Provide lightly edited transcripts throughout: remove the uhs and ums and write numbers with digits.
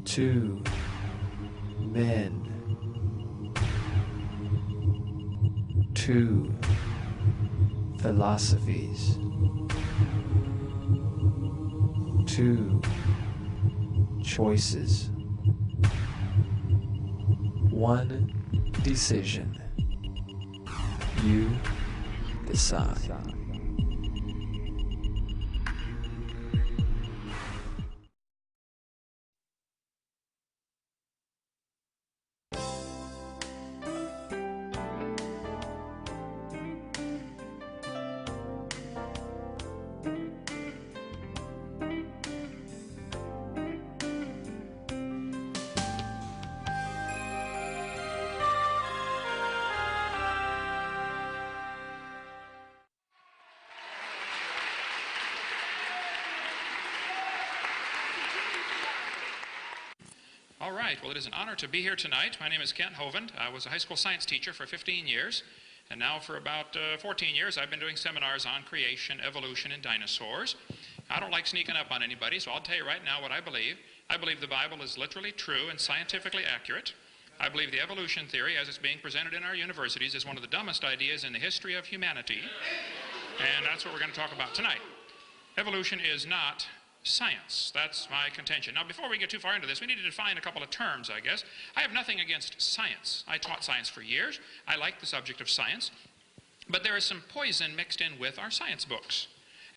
2 men, 2 philosophies, 2 choices, 1 decision. You decide. All right, well, it is an honor to be here tonight. My name is Kent Hovind. I was a high school science teacher for 15 years, and now for about 14 years I've been doing seminars on creation, evolution, and dinosaurs. I don't like sneaking up on anybody, so I'll tell you right now what I believe. I believe the Bible is literally true and scientifically accurate. I believe the evolution theory, as it's being presented in our universities, is one of the dumbest ideas in the history of humanity, and that's what we're going to talk about tonight. Evolution is not science. That's my contention. Now, before we get too far into this, we need to define a couple of terms, I guess. I have nothing against science. I taught science for years. I like the subject of science. But there is some poison mixed in with our science books.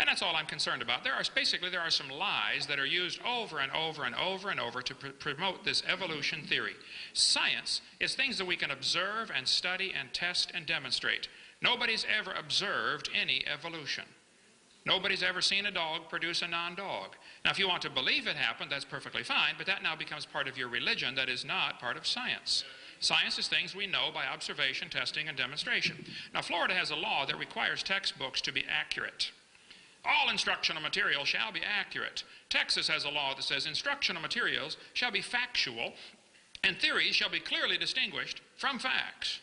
And that's all I'm concerned about. There are some lies that are used over and over and over and over to promote this evolution theory. Science is things that we can observe and study and test and demonstrate. Nobody's ever observed any evolution. Nobody's ever seen a dog produce a non-dog. Now, if you want to believe it happened, that's perfectly fine, but that now becomes part of your religion. That is not part of science. Science is things we know by observation, testing, and demonstration. Now, Florida has a law that requires textbooks to be accurate. All instructional material shall be accurate. Texas has a law that says instructional materials shall be factual, and theories shall be clearly distinguished from facts.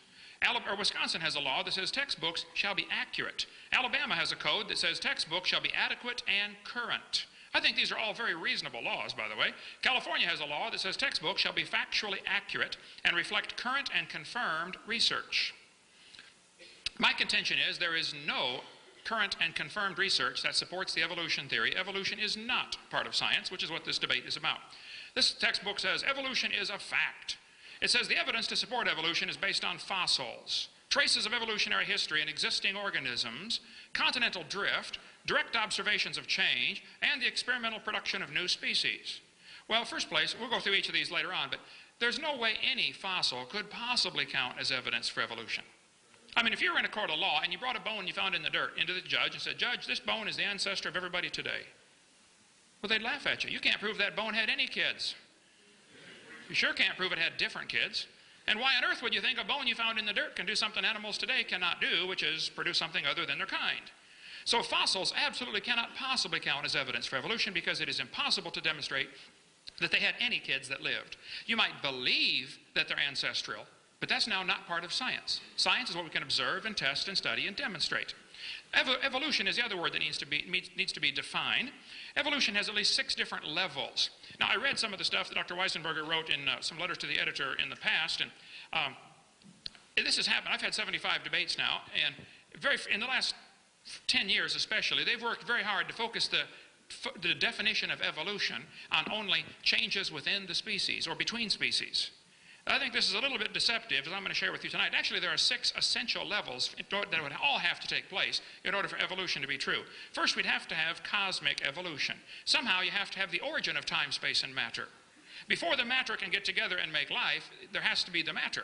Wisconsin has a law that says textbooks shall be accurate. Alabama has a code that says textbooks shall be adequate and current. I think these are all very reasonable laws, by the way. California has a law that says textbooks shall be factually accurate and reflect current and confirmed research. My contention is there is no current and confirmed research that supports the evolution theory. Evolution is not part of science, which is what this debate is about. This textbook says evolution is a fact. It says the evidence to support evolution is based on fossils, traces of evolutionary history in existing organisms, continental drift, direct observations of change, and the experimental production of new species. Well, first place, we'll go through each of these later on, but there's no way any fossil could possibly count as evidence for evolution. I mean, if you were in a court of law and you brought a bone you found in the dirt into the judge and said, "Judge, this bone is the ancestor of everybody today," well, they'd laugh at you. You can't prove that bone had any kids. You sure can't prove it had different kids. And why on earth would you think a bone you found in the dirt can do something animals today cannot do, which is produce something other than their kind? So fossils absolutely cannot possibly count as evidence for evolution because it is impossible to demonstrate that they had any kids that lived. You might believe that they're ancestral, but that's now not part of science. Science is what we can observe and test and study and demonstrate. Evolution is the other word that needs to be defined. Evolution has at least 6 different levels. Now, I read some of the stuff that Dr. Weisenburg wrote in some letters to the editor in the past, and this has happened. I've had 75 debates now, and in the last 10 years especially, they've worked very hard to focus the definition of evolution on only changes within the species or between species. I think this is a little bit deceptive, as I'm going to share with you tonight. Actually, there are 6 essential levels that would all have to take place in order for evolution to be true. First, we'd have to have cosmic evolution. Somehow, you have to have the origin of time, space, and matter. Before the matter can get together and make life, there has to be the matter.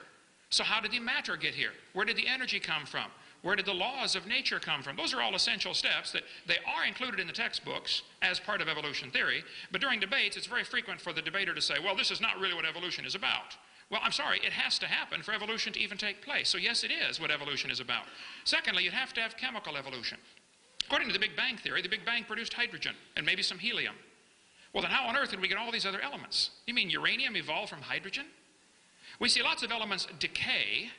So how did the matter get here? Where did the energy come from? Where did the laws of nature come from? Those are all essential steps that they are included in the textbooks as part of evolution theory. But during debates, it's very frequent for the debater to say, well, this is not really what evolution is about. Well, I'm sorry, it has to happen for evolution to even take place. So yes, it is what evolution is about. Secondly, you'd have to have chemical evolution. According to the Big Bang theory, the Big Bang produced hydrogen and maybe some helium. Well, then how on earth did we get all these other elements? You mean uranium evolved from hydrogen? We see lots of elements decay,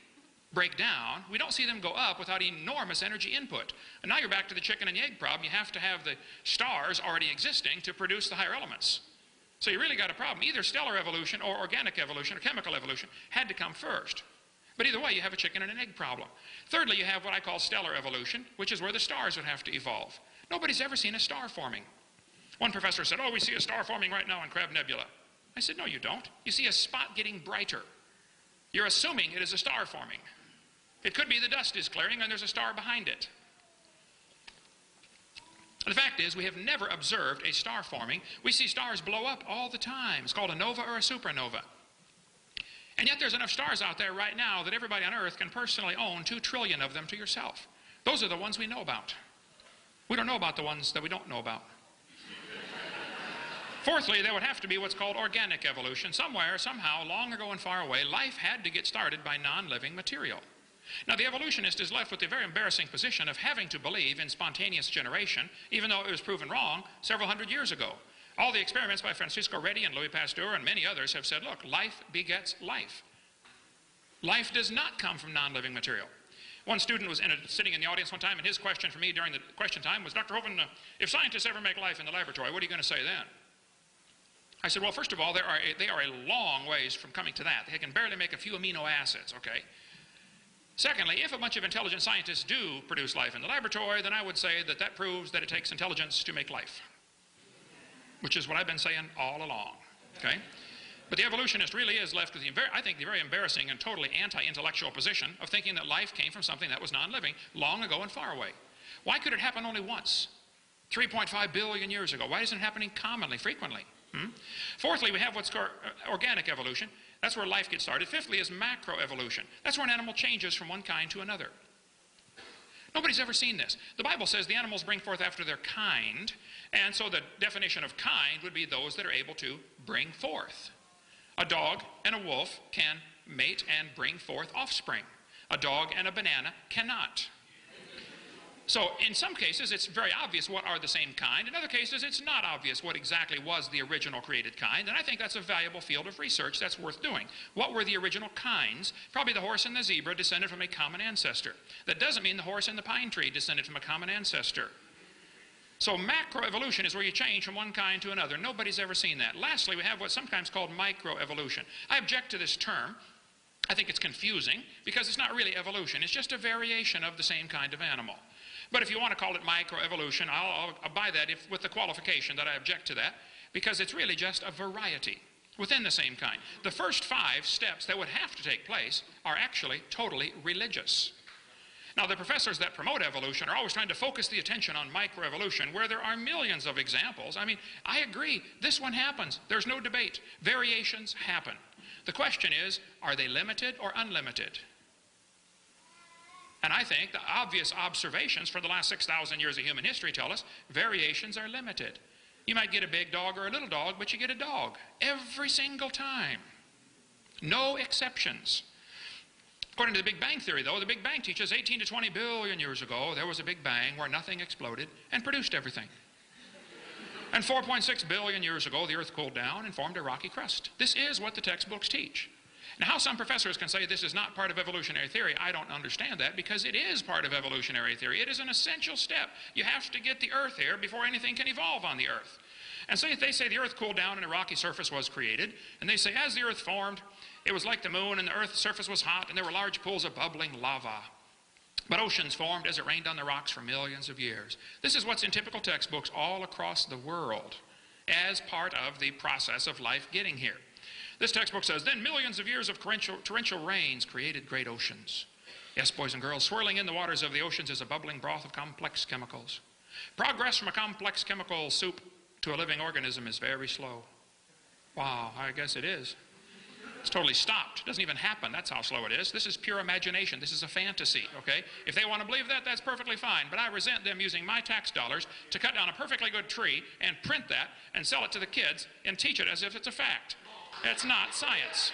break down. We don't see them go up without enormous energy input. And now you're back to the chicken and the egg problem. You have to have the stars already existing to produce the higher elements. So you really got a problem. Either stellar evolution or organic evolution or chemical evolution had to come first. But either way, you have a chicken and an egg problem. Thirdly, you have what I call stellar evolution, which is where the stars would have to evolve. Nobody's ever seen a star forming. One professor said, oh, we see a star forming right now in Crab Nebula. I said, no, you don't. You see a spot getting brighter. You're assuming it is a star forming. It could be the dust is clearing and there's a star behind it. The fact is, we have never observed a star forming. We see stars blow up all the time. It's called a nova or a supernova. And yet there's enough stars out there right now that everybody on Earth can personally own 2 trillion of them to yourself. Those are the ones we know about. We don't know about the ones that we don't know about. Fourthly, there would have to be what's called organic evolution. Somewhere, somehow, long ago and far away, life had to get started by non-living material. Now, the evolutionist is left with the very embarrassing position of having to believe in spontaneous generation, even though it was proven wrong several hundred years ago. All the experiments by Francisco Redi and Louis Pasteur and many others have said, look, life begets life. Life does not come from non-living material. One student was sitting in the audience one time, and his question for me during the question time was, Dr. Hovind, if scientists ever make life in the laboratory, what are you going to say then? I said, well, first of all, they are a long ways from coming to that. They can barely make a few amino acids, okay? Secondly, if a bunch of intelligent scientists do produce life in the laboratory, then I would say that that proves that it takes intelligence to make life, which is what I've been saying all along, okay? But the evolutionist really is left with, I think, the very embarrassing and totally anti-intellectual position of thinking that life came from something that was non-living long ago and far away. Why could it happen only once? 3.5 billion years ago. Why isn't it happening commonly, frequently? Fourthly, we have what's called organic evolution. That's where life gets started. Fifthly is macroevolution. That's where an animal changes from one kind to another. Nobody's ever seen this. The Bible says the animals bring forth after their kind, and so the definition of kind would be those that are able to bring forth. A dog and a wolf can mate and bring forth offspring. A dog and a banana cannot. So in some cases it's very obvious what are the same kind. In other cases it's not obvious what exactly was the original created kind, and I think that's a valuable field of research that's worth doing. What were the original kinds? Probably the horse and the zebra descended from a common ancestor. That doesn't mean the horse and the pine tree descended from a common ancestor. So macroevolution is where you change from one kind to another. Nobody's ever seen that. Lastly, we have what's sometimes called microevolution. I object to this term. I think it's confusing because it's not really evolution. It's just a variation of the same kind of animal. But if you want to call it microevolution, I'll buy that with the qualification that I object to that, because it's really just a variety within the same kind. The first 5 steps that would have to take place are actually totally religious. Now, the professors that promote evolution are always trying to focus the attention on microevolution, where there are millions of examples. I mean, I agree, this one happens. There's no debate. Variations happen. The question is, are they limited or unlimited? And I think the obvious observations for the last 6,000 years of human history tell us variations are limited. You might get a big dog or a little dog, but you get a dog every single time. No exceptions. According to the Big Bang Theory, though, the Big Bang teaches 18 to 20 billion years ago, there was a Big Bang where nothing exploded and produced everything. And 4.6 billion years ago, the Earth cooled down and formed a rocky crust. This is what the textbooks teach. Now, how some professors can say this is not part of evolutionary theory, I don't understand that, because it is part of evolutionary theory. It is an essential step. You have to get the Earth here before anything can evolve on the Earth. And so if they say the Earth cooled down and a rocky surface was created, and they say as the Earth formed, it was like the moon, and the Earth's surface was hot, and there were large pools of bubbling lava. But oceans formed as it rained on the rocks for millions of years. This is what's in typical textbooks all across the world as part of the process of life getting here. This textbook says, then millions of years of torrential rains created great oceans. Yes, boys and girls, swirling in the waters of the oceans is a bubbling broth of complex chemicals. Progress from a complex chemical soup to a living organism is very slow. Wow, I guess it is. It's totally stopped. It doesn't even happen. That's how slow it is. This is pure imagination. This is a fantasy, okay? If they want to believe that, that's perfectly fine. But I resent them using my tax dollars to cut down a perfectly good tree and print that and sell it to the kids and teach it as if it's a fact. It's not science.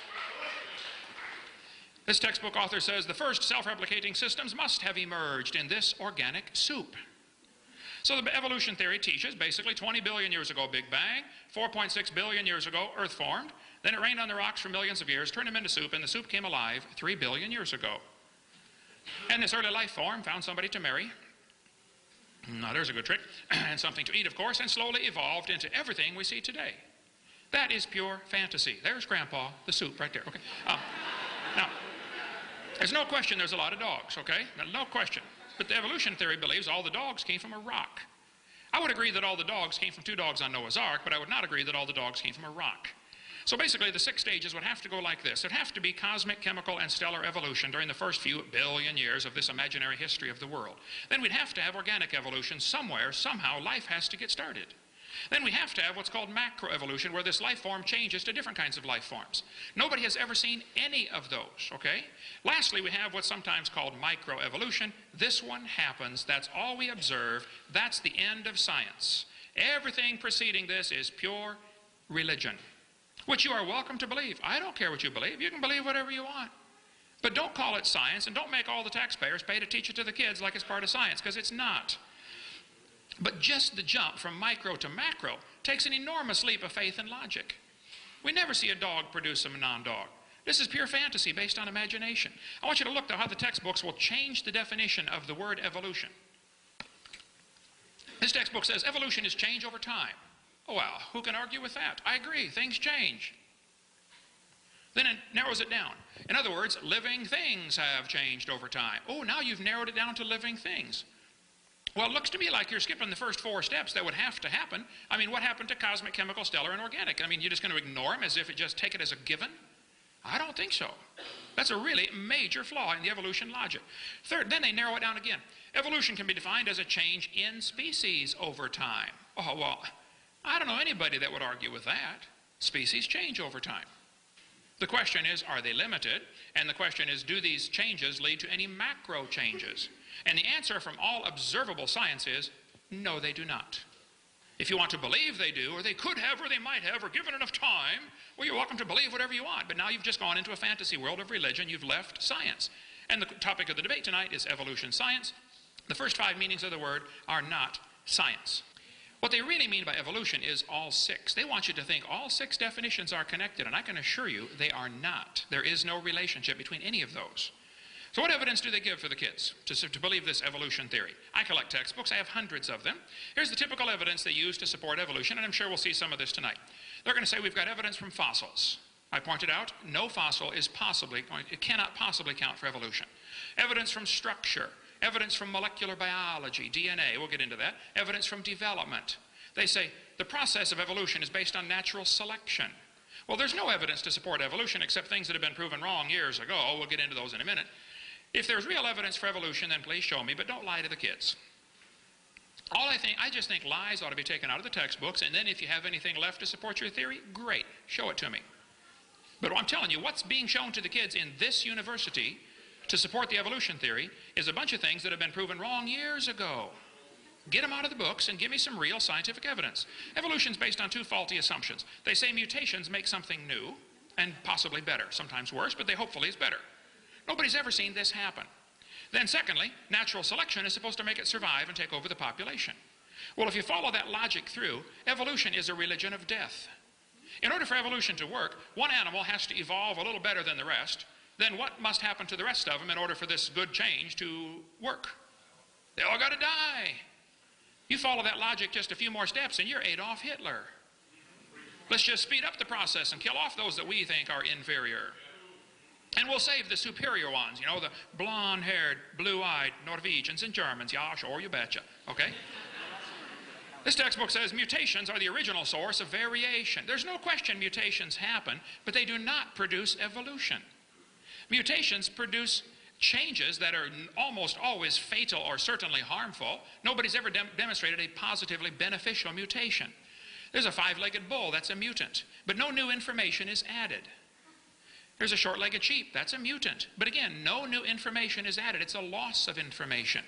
This textbook author says the first self-replicating systems must have emerged in this organic soup. So the evolution theory teaches basically 20 billion years ago Big Bang, 4.6 billion years ago Earth formed, then it rained on the rocks for millions of years, turned them into soup, and the soup came alive 3 billion years ago. And this early life form found somebody to marry. Now there's a good trick. And something to eat, of course, and slowly evolved into everything we see today. That is pure fantasy. There's Grandpa, the soup right there, okay? Now, there's no question there's a lot of dogs, okay? No question. But the evolution theory believes all the dogs came from a rock. I would agree that all the dogs came from 2 dogs on Noah's Ark, but I would not agree that all the dogs came from a rock. So basically, the 6 stages would have to go like this. There'd have to be cosmic, chemical, and stellar evolution during the first few billion years of this imaginary history of the world. Then we'd have to have organic evolution somewhere, somehow life has to get started. Then we have to have what's called macroevolution, where this life form changes to different kinds of life forms. Nobody has ever seen any of those, okay? Lastly, we have what's sometimes called microevolution. This one happens. That's all we observe. That's the end of science. Everything preceding this is pure religion, which you are welcome to believe. I don't care what you believe. You can believe whatever you want. But don't call it science, and don't make all the taxpayers pay to teach it to the kids like it's part of science, because it's not. But just the jump from micro to macro takes an enormous leap of faith and logic. We never see a dog produce a non-dog. This is pure fantasy based on imagination. I want you to look, though, how the textbooks will change the definition of the word evolution. This textbook says evolution is change over time. Oh, well, who can argue with that? I agree, things change. Then it narrows it down. In other words, living things have changed over time. Oh, now you've narrowed it down to living things. Well, it looks to me like you're skipping the first 4 steps that would have to happen. I mean, what happened to cosmic, chemical, stellar, and organic? I mean, you're just going to ignore them as if take it as a given? I don't think so. That's a really major flaw in the evolution logic. Third, then they narrow it down again. Evolution can be defined as a change in species over time. Oh, well, I don't know anybody that would argue with that. Species change over time. The question is, are they limited? And the question is, do these changes lead to any macro changes? And the answer from all observable science is, no, they do not. If you want to believe they do, or they could have, or they might have, or given enough time, well, you're welcome to believe whatever you want. But now you've just gone into a fantasy world of religion. You've left science. And the topic of the debate tonight is evolution science. The first 5 meanings of the word are not science. What they really mean by evolution is all 6. They want you to think all 6 definitions are connected, and I can assure you they are not. There is no relationship between any of those. So what evidence do they give for the kids to believe this evolution theory? I collect textbooks. I have hundreds of them. Here's the typical evidence they use to support evolution, and I'm sure we'll see some of this tonight. They're going to say we've got evidence from fossils. I pointed out no fossil is it cannot possibly count for evolution. Evidence from structure. Evidence from molecular biology, DNA, we'll get into that. Evidence from development. They say the process of evolution is based on natural selection. Well, there's no evidence to support evolution except things that have been proven wrong years ago. We'll get into those in a minute. If there's real evidence for evolution, then please show me, but don't lie to the kids. I just think lies ought to be taken out of the textbooks, and then if you have anything left to support your theory, great, show it to me. But I'm telling you, what's being shown to the kids in this university to support the evolution theory is a bunch of things that have been proven wrong years ago. Get them out of the books and give me some real scientific evidence. Evolution's based on 2 faulty assumptions. They say mutations make something new and possibly better, sometimes worse, but they hopefully is better. Nobody's ever seen this happen. Then secondly, natural selection is supposed to make it survive and take over the population. Well, if you follow that logic through, evolution is a religion of death. In order for evolution to work, one animal has to evolve a little better than the rest. Then what must happen to the rest of them in order for this good change to work? They all got to die. You follow that logic just a few more steps and you're Adolf Hitler. Let's just speed up the process and kill off those that we think are inferior. And we'll save the superior ones, the blonde-haired, blue-eyed Norwegians and Germans. Yeah, sure, you betcha. Okay? This textbook says mutations are the original source of variation. There's no question mutations happen, but they do not produce evolution. Mutations produce changes that are almost always fatal or certainly harmful. Nobody's ever demonstrated a positively beneficial mutation. There's a 5-legged bull, that's a mutant, but no new information is added. There's a short-legged sheep, that's a mutant, but again, no new information is added. It's a loss of information.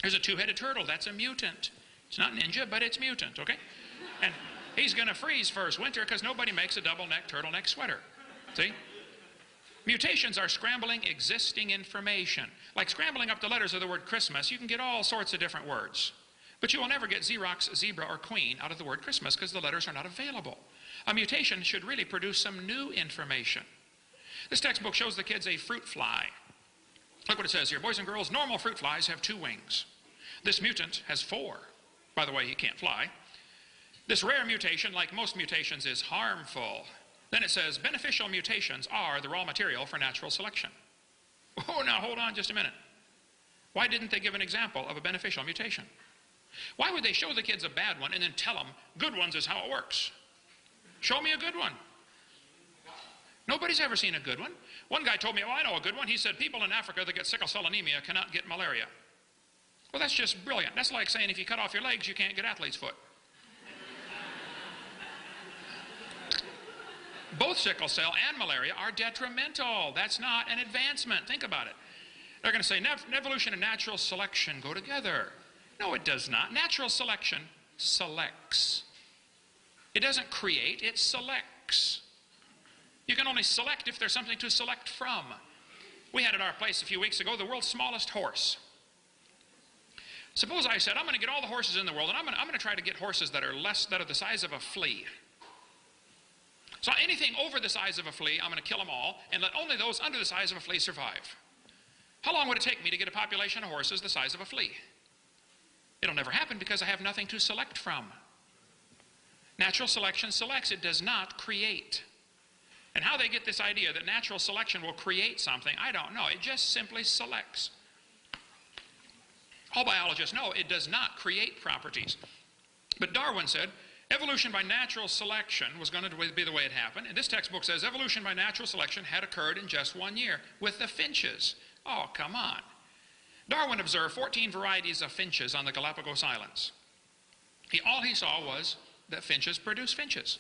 There's a 2-headed turtle, that's a mutant. It's not ninja, but it's mutant, okay? And he's going to freeze first winter because nobody makes a double-neck turtleneck sweater. See? Mutations are scrambling existing information. Like scrambling up the letters of the word Christmas, you can get all sorts of different words. But you will never get Xerox, zebra, or queen out of the word Christmas because the letters are not available. A mutation should really produce some new information. This textbook shows the kids a fruit fly. Look what it says here. Boys and girls, normal fruit flies have 2 wings. This mutant has 4. By the way, he can't fly. This rare mutation, like most mutations, is harmful. Then it says beneficial mutations are the raw material for natural selection. Oh, now hold on just a minute. Why didn't they give an example of a beneficial mutation? Why would they show the kids a bad one and then tell them good ones is how it works? Show me a good one. Nobody's ever seen a good one. One guy told me, oh, I know a good one. He said people in Africa that get sickle cell anemia cannot get malaria. Well, that's just brilliant. That's like saying if you cut off your legs, you can't get athlete's foot. Both sickle cell and malaria are detrimental. That's not an advancement. Think about it. They're going to say evolution and natural selection go together. No, it does not. Natural selection selects. It doesn't create, it selects. You can only select if there's something to select from. We had at our place a few weeks ago the world's smallest horse. Suppose I said, I'm going to get all the horses in the world, and I'm going to try to get horses that are the size of a flea. So anything over the size of a flea, I'm going to kill them all, and let only those under the size of a flea survive. How long would it take me to get a population of horses the size of a flea? It'll never happen because I have nothing to select from. Natural selection selects, it does not create. And how they get this idea that natural selection will create something, I don't know. It just simply selects. All biologists know it does not create properties. But Darwin said evolution by natural selection was going to be the way it happened. And this textbook says evolution by natural selection had occurred in just 1 year with the finches. Oh, come on. Darwin observed 14 varieties of finches on the Galapagos Islands. All he saw was that finches produce finches.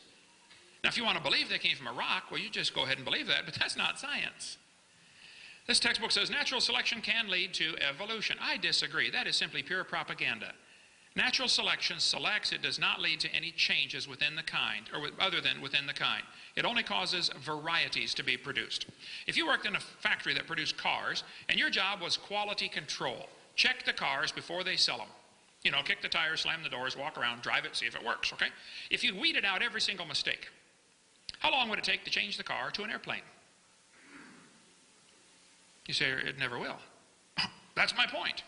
Now, if you want to believe they came from a rock, well, you just go ahead and believe that, but that's not science. This textbook says natural selection can lead to evolution. I disagree. That is simply pure propaganda. Natural selection selects. It does not lead to any changes within the kind, or other than within the kind. It only causes varieties to be produced. If you worked in a factory that produced cars, and your job was quality control, check the cars before they sell them. You know, kick the tires, slam the doors, walk around, drive it, see if it works, okay? If you weeded out every single mistake, how long would it take to change the car to an airplane? You say, it never will. That's my point.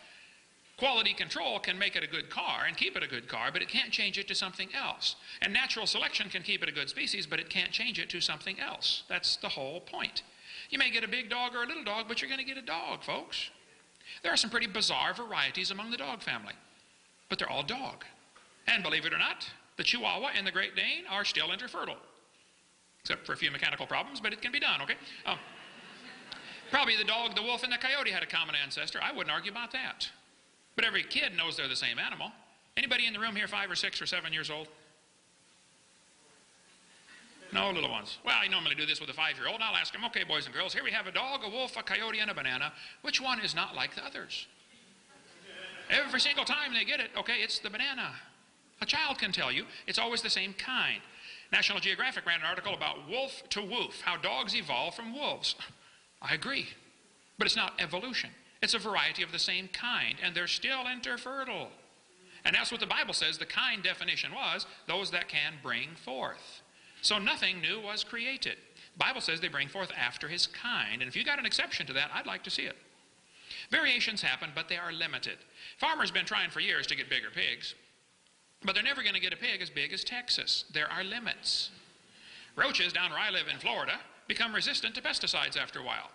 Quality control can make it a good car and keep it a good car, but it can't change it to something else. And natural selection can keep it a good species, but it can't change it to something else. That's the whole point. You may get a big dog or a little dog, but you're going to get a dog, folks. There are some pretty bizarre varieties among the dog family, but they're all dog. And believe it or not, the Chihuahua and the Great Dane are still interfertile. Except for a few mechanical problems, but it can be done, okay? Probably the dog, the wolf, and the coyote had a common ancestor. I wouldn't argue about that. But every kid knows they're the same animal. Anybody in the room here 5 or 6 or 7 years old? No, little ones. Well, I normally do this with a 5-year-old. I'll ask them, okay, boys and girls, here we have a dog, a wolf, a coyote, and a banana. Which one is not like the others? Every single time they get it, okay, it's the banana. A child can tell you it's always the same kind. National Geographic ran an article about wolf to woof, how dogs evolve from wolves. I agree, but it's not evolution. It's a variety of the same kind, and they're still interfertile. And that's what the Bible says the kind definition was, those that can bring forth. So nothing new was created. The Bible says they bring forth after his kind, and if you got an exception to that, I'd like to see it. Variations happen, but they are limited. Farmers have been trying for years to get bigger pigs, but they're never going to get a pig as big as Texas. There are limits. Roaches down where I live in Florida become resistant to pesticides after a while.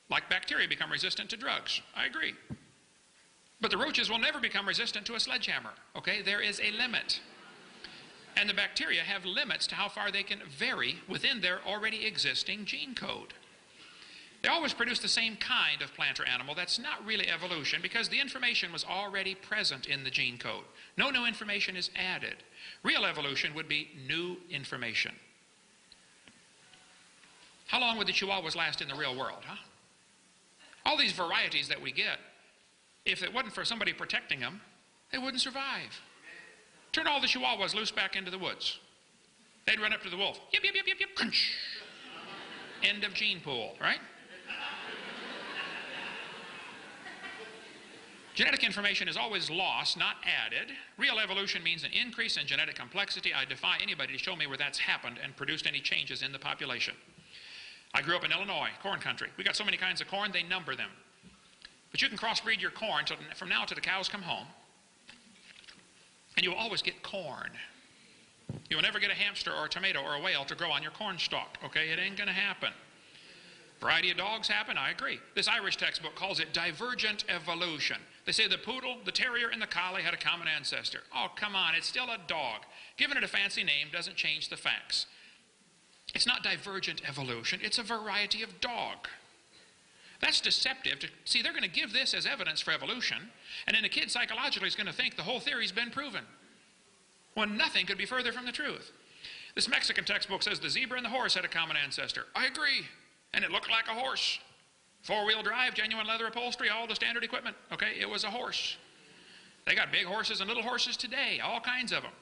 Like bacteria become resistant to drugs. I agree. But the roaches will never become resistant to a sledgehammer. Okay? There is a limit. And the bacteria have limits to how far they can vary within their already existing gene code. They always produce the same kind of plant or animal. That's not really evolution because the information was already present in the gene code. No new information is added. Real evolution would be new information. How long would the Chihuahuas last in the real world, huh? All these varieties that we get, if it wasn't for somebody protecting them, they wouldn't survive. Turn all the Chihuahuas loose back into the woods. They'd run up to the wolf. Yip, yip, yip, yip, yip, crunch. End of gene pool, right? Genetic information is always lost, not added. Real evolution means an increase in genetic complexity. I defy anybody to show me where that's happened and produced any changes in the population. I grew up in Illinois, corn country. We got so many kinds of corn, they number them. But you can crossbreed your corn from now till the cows come home, and you will always get corn. You will never get a hamster or a tomato or a whale to grow on your corn stalk, okay? It ain't going to happen. Variety of dogs happen, I agree. This Irish textbook calls it divergent evolution. They say the poodle, the terrier, and the collie had a common ancestor. Oh, come on, it's still a dog. Giving it a fancy name doesn't change the facts. It's not divergent evolution, it's a variety of dog. That's deceptive. See, they're going to give this as evidence for evolution, and then the kid psychologically is going to think the whole theory's been proven, when nothing could be further from the truth. This Mexican textbook says the zebra and the horse had a common ancestor. I agree. And it looked like a horse. Four-wheel drive, genuine leather upholstery, all the standard equipment. Okay, it was a horse. They got big horses and little horses today, all kinds of them.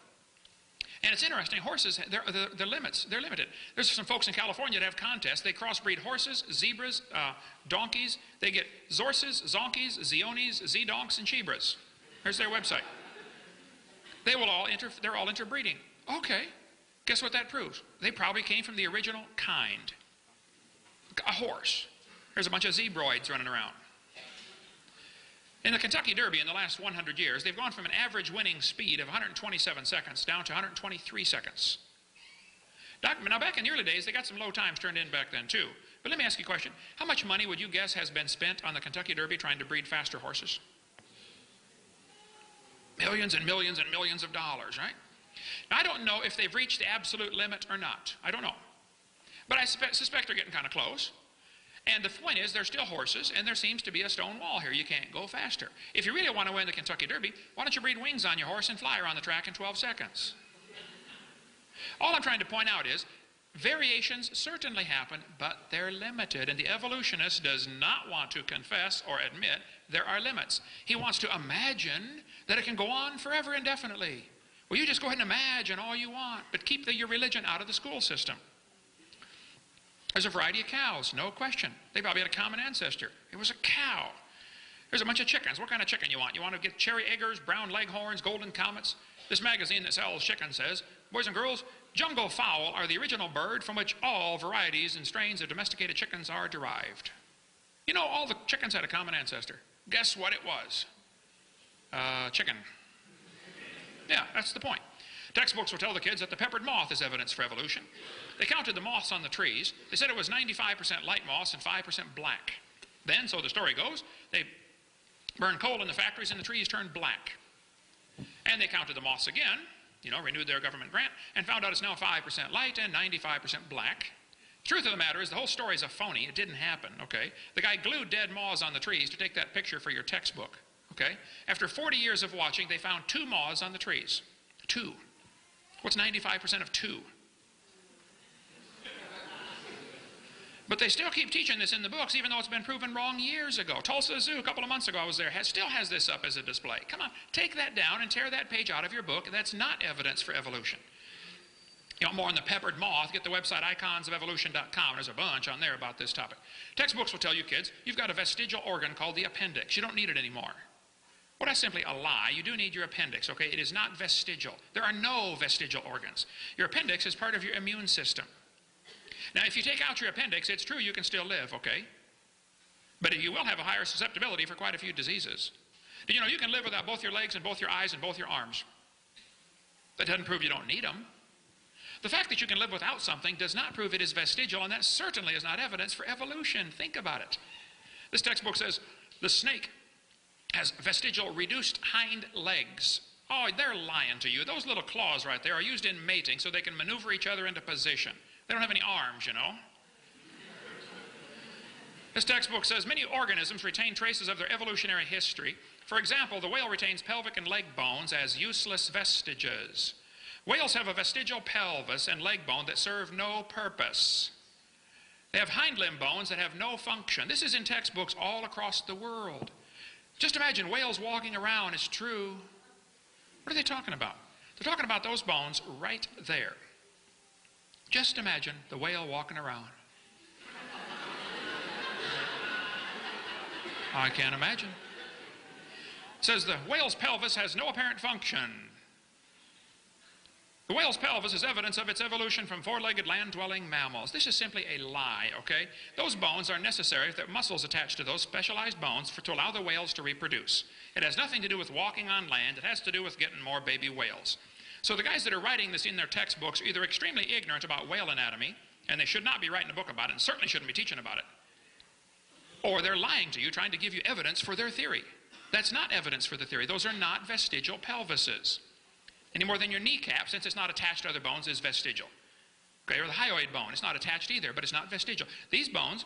And it's interesting, horses, they're limited. There's some folks in California that have contests. They crossbreed horses, zebras, donkeys. They get zorses, zonkies, zionis, z-donks, and chibras. Here's their website. They're all interbreeding. Okay, guess what that proves? They probably came from the original kind. A horse. There's a bunch of zebroids running around. In the Kentucky Derby in the last 100 years, they've gone from an average winning speed of 127 seconds down to 123 seconds. Now, back in the early days, they got some low times turned in back then, too. But let me ask you a question. How much money would you guess has been spent on the Kentucky Derby trying to breed faster horses? Millions and millions and millions of dollars, right? Now, I don't know if they've reached the absolute limit or not. I don't know. But I suspect they're getting kind of close. And the point is, they're still horses, and there seems to be a stone wall here. You can't go faster. If you really want to win the Kentucky Derby, why don't you breed wings on your horse and fly around the track in 12 seconds? All I'm trying to point out is, variations certainly happen, but they're limited. And the evolutionist does not want to confess or admit there are limits. He wants to imagine that it can go on forever indefinitely. Well, you just go ahead and imagine all you want, but keep your religion out of the school system. There's a variety of cows, no question. They probably had a common ancestor. It was a cow. There's a bunch of chickens. What kind of chicken you want? You want to get cherry eggers, brown leghorns, golden comets? This magazine that sells chicken says, boys and girls, jungle fowl are the original bird from which all varieties and strains of domesticated chickens are derived. You know, all the chickens had a common ancestor. Guess what it was? Chicken. Yeah, that's the point. Textbooks will tell the kids that the peppered moth is evidence for evolution. They counted the moths on the trees. They said it was 95% light moths and 5% black. Then, so the story goes, they burned coal in the factories and the trees turned black. And they counted the moths again, renewed their government grant, and found out it's now 5% light and 95% black. The truth of the matter is the whole story is a phony. It didn't happen, okay? The guy glued dead moths on the trees to take that picture for your textbook, okay? After 40 years of watching, they found 2 moths on the trees. 2. What's 95% of 2? But they still keep teaching this in the books, even though it's been proven wrong years ago. Tulsa Zoo, a couple of months ago I was there, still has this up as a display. Come on, take that down and tear that page out of your book. That's not evidence for evolution. You want more on the peppered moth, get the website iconsofevolution.com. There's a bunch on there about this topic. Textbooks will tell you kids, you've got a vestigial organ called the appendix. You don't need it anymore. Well, that's simply a lie. You do need your appendix, okay? It is not vestigial. There are no vestigial organs. Your appendix is part of your immune system. Now, if you take out your appendix, it's true you can still live, okay? But you will have a higher susceptibility for quite a few diseases. Do you know you can live without both your legs and both your eyes and both your arms? That doesn't prove you don't need them. The fact that you can live without something does not prove it is vestigial, and that certainly is not evidence for evolution. Think about it. This textbook says the snake has vestigial reduced hind legs. Oh, they're lying to you. Those little claws right there are used in mating so they can maneuver each other into position. They don't have any arms, This textbook says many organisms retain traces of their evolutionary history. For example, the whale retains pelvic and leg bones as useless vestiges. Whales have a vestigial pelvis and leg bone that serve no purpose. They have hind limb bones that have no function. This is in textbooks all across the world. Just imagine whales walking around. It's true. What are they talking about? They're talking about those bones right there. Just imagine the whale walking around. I can't imagine. It says the whale's pelvis has no apparent function. The whale's pelvis is evidence of its evolution from four-legged land-dwelling mammals. This is simply a lie, okay? Those bones are necessary if there are muscles attached to those specialized bones to allow the whales to reproduce. It has nothing to do with walking on land. It has to do with getting more baby whales. So the guys that are writing this in their textbooks are either extremely ignorant about whale anatomy, and they should not be writing a book about it, and certainly shouldn't be teaching about it, or they're lying to you, trying to give you evidence for their theory. That's not evidence for the theory. Those are not vestigial pelvises. Any more than your kneecap, since it's not attached to other bones, is vestigial. Okay, or the hyoid bone, it's not attached either, but it's not vestigial. These bones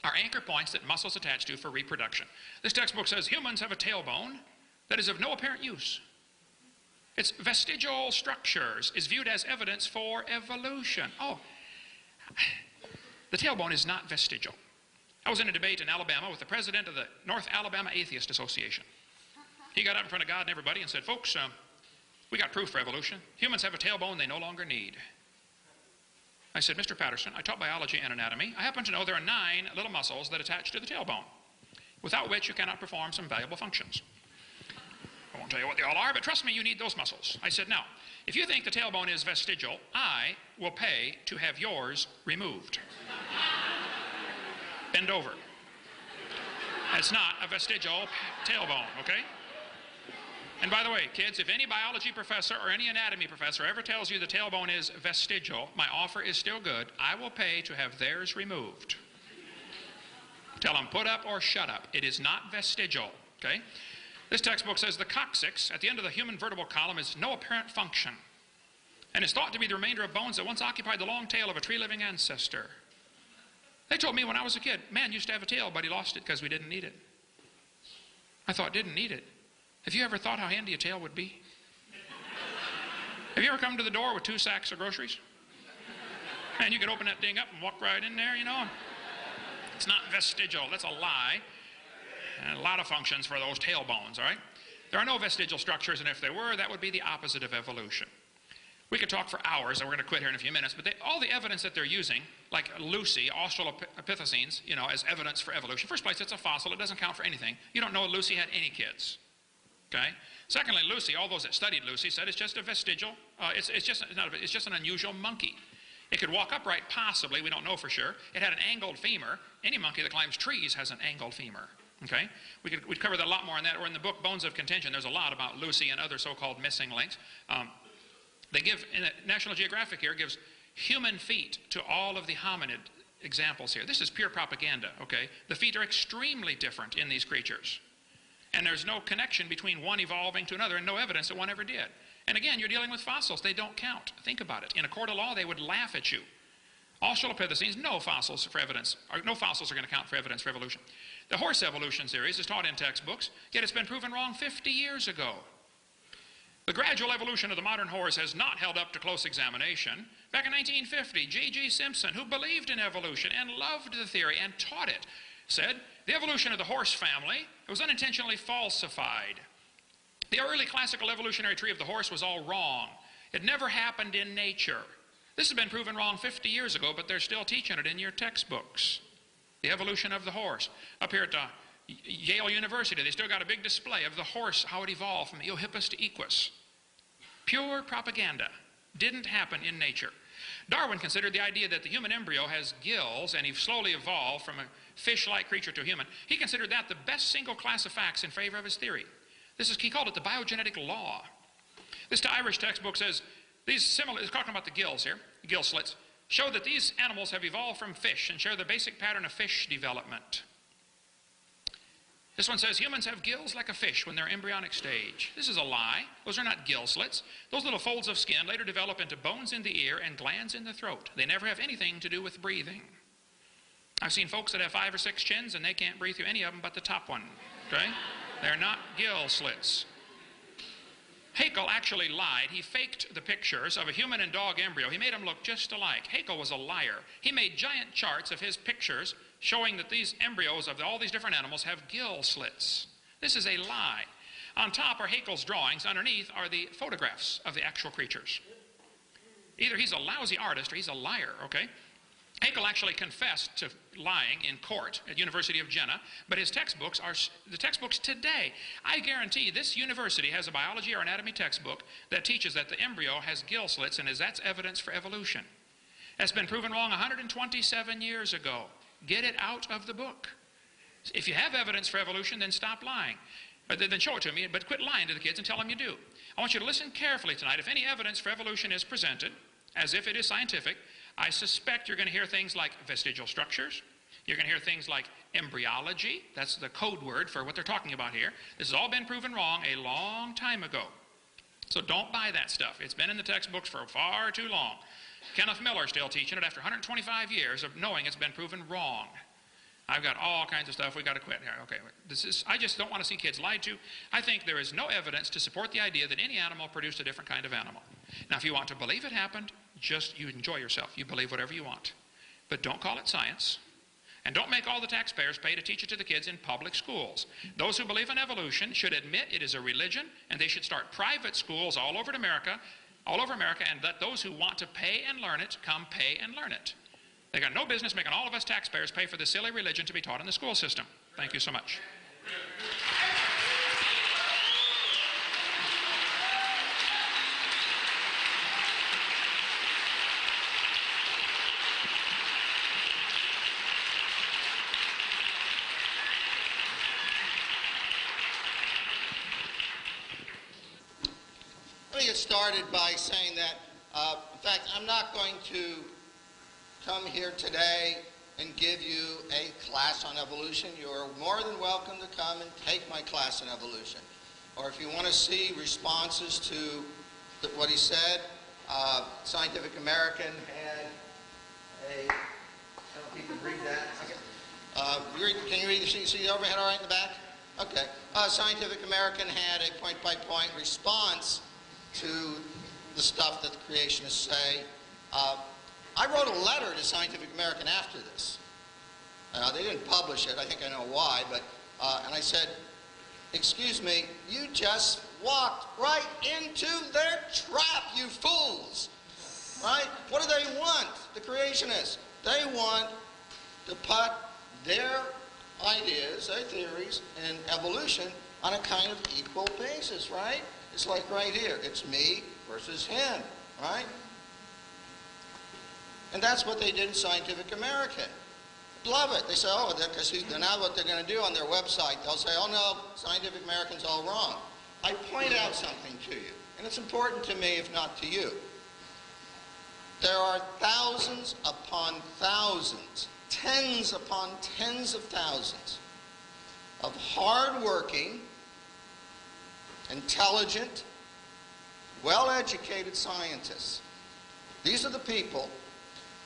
are anchor points that muscles attach to for reproduction. This textbook says humans have a tailbone that is of no apparent use. Its vestigial structures is viewed as evidence for evolution. Oh, the tailbone is not vestigial. I was in a debate in Alabama with the president of the North Alabama Atheist Association. He got up in front of God and everybody and said, folks, we got proof for evolution. Humans have a tailbone they no longer need. I said, Mr. Patterson, I taught biology and anatomy. I happen to know there are 9 little muscles that attach to the tailbone, without which you cannot perform some valuable functions. I won't tell you what they all are, but trust me, you need those muscles. I said, now, if you think the tailbone is vestigial, I will pay to have yours removed. Bend over. That's not a vestigial tailbone, okay? And by the way, kids, if any biology professor or any anatomy professor ever tells you the tailbone is vestigial, my offer is still good. I will pay to have theirs removed. Tell them put up or shut up. It is not vestigial, okay? This textbook says the coccyx at the end of the human vertebral column is no apparent function and is thought to be the remainder of bones that once occupied the long tail of a tree-living ancestor. They told me when I was a kid, man used to have a tail, but he lost it because we didn't need it. I thought, didn't need it. Have you ever thought how handy a tail would be? Have you ever come to the door with 2 sacks of groceries? And you could open that thing up and walk right in there, you know. It's not vestigial. That's a lie. And a lot of functions for those tailbones, all right? There are no vestigial structures, and if there were, that would be the opposite of evolution. We could talk for hours, and we're going to quit here in a few minutes, but all the evidence that they're using, like Lucy, Australopithecines, you know, as evidence for evolution. First place, it's a fossil. It doesn't count for anything. You don't know Lucy had any kids. Okay? Secondly, Lucy, all those that studied Lucy said it's just a vestigial, it's just an unusual monkey. It could walk upright, possibly, we don't know for sure. It had an angled femur. Any monkey that climbs trees has an angled femur. Okay? We'd cover that a lot more on that, or in the book Bones of Contention, there's a lot about Lucy and other so-called missing links. They give, in National Geographic here, gives human feet to all of the hominid examples here. This is pure propaganda, okay? The feet are extremely different in these creatures. And there's no connection between one evolving to another and no evidence that one ever did. And again, you're dealing with fossils. They don't count. Think about it. In a court of law, they would laugh at you. Australopithecines, no fossils for evidence, or no fossils are going to count for evidence for evolution. The horse evolution series is taught in textbooks, yet it's been proven wrong 50 years ago. The gradual evolution of the modern horse has not held up to close examination. Back in 1950, J.G. Simpson, who believed in evolution and loved the theory and taught it, said, the evolution of the horse family was unintentionally falsified. The early classical evolutionary tree of the horse was all wrong. It never happened in nature. This has been proven wrong 50 years ago, but they're still teaching it in your textbooks. The evolution of the horse. Up here at Yale University, they still got a big display of the horse, how it evolved from Eohippus to Equus. Pure propaganda. Didn't happen in nature. Darwin considered the idea that the human embryo has gills and he slowly evolved from a fish-like creature to a human. He considered that the best single class of facts in favor of his theory. He called it the biogenetic law. This Irish textbook says, it's talking about the gills here, the gill slits, show that these animals have evolved from fish and share the basic pattern of fish development. This one says humans have gills like a fish when they're embryonic stage. This is a lie. Those are not gill slits. Those little folds of skin later develop into bones in the ear and glands in the throat. They never have anything to do with breathing. I've seen folks that have 5 or 6 chins and they can't breathe through any of them but the top one. Okay? They're not gill slits. Haeckel actually lied. He faked the pictures of a human and dog embryo. He made them look just alike. Haeckel was a liar. He made giant charts of his pictures showing that these embryos of all these different animals have gill slits. This is a lie. On top are Haeckel's drawings. Underneath are the photographs of the actual creatures. Either he's a lousy artist or he's a liar, okay? Haeckel actually confessed to lying in court at University of Jena, but his textbooks are the textbooks today. I guarantee this university has a biology or anatomy textbook that teaches that the embryo has gill slits, and that's evidence for evolution. That's been proven wrong 127 years ago. Get it out of the book. If you have evidence for evolution, then stop lying. Then show it to me, but quit lying to the kids and tell them you do. I want you to listen carefully tonight. If any evidence for evolution is presented, as if it is scientific, I suspect you're going to hear things like vestigial structures. You're going to hear things like embryology. That's the code word for what they're talking about here. This has all been proven wrong a long time ago. So don't buy that stuff. It's been in the textbooks for far too long. Kenneth Miller's still teaching it after 125 years of knowing it's been proven wrong. I've got all kinds of stuff. We've got to quit here. Okay, I just don't want to see kids lied to. I think there is no evidence to support the idea that any animal produced a different kind of animal. Now, if you want to believe it happened, you enjoy yourself. You believe whatever you want. But don't call it science. And don't make all the taxpayers pay to teach it to the kids in public schools. Those who believe in evolution should admit it is a religion, and they should start private schools all over America, and let those who want to pay and learn it come pay and learn it. They got no business making all of us taxpayers pay for this silly religion to be taught in the school system. Thank you so much. Let me get started by saying that, in fact, I'm not going to come here today and give you a class on evolution. You are more than welcome to come and take my class on evolution. Or if you want to see responses to what he said, Scientific American had a, I don't know if you can read that. Can you read, see the overhead all right in the back? Okay. Scientific American had a point-by-point response to the stuff that the creationists say. I wrote a letter to Scientific American after this. They didn't publish it. I think I know why. But and I said, excuse me, you just walked right into their trap, you fools. Right? What do they want, the creationists? They want to put their ideas, their theories, and evolution on a kind of equal basis, right? It's like right here. It's me versus him, right? And that's what they did in Scientific American. Love it. They say, oh, because now what they're going to do on their website, they'll say, oh no, Scientific American's all wrong. I point out something to you, and it's important to me, if not to you. There are thousands upon thousands, tens upon tens of thousands of hard-working, intelligent, well-educated scientists. These are the people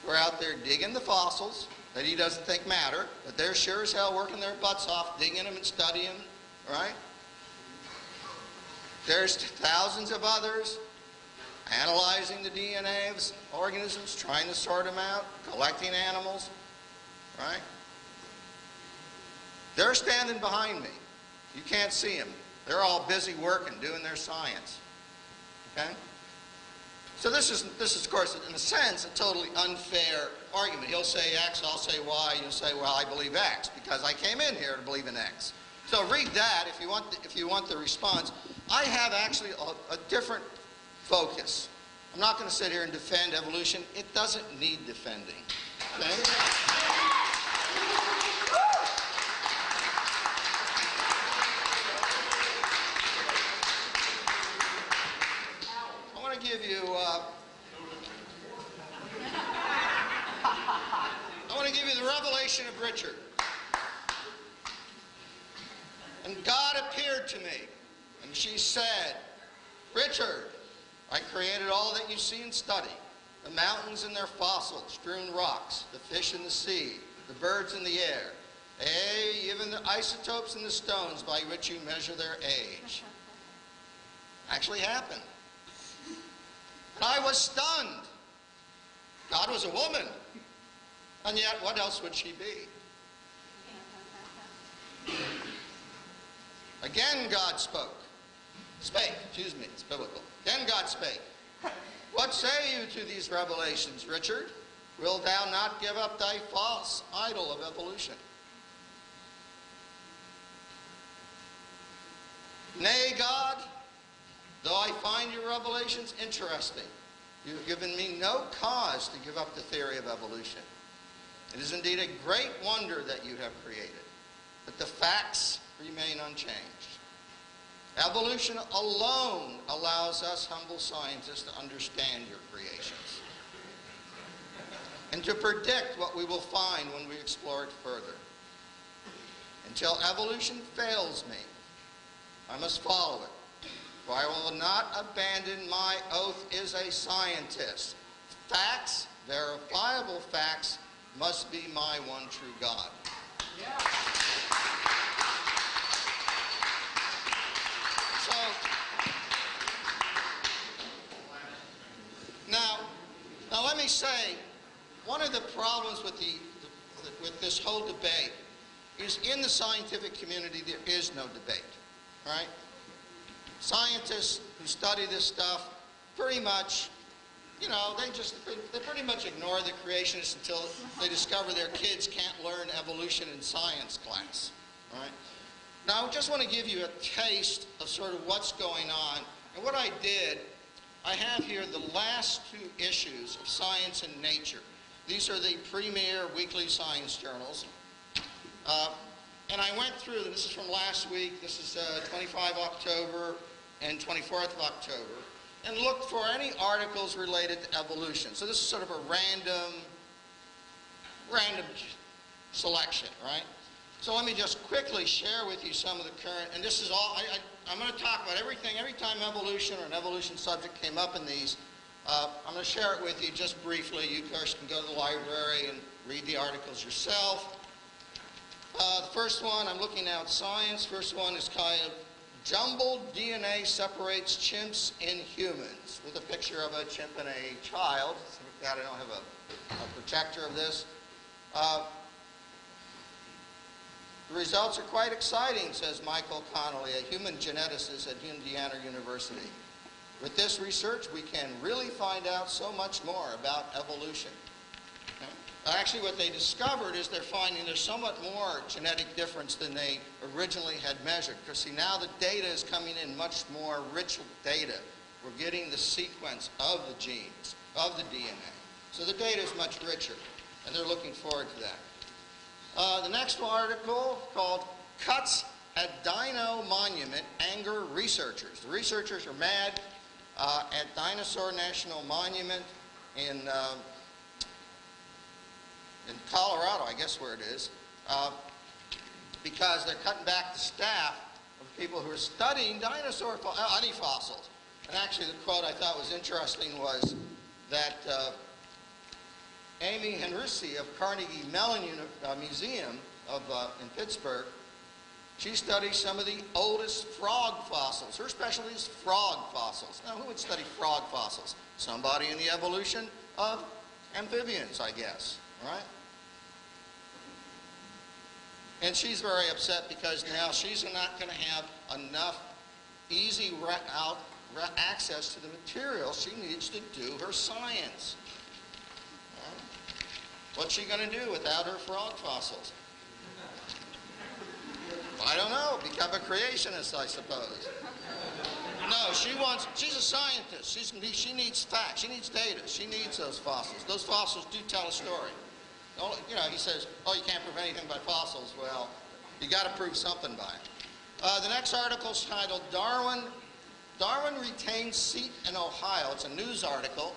who are out there digging the fossils that he doesn't think matter, but they're sure as hell working their butts off, digging them and studying them, right? There's thousands of others analyzing the DNA of organisms, trying to sort them out, collecting animals, right? They're standing behind me. You can't see them. They're all busy working, doing their science, okay? So this is, of course, in a sense, a totally unfair argument. He'll say X, I'll say Y, you'll say, well, I believe X, because I came in here to believe in X. So read that if you want the response. I have actually a different focus. I'm not going to sit here and defend evolution. It doesn't need defending. Okay? I want to give you the revelation of Richard. And God appeared to me, and she said, Richard, I created all that you see and study, the mountains and their fossils, strewn rocks, the fish in the sea, the birds in the air, even the isotopes in the stones by which you measure their age. Actually happened. And I was stunned. God was a woman. And yet, what else would she be? Again, God spake, it's biblical. Again, God spake. What say you to these revelations, Richard? Wilt thou not give up thy false idol of evolution? Nay, God, though I find your revelations interesting, you have given me no cause to give up the theory of evolution. It is indeed a great wonder that you have created, but the facts remain unchanged. Evolution alone allows us humble scientists to understand your creations and to predict what we will find when we explore it further. Until evolution fails me, I must follow it, for I will not abandon my oath as a scientist. Facts, verifiable facts, must be my one true God. Yeah. So, now let me say, one of the problems with this whole debate is in the scientific community there is no debate, right? Scientists who study this stuff pretty much, you know, they pretty much ignore the creationists until they discover their kids can't learn evolution in science class, right? Now, I just want to give you a taste of sort of what's going on. And what I did, I have here the last 2 issues of Science and Nature. These are the premier weekly science journals. And I went through them. This is from last week. This is 25 October and 24th of October. And looked for any articles related to evolution. So this is sort of a random selection, right? So let me just quickly share with you some of the current, and this is all, I'm going to talk about everything. Every time evolution or an evolution subject came up in these, I'm going to share it with you just briefly. You, of course, can go to the library and read the articles yourself. The first one, I'm looking now at Science. First one is kind of Jumbled DNA Separates Chimps in Humans, with a picture of a chimp and a child. I don't have a projector of this. The results are quite exciting, says Michael Connolly, a human geneticist at Indiana University. With this research, we can really find out so much more about evolution. Actually, what they discovered is they're finding there's somewhat more genetic difference than they originally had measured. Because, see, now the data is coming in much more rich data. We're getting the sequence of the genes, of the DNA. So the data is much richer, and they're looking forward to that. The next article, called Cuts at Dino Monument Anger Researchers. The researchers are mad at Dinosaur National Monument in Colorado, I guess where it is, because they're cutting back the staff of people who are studying dinosaur any fossils. And actually the quote I thought was interesting was that Amy Henrici of Carnegie Mellon Museum in Pittsburgh, she studies some of the oldest frog fossils. Her specialty is frog fossils. Now, who would study frog fossils? Somebody in the evolution of amphibians, I guess, right? And she's very upset because now she's not going to have enough easy access to the material she needs to do her science. What's she going to do without her frog fossils? I don't know. Become a creationist, I suppose. No, she's a scientist. She needs facts. She needs data. She needs those fossils. Those fossils do tell a story. You know, he says, oh, you can't prove anything by fossils. Well, you got to prove something by it. The next article is titled Darwin Retains Seat in Ohio. It's a news article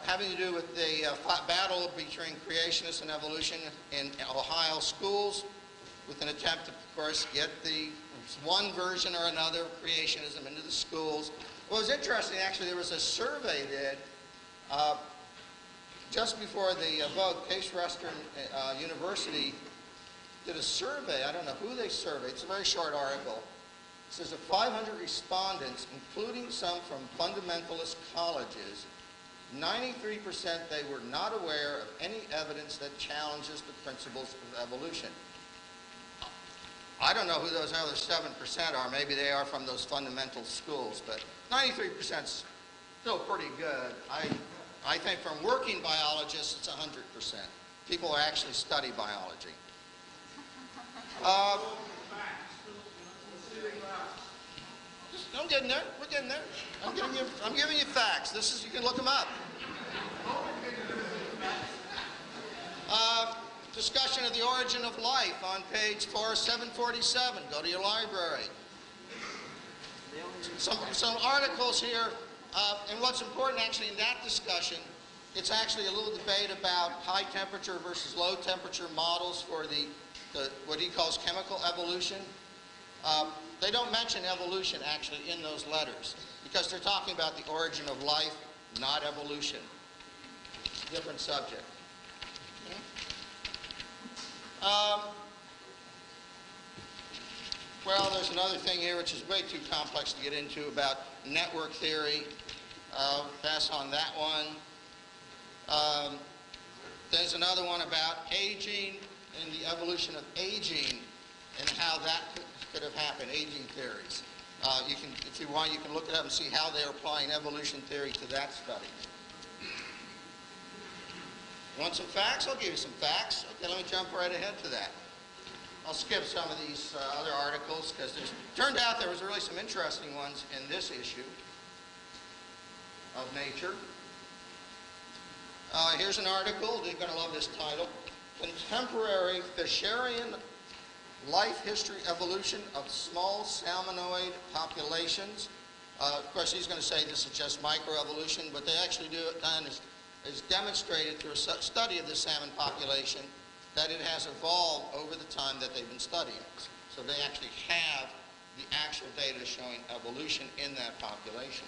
having to do with the battle between creationists and evolution in Ohio schools, with an attempt to, of course, get the one version or another of creationism into the schools. What was interesting, actually, there was a survey did just before the vote. Case Western University did a survey. I don't know who they surveyed. It's a very short article. It says of 500 respondents, including some from fundamentalist colleges, 93% they were not aware of any evidence that challenges the principles of evolution. I don't know who those other 7% are. Maybe they are from those fundamental schools, but 93% is still pretty good. I think from working biologists, it's 100%. People who actually study biology. I'm getting there. We're getting there. I'm giving you facts. You can look them up. Discussion of the origin of life on page 747. Go to your library. some articles here, and what's important actually in that discussion, it's actually a little debate about high temperature versus low temperature models for the what he calls chemical evolution. They don't mention evolution actually in those letters because they're talking about the origin of life, not evolution. Different subject. Okay. Well, there's another thing here which is way too complex to get into about network theory. Pass on that one. There's another one about aging and the evolution of aging and how that could have happened, aging theories. You can, if you want, you can look it up and see how they're applying evolution theory to that study. Want some facts? I'll give you some facts. Okay, let me jump right ahead to that. I'll skip some of these other articles because it turned out there was really some interesting ones in this issue of Nature. Here's an article. You're going to love this title. Contemporary Fisherian Life History Evolution of Small Salmonoid Populations. Of course, he's going to say this is just microevolution, but they actually do it done is demonstrated through a study of the salmon population that it has evolved over the time that they've been studying it. So they actually have the actual data showing evolution in that population.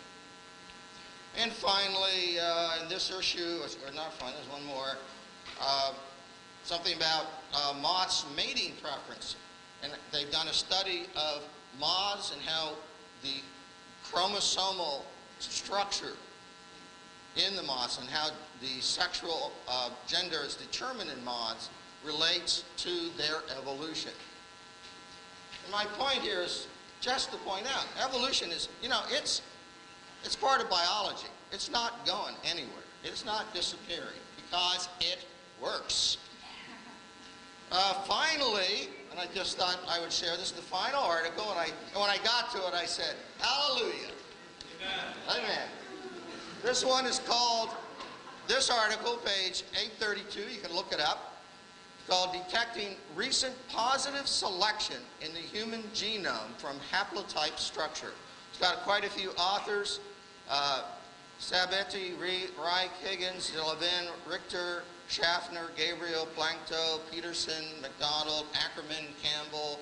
And finally, in this issue, or not finally, there's one more, something about moths' mating preference. And they've done a study of moths and how the chromosomal structure in the moths and how the sexual gender is determined in moths relates to their evolution. And my point here is just to point out, evolution is, you know, it's part of biology. It's not going anywhere. It's not disappearing because it works. Finally, and I just thought I would share this, the final article, and when I got to it, I said, hallelujah. Amen. Amen. This one is called, this article, page 832, you can look it up, called Detecting Recent Positive Selection in the Human Genome from Haplotype Structure. It's got quite a few authors, Sabetti, Reich, Higgins, Delavin, Richter, Schaffner, Gabriel, Plankto, Peterson, McDonald, Ackerman, Campbell,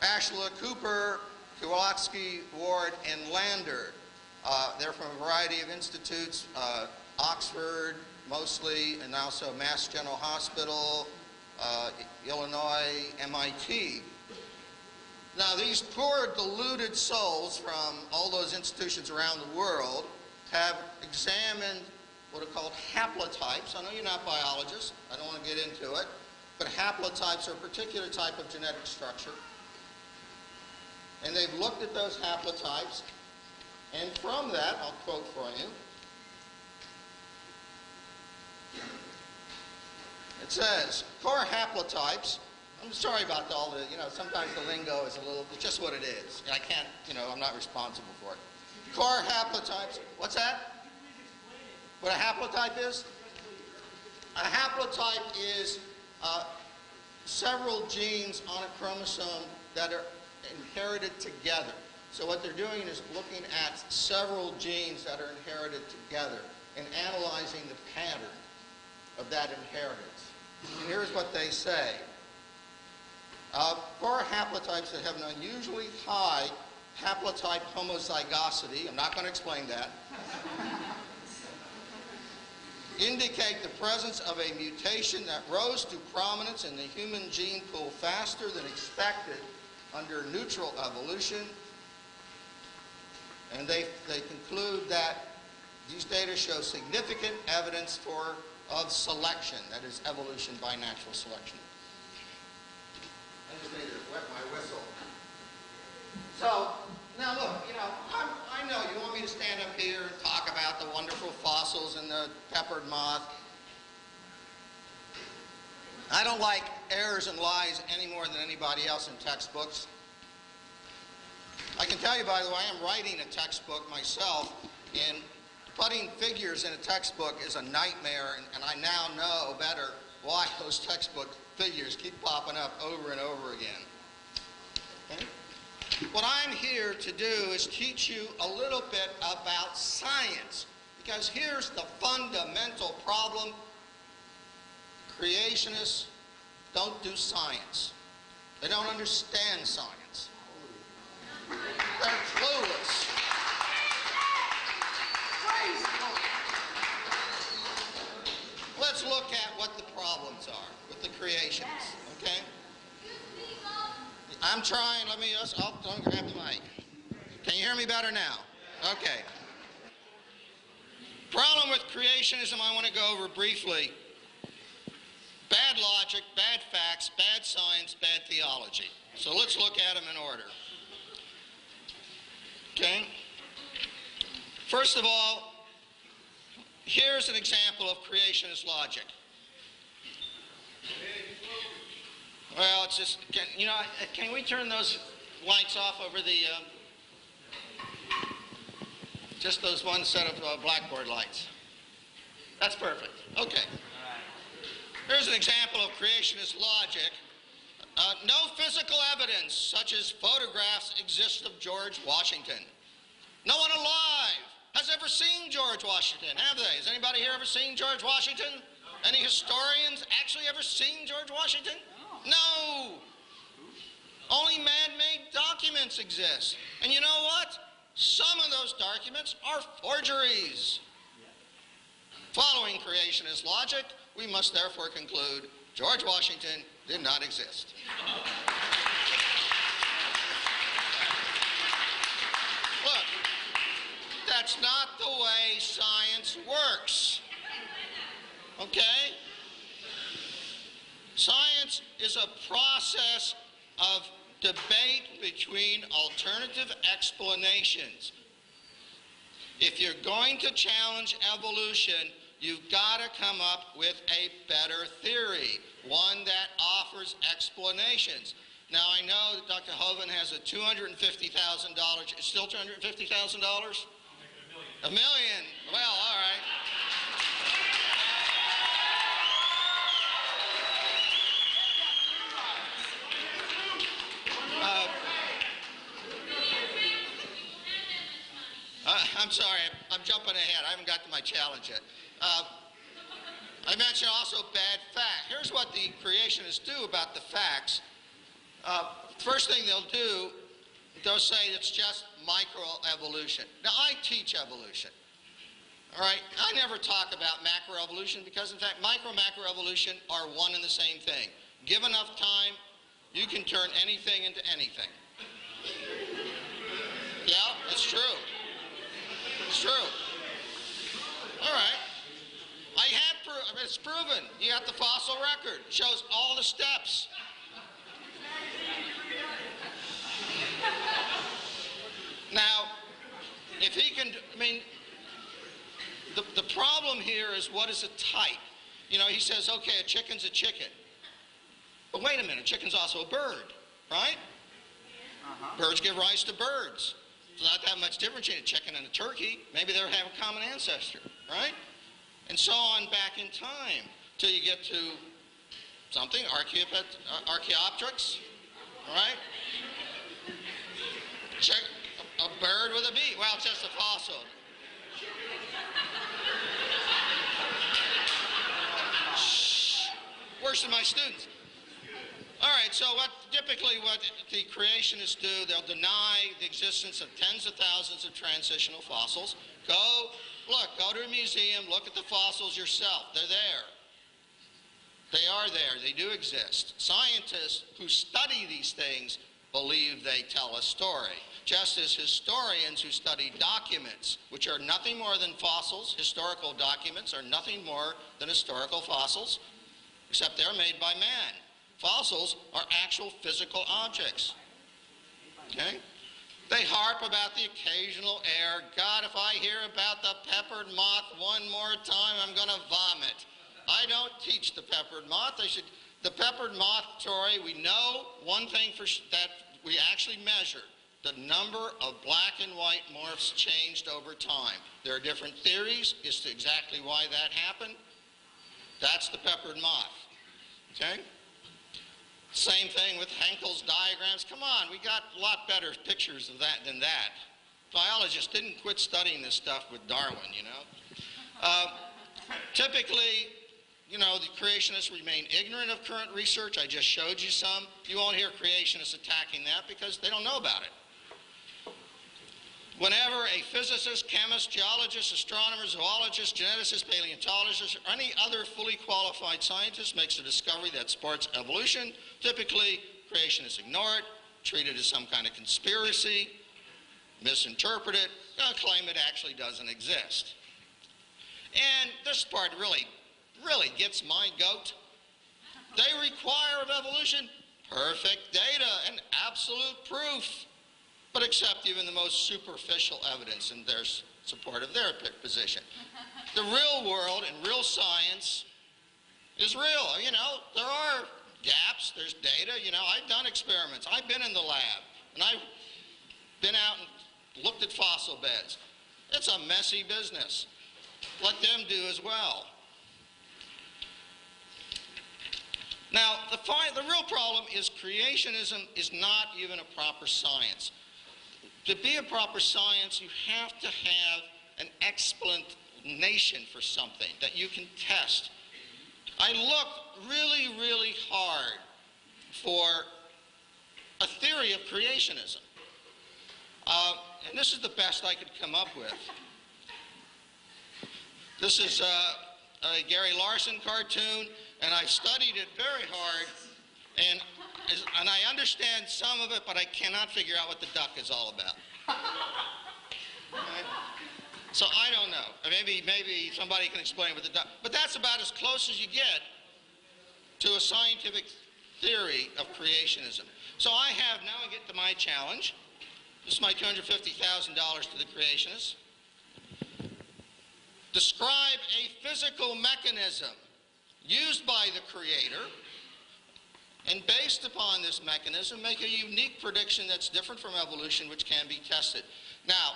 Ashla, Cooper, Kowalski, Ward, and Lander. They're from a variety of institutes, Oxford mostly, and also Mass General Hospital, Illinois, MIT. Now, these poor deluded souls from all those institutions around the world have examined what are called haplotypes. I know you're not biologists. I don't want to get into it. But haplotypes are a particular type of genetic structure. And they've looked at those haplotypes. And from that, I'll quote for you. It says, core haplotypes. I'm sorry about all the, sometimes the lingo is a little, it's just what it is. I can't, I'm not responsible for it. Core haplotypes. What's that? What a haplotype is? A haplotype is several genes on a chromosome that are inherited together. So what they're doing is looking at several genes that are inherited together and analyzing the pattern of that inheritance. And here's what they say. For haplotypes that have an unusually high haplotype homozygosity, I'm not going to explain that, indicate the presence of a mutation that rose to prominence in the human gene pool faster than expected under neutral evolution. And they conclude that these data show significant evidence of selection, that is evolution by natural selection. I just need to wet my whistle. So, now look, I know you want me to stand up here and talk about the wonderful fossils and the peppered moth. I don't like errors and lies any more than anybody else in textbooks. I can tell you, by the way, I'm writing a textbook myself, and putting figures in a textbook is a nightmare, and I now know better why those textbook figures keep popping up over and over again. Okay? What I'm here to do is teach you a little bit about science, because here's the fundamental problem. Creationists don't do science. They don't understand science. They're clueless. Let's look at what the problems are with the creationists, okay? I'm trying, don't grab the mic. Can you hear me better now? Okay. Problem with creationism I want to go over briefly. Bad logic, bad facts, bad science, bad theology. So let's look at them in order. Okay? First of all, here's an example of creationist logic. Well, it's just, can we turn those lights off over the, just those one set of blackboard lights? That's perfect. Okay. Here's an example of creationist logic. No physical evidence, such as photographs, exists of George Washington. No one alive has ever seen George Washington, have they? Has anybody here ever seen George Washington? Any historians actually ever seen George Washington? No. Only man-made documents exist. And you know what? Some of those documents are forgeries. Following creationist logic, we must therefore conclude George Washington did not exist. Look, that's not the way science works. Okay? Science is a process of debate between alternative explanations. If you're going to challenge evolution, you've got to come up with a better theory, one that offers explanations. Now, I know that Dr. Hovind has a $250,000, it's still $250,000? I'll make it $1 million. $1 million, well, all right. I'm sorry, I'm jumping ahead. I haven't got to my challenge yet. I mentioned also bad fact. Here's what the creationists do about the facts. First thing they'll do, they'll say it's just microevolution. Now, I teach evolution. All right? I never talk about macroevolution because, in fact, macroevolution are one and the same thing. Give enough time, you can turn anything into anything. Yeah, it's true. It's true. All right. It's proven. You got the fossil record. It shows all the steps. Now, if he can, the problem here is what is a type? He says, okay, a chicken's a chicken. But wait a minute, a chicken's also a bird, right? Birds give rise to birds. There's not that much difference between a chicken and a turkey. Maybe they have a common ancestor, right? And so on back in time till you get to something, Archaeopteryx, right? A bird with a beak. Well, it's just a fossil. Shh. Worse than my students. All right, so typically what the creationists do, they'll deny the existence of tens of thousands of transitional fossils. Go to a museum, look at the fossils yourself. They're there. They are there. They do exist. Scientists who study these things believe they tell a story. Just as historians who study documents, which are nothing more than fossils, historical documents are nothing more than historical fossils, except they're made by man. Fossils are actual physical objects. Okay? They harp about the occasional error. God, if I hear about the peppered moth one more time, I'm going to vomit. I don't teach the peppered moth. The peppered moth story, we know one thing that we actually measured. The number of black and white morphs changed over time. There are different theories as to exactly why that happened. That's the peppered moth. Okay? Same thing with Henkel's diagrams. Come on, we got a lot better pictures of that than that. Biologists didn't quit studying this stuff with Darwin, you know. Typically, you know, the creationists remain ignorant of current research. I just showed you some. You won't hear creationists attacking that because they don't know about it. Whenever a physicist, chemist, geologist, astronomer, zoologist, geneticist, paleontologist, or any other fully qualified scientist makes a discovery that supports evolution, typically creationists ignore it, treat it as some kind of conspiracy, misinterpret it, claim it actually doesn't exist. And this part really gets my goat. They require of evolution perfect data and absolute proof, but accept even the most superficial evidence in their support of their position. The real world and real science is real. You know, there are gaps, there's data. You know, I've done experiments. I've been in the lab, and I've been out and looked at fossil beds. It's a messy business. Let them do as well. Now, the real problem is creationism is not even a proper science. To be a proper science, you have to have an explanation for something that you can test. I looked really hard for a theory of creationism. And this is the best I could come up with. This is a Gary Larson cartoon, and I studied it very hard, and I understand some of it, but I cannot figure out what the duck is all about. Okay? So I don't know. Maybe somebody can explain what the duck, but that's about as close as you get to a scientific theory of creationism. So I get to my challenge. This is my $250,000 to the creationists. Describe a physical mechanism used by the Creator, and based upon this mechanism, make a unique prediction that's different from evolution, which can be tested. Now,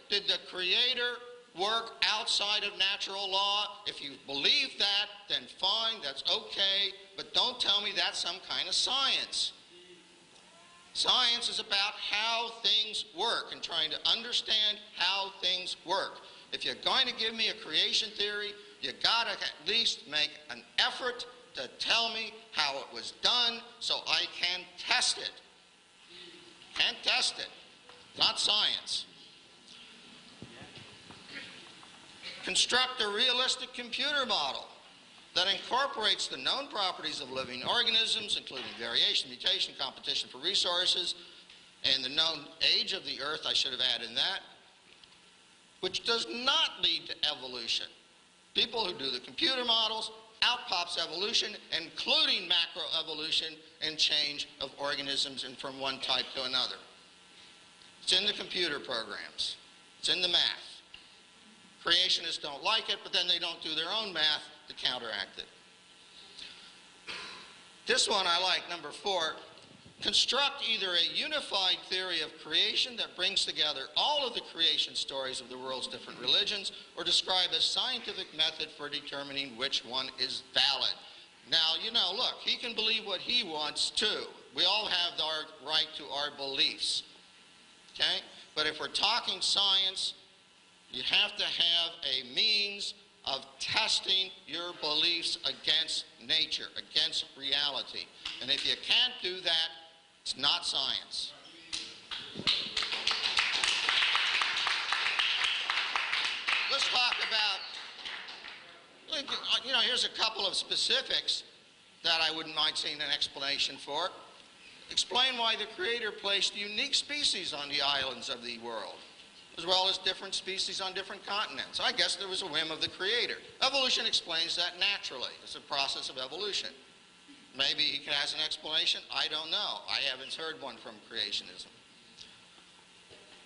did the Creator work outside of natural law? If you believe that, then fine, that's okay, but don't tell me that's some kind of science. Science is about how things work and trying to understand how things work. If you're going to give me a creation theory, you gotta at least make an effort to tell me how it was done so I can test it. Can't test it. Not science. Construct a realistic computer model that incorporates the known properties of living organisms, including variation, mutation, competition for resources, and the known age of the Earth, I should have added that, which does not lead to evolution. People who do the computer models, out pops evolution, including macroevolution and change of organisms and from one type to another. It's in the computer programs. It's in the math. Creationists don't like it, but then they don't do their own math to counteract it. This one I like, number 4. Construct either a unified theory of creation that brings together all of the creation stories of the world's different religions, or describe a scientific method for determining which one is valid. Now, you know, look, he can believe what he wants too. We all have our right to our beliefs, okay? But if we're talking science, you have to have a means of testing your beliefs against nature, against reality. And if you can't do that, it's not science. Let's talk about, you know, here's a couple of specifics that I wouldn't mind seeing an explanation for. Explain why the Creator placed unique species on the islands of the world, as well as different species on different continents. I guess there was a whim of the Creator. Evolution explains that naturally. It's a process of evolution. Maybe he has an explanation. I don't know. I haven't heard one from creationism.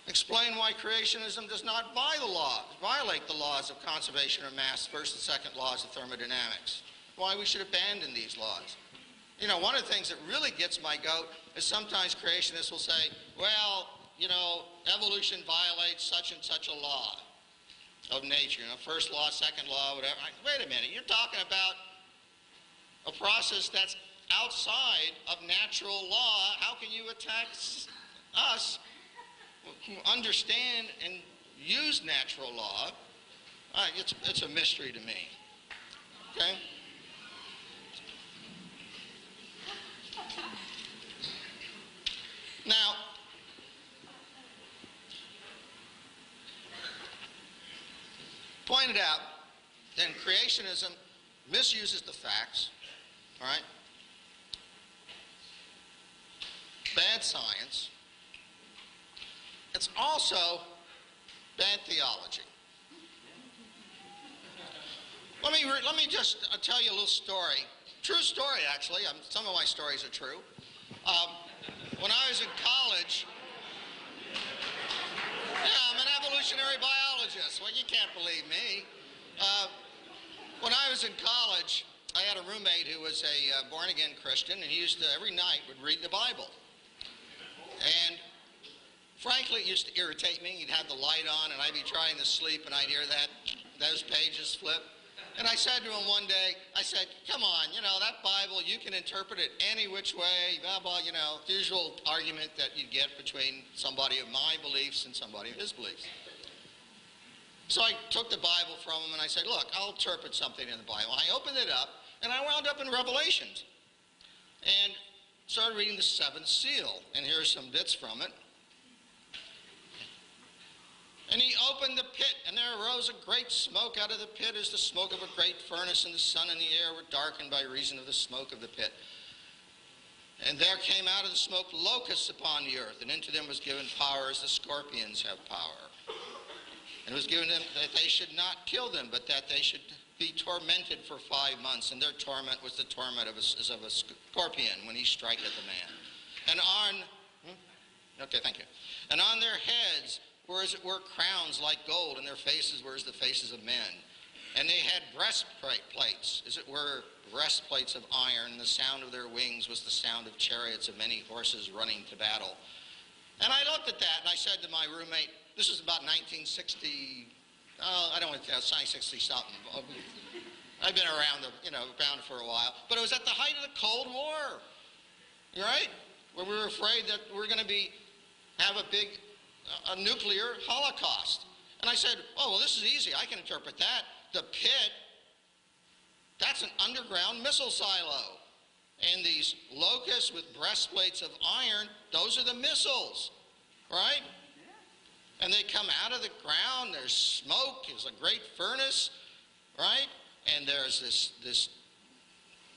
Explain why creationism does not violate the laws of conservation or mass, first and second laws of thermodynamics. Why we should abandon these laws. You know, one of the things that really gets my goat is sometimes creationists will say, well, you know, evolution violates such and such a law of nature. You know, first law, second law, whatever. Wait a minute, you're talking about a process that's outside of natural law, how can you attack us who understand and use natural law? It's a mystery to me. Okay? Now, pointed out, then creationism misuses the facts, all right? Bad science. It's also bad theology. Let me just tell you a little story. True story, actually. Some of my stories are true. When I was in college, I'm an evolutionary biologist. Well, you can't believe me. When I was in college, I had a roommate who was a born-again Christian, and he used to, every night, would read the Bible. And frankly, it used to irritate me. He'd have the light on, and I'd be trying to sleep, and I'd hear those pages flip. And I said to him one day, I said, come on, that Bible, you can interpret it any which way, blah, blah, the usual argument that you get between somebody of my beliefs and somebody of his beliefs. So I took the Bible from him, and I said, look, I'll interpret something in the Bible. I opened it up, and I wound up in Revelations. And started reading the seventh seal, and here's some bits from it. And he opened the pit, and there arose a great smoke out of the pit as the smoke of a great furnace, and the sun and the air were darkened by reason of the smoke of the pit. And there came out of the smoke locusts upon the earth, and into them was given power as the scorpions have power. And it was given them that they should not kill them, but that they should be tormented for 5 months. And their torment was the torment of a scorpion when he striketh a man. And on their heads were as it were crowns like gold, and their faces were as the faces of men. And they had breastplates, as it were breastplates of iron, and the sound of their wings was the sound of chariots of many horses running to battle. And I looked at that, and I said to my roommate, this was about 1960, I don't want to tell, 1960-something. I've been around for a while. But it was at the height of the Cold War, right? Where we were afraid that we're going to have a nuclear holocaust. And I said, oh, well, this is easy. I can interpret that. The pit, that's an underground missile silo. And these locusts with breastplates of iron, those are the missiles, right? And they come out of the ground. There's smoke. There's a great furnace, right? And there's this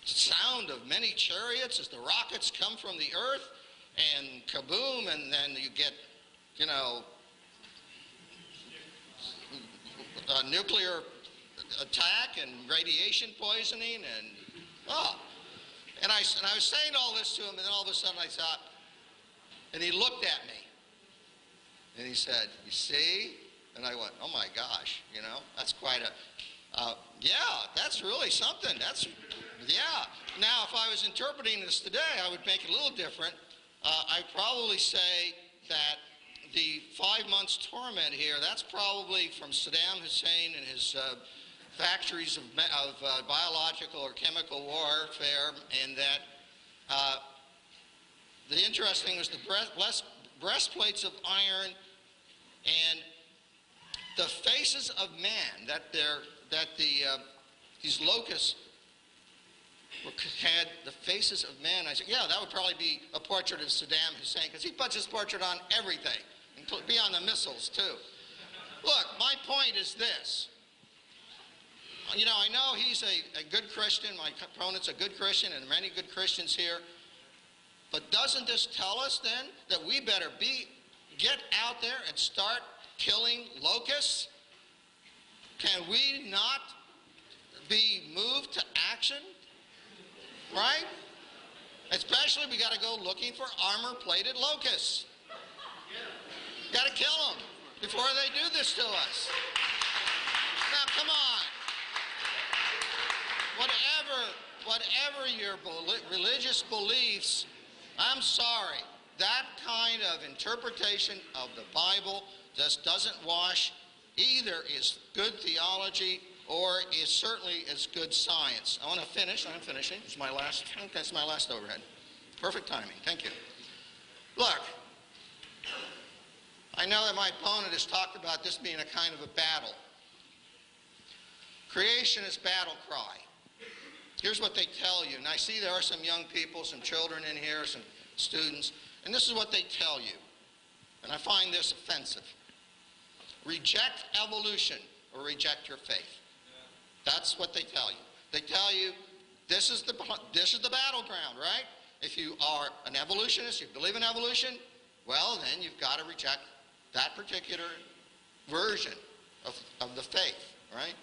sound of many chariots as the rockets come from the earth, and kaboom, and then you get, a nuclear attack and radiation poisoning, and and I was saying all this to him, and then all of a sudden I thought, and he looked at me, and he said, you see? And I went, oh my gosh, that's quite yeah, that's really something. Yeah. Now, if I was interpreting this today, I would make it a little different. I'd probably say that the 5 months torment here, that's probably from Saddam Hussein and his factories of biological or chemical warfare, and that the interesting was the breastplates of iron and the faces of man, these locusts had the faces of man. I said, yeah, that would probably be a portrait of Saddam Hussein, because he puts his portrait on everything, and be on the missiles too. Look, my point is this. I know he's a good Christian. My opponent's a good Christian, and many good Christians here. But doesn't this tell us then that we better get out there and start killing locusts? Can we not be moved to action? Right? Especially we got to go looking for armor-plated locusts. Got to kill them before they do this to us. Now, come on. Whatever your religious beliefs, I'm sorry, that kind of interpretation of the Bible just doesn't wash. Either is good theology or is certainly as good science. I want to finish. I'm finishing. It's my last. Okay, it's my last overhead. Perfect timing. Thank you. Look, I know that my opponent has talked about this being a kind of a battle. Creation is battle cry. Here's what they tell you. And I see there are some young people, some children in here, some students, and this is what they tell you. And I find this offensive. Reject evolution or reject your faith. That's what they tell you. They tell you this is the battleground, right? If you are an evolutionist, you believe in evolution, well, then you've got to reject that particular version of the faith, right?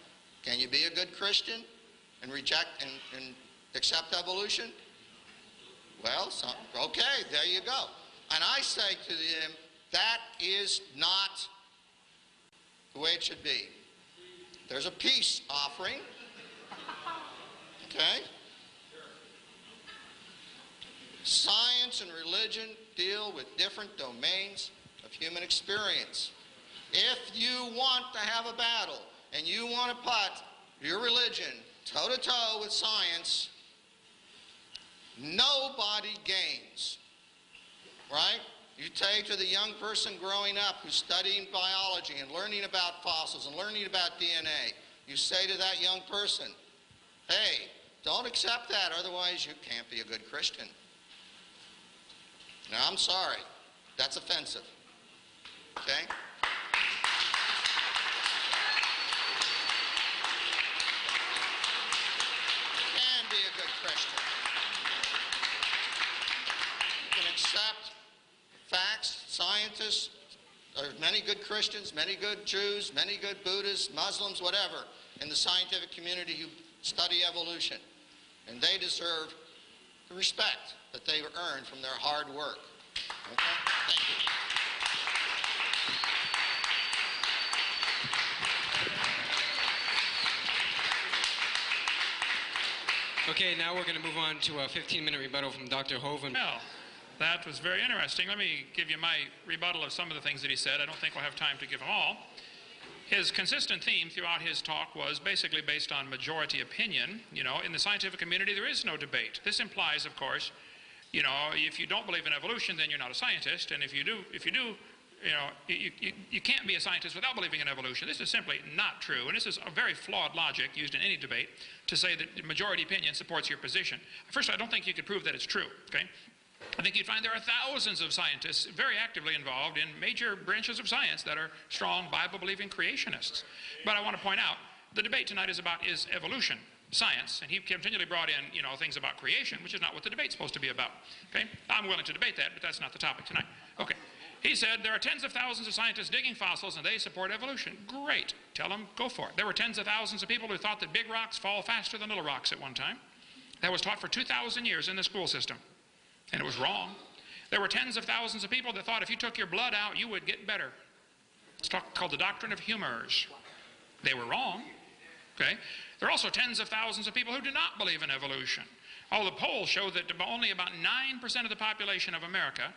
Can you be a good Christian and reject and accept evolution? Well, okay, there you go. And I say to them, that is not the way it should be. There's a peace offering. Okay? Science and religion deal with different domains of human experience. If you want to have a battle and you want to put your religion toe-to-toe with science, nobody gains. Right? You say to the young person growing up who's studying biology and learning about fossils and learning about DNA, you say to that young person, hey, don't accept that, otherwise you can't be a good Christian. Now, I'm sorry. That's offensive. Okay? You can be a good Christian. You can accept facts, scientists. There's many good Christians, many good Jews, many good Buddhists, Muslims, whatever, in the scientific community who study evolution. And they deserve the respect that they've earned from their hard work. Okay? Thank you. Okay, now we're going to move on to a 15-minute rebuttal from Dr. Hovind. Well, that was very interesting. Let me give you my rebuttal of some of the things that he said. I don't think we'll have time to give them all. His consistent theme throughout his talk was basically based on majority opinion. You know, in the scientific community, there is no debate. This implies, of course, you know, if you don't believe in evolution, then you're not a scientist. And if you do, you know, you can't be a scientist without believing in evolution. This is simply not true. And this is a very flawed logic used in any debate to say that majority opinion supports your position. First, I don't think you could prove that it's true, okay? I think you'd find there are thousands of scientists very actively involved in major branches of science that are strong Bible-believing creationists. But I want to point out, the debate tonight is about is evolution science, and he continually brought in, you know, things about creation, which is not what the debate's supposed to be about. Okay? I'm willing to debate that, but that's not the topic tonight. Okay. He said there are tens of thousands of scientists digging fossils and they support evolution. Great. Tell them, go for it. There were tens of thousands of people who thought that big rocks fall faster than little rocks at one time. That was taught for 2,000 years in the school system. And it was wrong. There were tens of thousands of people that thought if you took your blood out, you would get better. It's called the doctrine of humors. They were wrong. Okay? There are also tens of thousands of people who do not believe in evolution. All the polls show that only about 9% of the population of America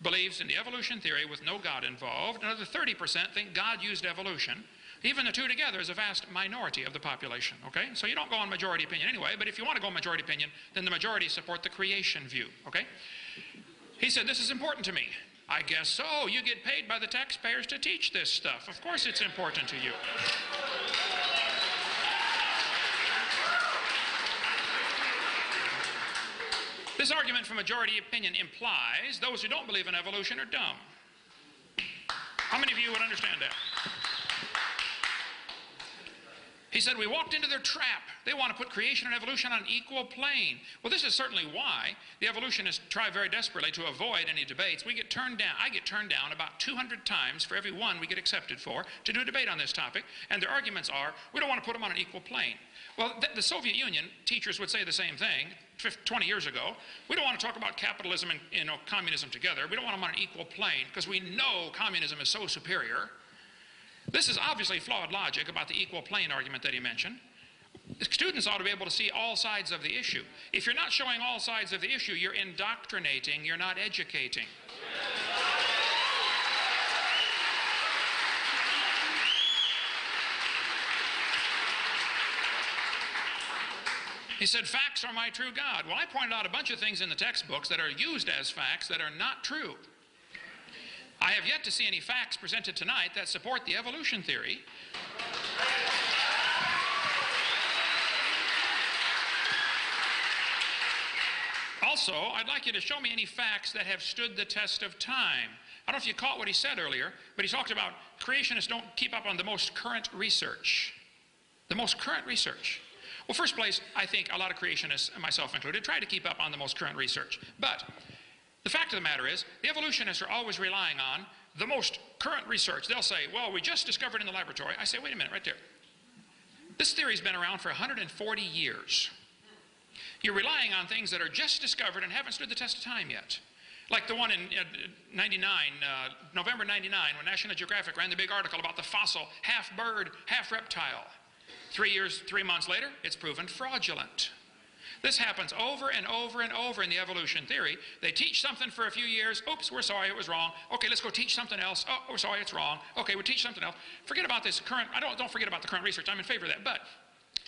believes in the evolution theory with no God involved. Another 30% think God used evolution. Even the two together is a vast minority of the population, okay? So you don't go on majority opinion anyway, but if you want to go on majority opinion, then the majority support the creation view, okay? He said, this is important to me. I guess so. You get paid by the taxpayers to teach this stuff. Of course it's important to you. This argument for majority opinion implies those who don't believe in evolution are dumb. How many of you would understand that? He said, we walked into their trap. They want to put creation and evolution on an equal plane. Well, this is certainly why the evolutionists try very desperately to avoid any debates. We get turned down. I get turned down about 200 times for every one we get accepted for to do a debate on this topic. And their arguments are, we don't want to put them on an equal plane. Well, the Soviet Union teachers would say the same thing 20 years ago. We don't want to talk about capitalism and communism together. We don't want them on an equal plane because we know communism is so superior. This is obviously flawed logic about the equal plane argument that he mentioned. Students ought to be able to see all sides of the issue. If you're not showing all sides of the issue, you're indoctrinating, you're not educating. He said, facts are my true God. Well, I pointed out a bunch of things in the textbooks that are used as facts that are not true. I have yet to see any facts presented tonight that support the evolution theory. Also, I'd like you to show me any facts that have stood the test of time. I don't know if you caught what he said earlier, but he talked about creationists don't keep up on the most current research. The most current research. Well, first place, I think a lot of creationists, myself included, try to keep up on the most current research. But the fact of the matter is, the evolutionists are always relying on the most current research. They'll say, well, we just discovered in the laboratory. I say, wait a minute, right there. This theory's been around for 140 years. You're relying on things that are just discovered and haven't stood the test of time yet. Like the one in November 99, when National Geographic ran the big article about the fossil, half bird, half reptile. 3 months later, it's proven fraudulent. This happens over and over and over in the evolution theory. They teach something for a few years. Oops, we're sorry, it was wrong. Okay, let's go teach something else. Oh, we're sorry, it's wrong. Okay, we'll teach something else. Forget about this current, don't forget about the current research. I'm in favor of that. But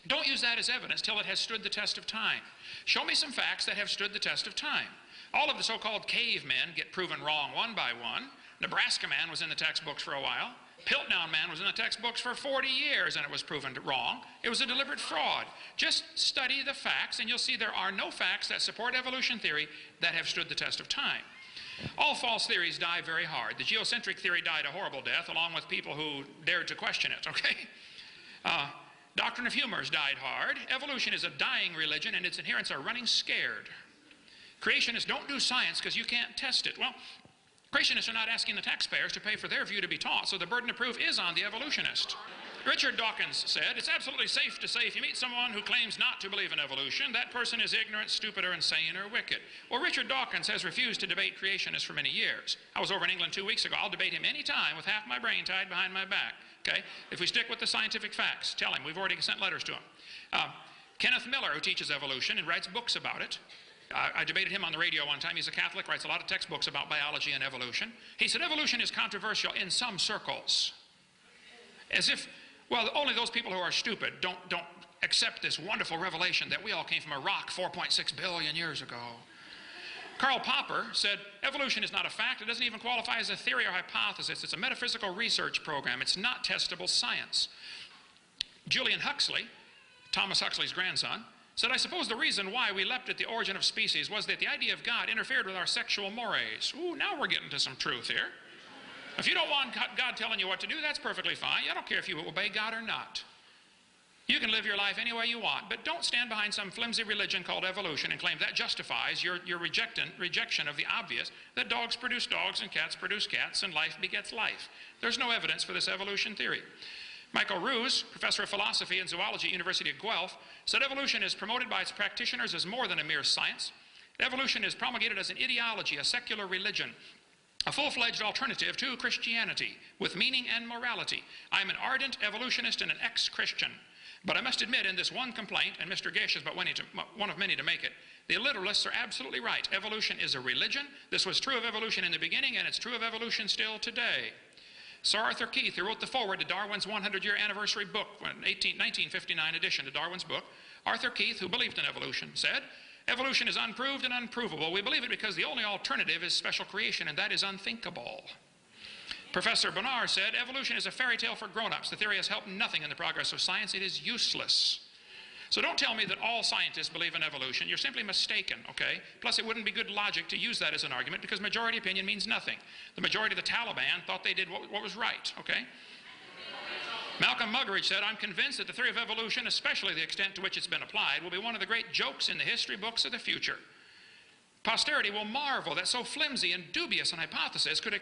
don't use that as evidence till it has stood the test of time. Show me some facts that have stood the test of time. All of the so-called cavemen get proven wrong one by one. Nebraska man was in the textbooks for a while. Piltdown man was in the textbooks for 40 years and it was proven wrong. It was a deliberate fraud. Just study the facts and you'll see there are no facts that support evolution theory that have stood the test of time. All false theories die very hard. The geocentric theory died a horrible death along with people who dared to question it, okay? Doctrine of humors died hard. Evolution is a dying religion and its adherents are running scared. Creationists don't do science because you can't test it. Well, creationists are not asking the taxpayers to pay for their view to be taught, so the burden of proof is on the evolutionist. Richard Dawkins said, it's absolutely safe to say if you meet someone who claims not to believe in evolution, that person is ignorant, stupid, or insane, or wicked. Well, Richard Dawkins has refused to debate creationists for many years. I was over in England 2 weeks ago. I'll debate him any time with half my brain tied behind my back. Okay? If we stick with the scientific facts, tell him. We've already sent letters to him. Kenneth Miller, who teaches evolution and writes books about it, I debated him on the radio one time. He's a Catholic, writes a lot of textbooks about biology and evolution. He said evolution is controversial in some circles. As if, well, only those people who are stupid don't accept this wonderful revelation that we all came from a rock 4.6 billion years ago. Karl Popper said evolution is not a fact. It doesn't even qualify as a theory or hypothesis. It's a metaphysical research program. It's not testable science. Julian Huxley, Thomas Huxley's grandson, said, I suppose the reason why we leapt at the origin of species was that the idea of God interfered with our sexual mores. Ooh, now we're getting to some truth here. If you don't want God telling you what to do, that's perfectly fine. I don't care if you obey God or not. You can live your life any way you want, but don't stand behind some flimsy religion called evolution and claim that justifies your rejection of the obvious, that dogs produce dogs and cats produce cats and life begets life. There's no evidence for this evolution theory. Michael Ruse, professor of philosophy and zoology at University of Guelph, said evolution is promoted by its practitioners as more than a mere science. Evolution is promulgated as an ideology, a secular religion, a full-fledged alternative to Christianity with meaning and morality. I'm an ardent evolutionist and an ex-Christian. But I must admit in this one complaint, and Mr. Gish is but one of many to make it, the literalists are absolutely right. Evolution is a religion. This was true of evolution in the beginning, and it's true of evolution still today. Sir Arthur Keith, who wrote the foreword to Darwin's 100-year anniversary book, 1959 edition to Darwin's book, Arthur Keith, who believed in evolution, said, evolution is unproved and unprovable. We believe it because the only alternative is special creation, and that is unthinkable. Professor Bonar said, evolution is a fairy tale for grown-ups. The theory has helped nothing in the progress of science. It is useless. So don't tell me that all scientists believe in evolution. You're simply mistaken, okay? Plus, it wouldn't be good logic to use that as an argument because majority opinion means nothing. The majority of the Taliban thought they did what was right, okay? Malcolm Muggeridge said, I'm convinced that the theory of evolution, especially the extent to which it's been applied, will be one of the great jokes in the history books of the future. Posterity will marvel that so flimsy and dubious an hypothesis could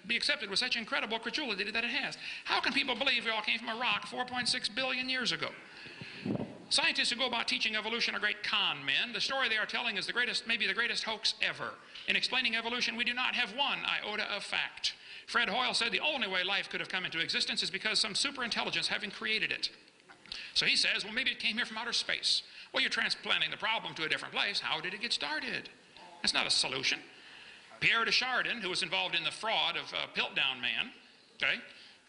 be accepted with such incredible credulity that it has. How can people believe we all came from a rock 4.6 billion years ago? Scientists who go about teaching evolution are great con men. The story they are telling is the greatest, maybe the greatest hoax ever. In explaining evolution, we do not have one iota of fact. Fred Hoyle said the only way life could have come into existence is because some superintelligence having created it. So he says, well, maybe it came here from outer space. Well, you're transplanting the problem to a different place. How did it get started? That's not a solution. Pierre de Chardin, who was involved in the fraud of Piltdown Man, okay,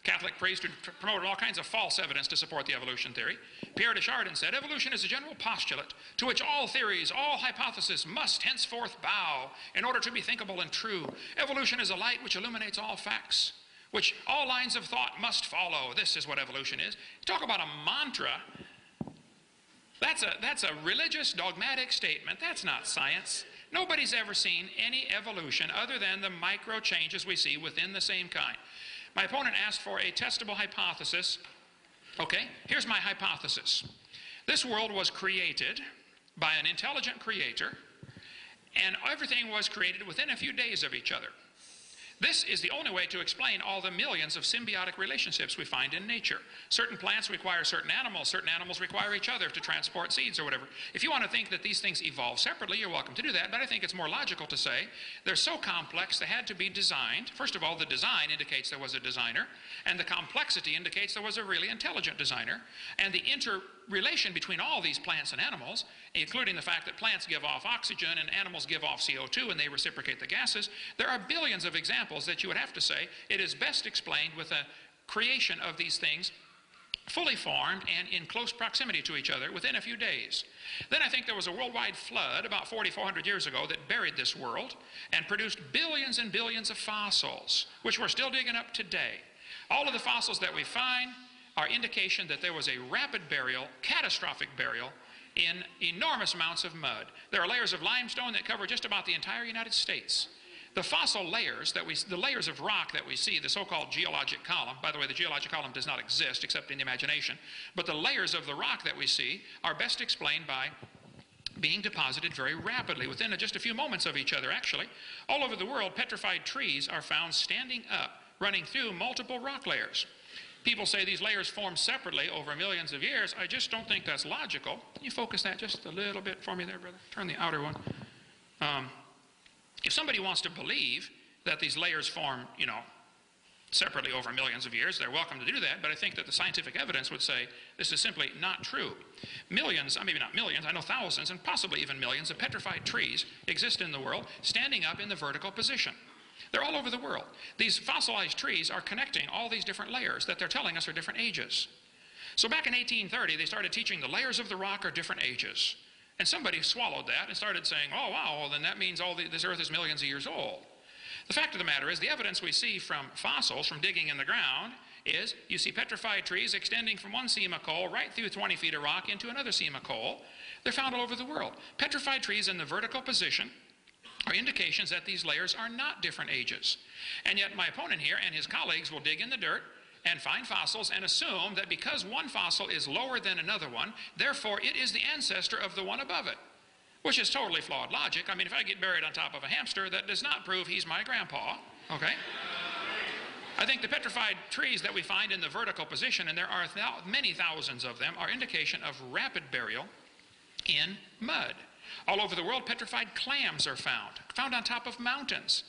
Catholic priest who promoted all kinds of false evidence to support the evolution theory. Pierre de Chardin said, evolution is a general postulate to which all theories, all hypotheses must henceforth bow in order to be thinkable and true. Evolution is a light which illuminates all facts, which all lines of thought must follow. This is what evolution is. Talk about a mantra. That's a religious, dogmatic statement. That's not science. Nobody's ever seen any evolution other than the micro changes we see within the same kind. My opponent asked for a testable hypothesis. Okay, here's my hypothesis. This world was created by an intelligent creator, and everything was created within a few days of each other. This is the only way to explain all the millions of symbiotic relationships we find in nature. Certain plants require certain animals require each other to transport seeds or whatever. If you want to think that these things evolve separately, you're welcome to do that, but I think it's more logical to say they're so complex they had to be designed. First of all, the design indicates there was a designer, and the complexity indicates there was a really intelligent designer, and the interrelation between all these plants and animals, including the fact that plants give off oxygen and animals give off CO2 and they reciprocate the gases, there are billions of examples that you would have to say it is best explained with a creation of these things fully formed and in close proximity to each other within a few days. Then I think there was a worldwide flood about 4,400 years ago that buried this world and produced billions and billions of fossils, which we're still digging up today. All of the fossils that we find are indication that there was a rapid burial, catastrophic burial, in enormous amounts of mud. There are layers of limestone that cover just about the entire United States. The fossil layers, the layers of rock that we see, the so-called geologic column, by the way, the geologic column does not exist except in the imagination, but the layers of the rock that we see are best explained by being deposited very rapidly, within just a few moments of each other, actually. All over the world, petrified trees are found standing up, running through multiple rock layers. People say these layers form separately over millions of years. I just don't think that's logical. Can you focus that just a little bit for me there, brother? Turn the outer one. If somebody wants to believe that these layers form, separately over millions of years, they're welcome to do that, but I think that the scientific evidence would say this is simply not true. Millions, maybe not millions, I know thousands and possibly even millions of petrified trees exist in the world, standing up in the vertical position. They're all over the world. These fossilized trees are connecting all these different layers that they're telling us are different ages. So back in 1830, they started teaching the layers of the rock are different ages. And somebody swallowed that and started saying, oh, wow, well, then that means this earth is millions of years old. The fact of the matter is the evidence we see from fossils, from digging in the ground, is you see petrified trees extending from one seam of coal right through 20 feet of rock into another seam of coal. They're found all over the world. Petrified trees in the vertical position are indications that these layers are not different ages. And yet my opponent here and his colleagues will dig in the dirt and find fossils and assume that because one fossil is lower than another one, therefore it is the ancestor of the one above it, which is totally flawed logic. I mean, if I get buried on top of a hamster, that does not prove he's my grandpa, okay? I think the petrified trees that we find in the vertical position, and there are many thousands of them, are indication of rapid burial in mud. All over the world, petrified clams are found on top of mountains.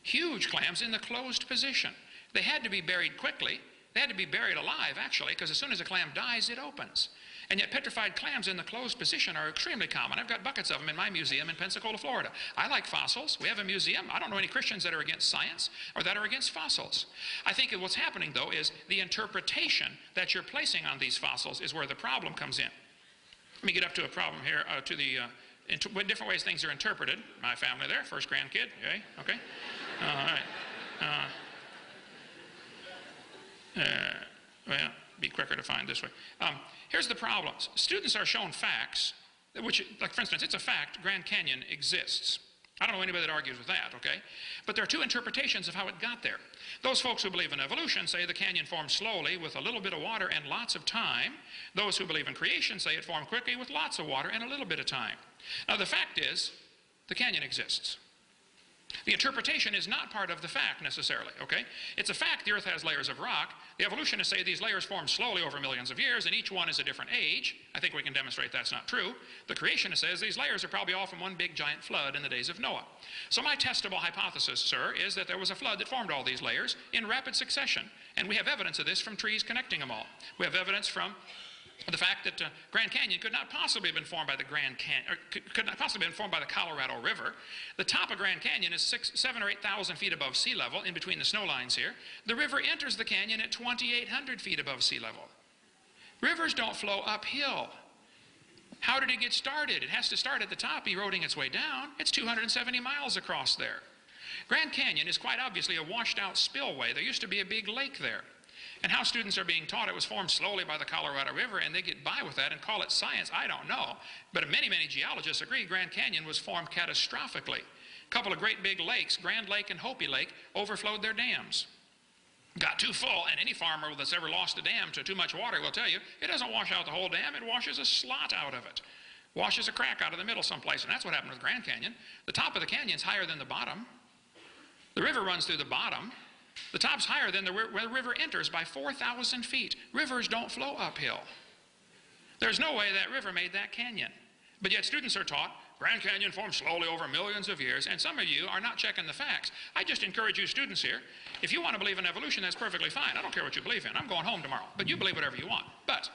Huge clams in the closed position. They had to be buried quickly. They had to be buried alive, actually, because as soon as a clam dies, it opens. And yet petrified clams in the closed position are extremely common. I've got buckets of them in my museum in Pensacola, Florida. I like fossils. We have a museum. I don't know any Christians that are against science or that are against fossils. I think what's happening, though, is the interpretation that you're placing on these fossils is where the problem comes in. Let me get up to a problem here, in different ways things are interpreted. My family there, first grandkid, yay, okay. All right. Well, be quicker to find this way. Here's the problems. Students are shown facts, which, like for instance, it's a fact Grand Canyon exists. I don't know anybody that argues with that, okay? But there are two interpretations of how it got there. Those folks who believe in evolution say the canyon formed slowly with a little bit of water and lots of time. Those who believe in creation say it formed quickly with lots of water and a little bit of time. Now the fact is, the canyon exists. The interpretation is not part of the fact necessarily, okay? It's a fact the earth has layers of rock. The evolutionists say these layers formed slowly over millions of years and each one is a different age. I think we can demonstrate that's not true. The creationist says these layers are probably all from one big giant flood in the days of Noah. So my testable hypothesis, sir, is that there was a flood that formed all these layers in rapid succession. And we have evidence of this from trees connecting them all. We have evidence from The fact that Grand Canyon could not possibly have been formed by the could not possibly have been formed by the Colorado River. The top of Grand Canyon is 7,000 or 8,000 feet above sea level, in between the snow lines here. The river enters the canyon at 2,800 feet above sea level. Rivers don't flow uphill. How did it get started? It has to start at the top, eroding its way down. It's 270 miles across there. Grand Canyon is quite obviously a washed-out spillway. There used to be a big lake there. And how students are being taught it was formed slowly by the Colorado River, and they get by with that and call it science, I don't know. But many, many geologists agree Grand Canyon was formed catastrophically. A couple of great big lakes, Grand Lake and Hopi Lake, overflowed their dams. Got too full, and any farmer that's ever lost a dam to too much water will tell you, it doesn't wash out the whole dam, it washes a slot out of it. Washes a crack out of the middle someplace, and that's what happened with Grand Canyon. The top of the canyon's higher than the bottom. The river runs through the bottom. The top's higher than where the river enters by 4,000 feet. Rivers don't flow uphill. There's no way that river made that canyon. But yet students are taught Grand Canyon formed slowly over millions of years, and some of you are not checking the facts. I just encourage you students here, if you want to believe in evolution, that's perfectly fine. I don't care what you believe in. I'm going home tomorrow. But you believe whatever you want. But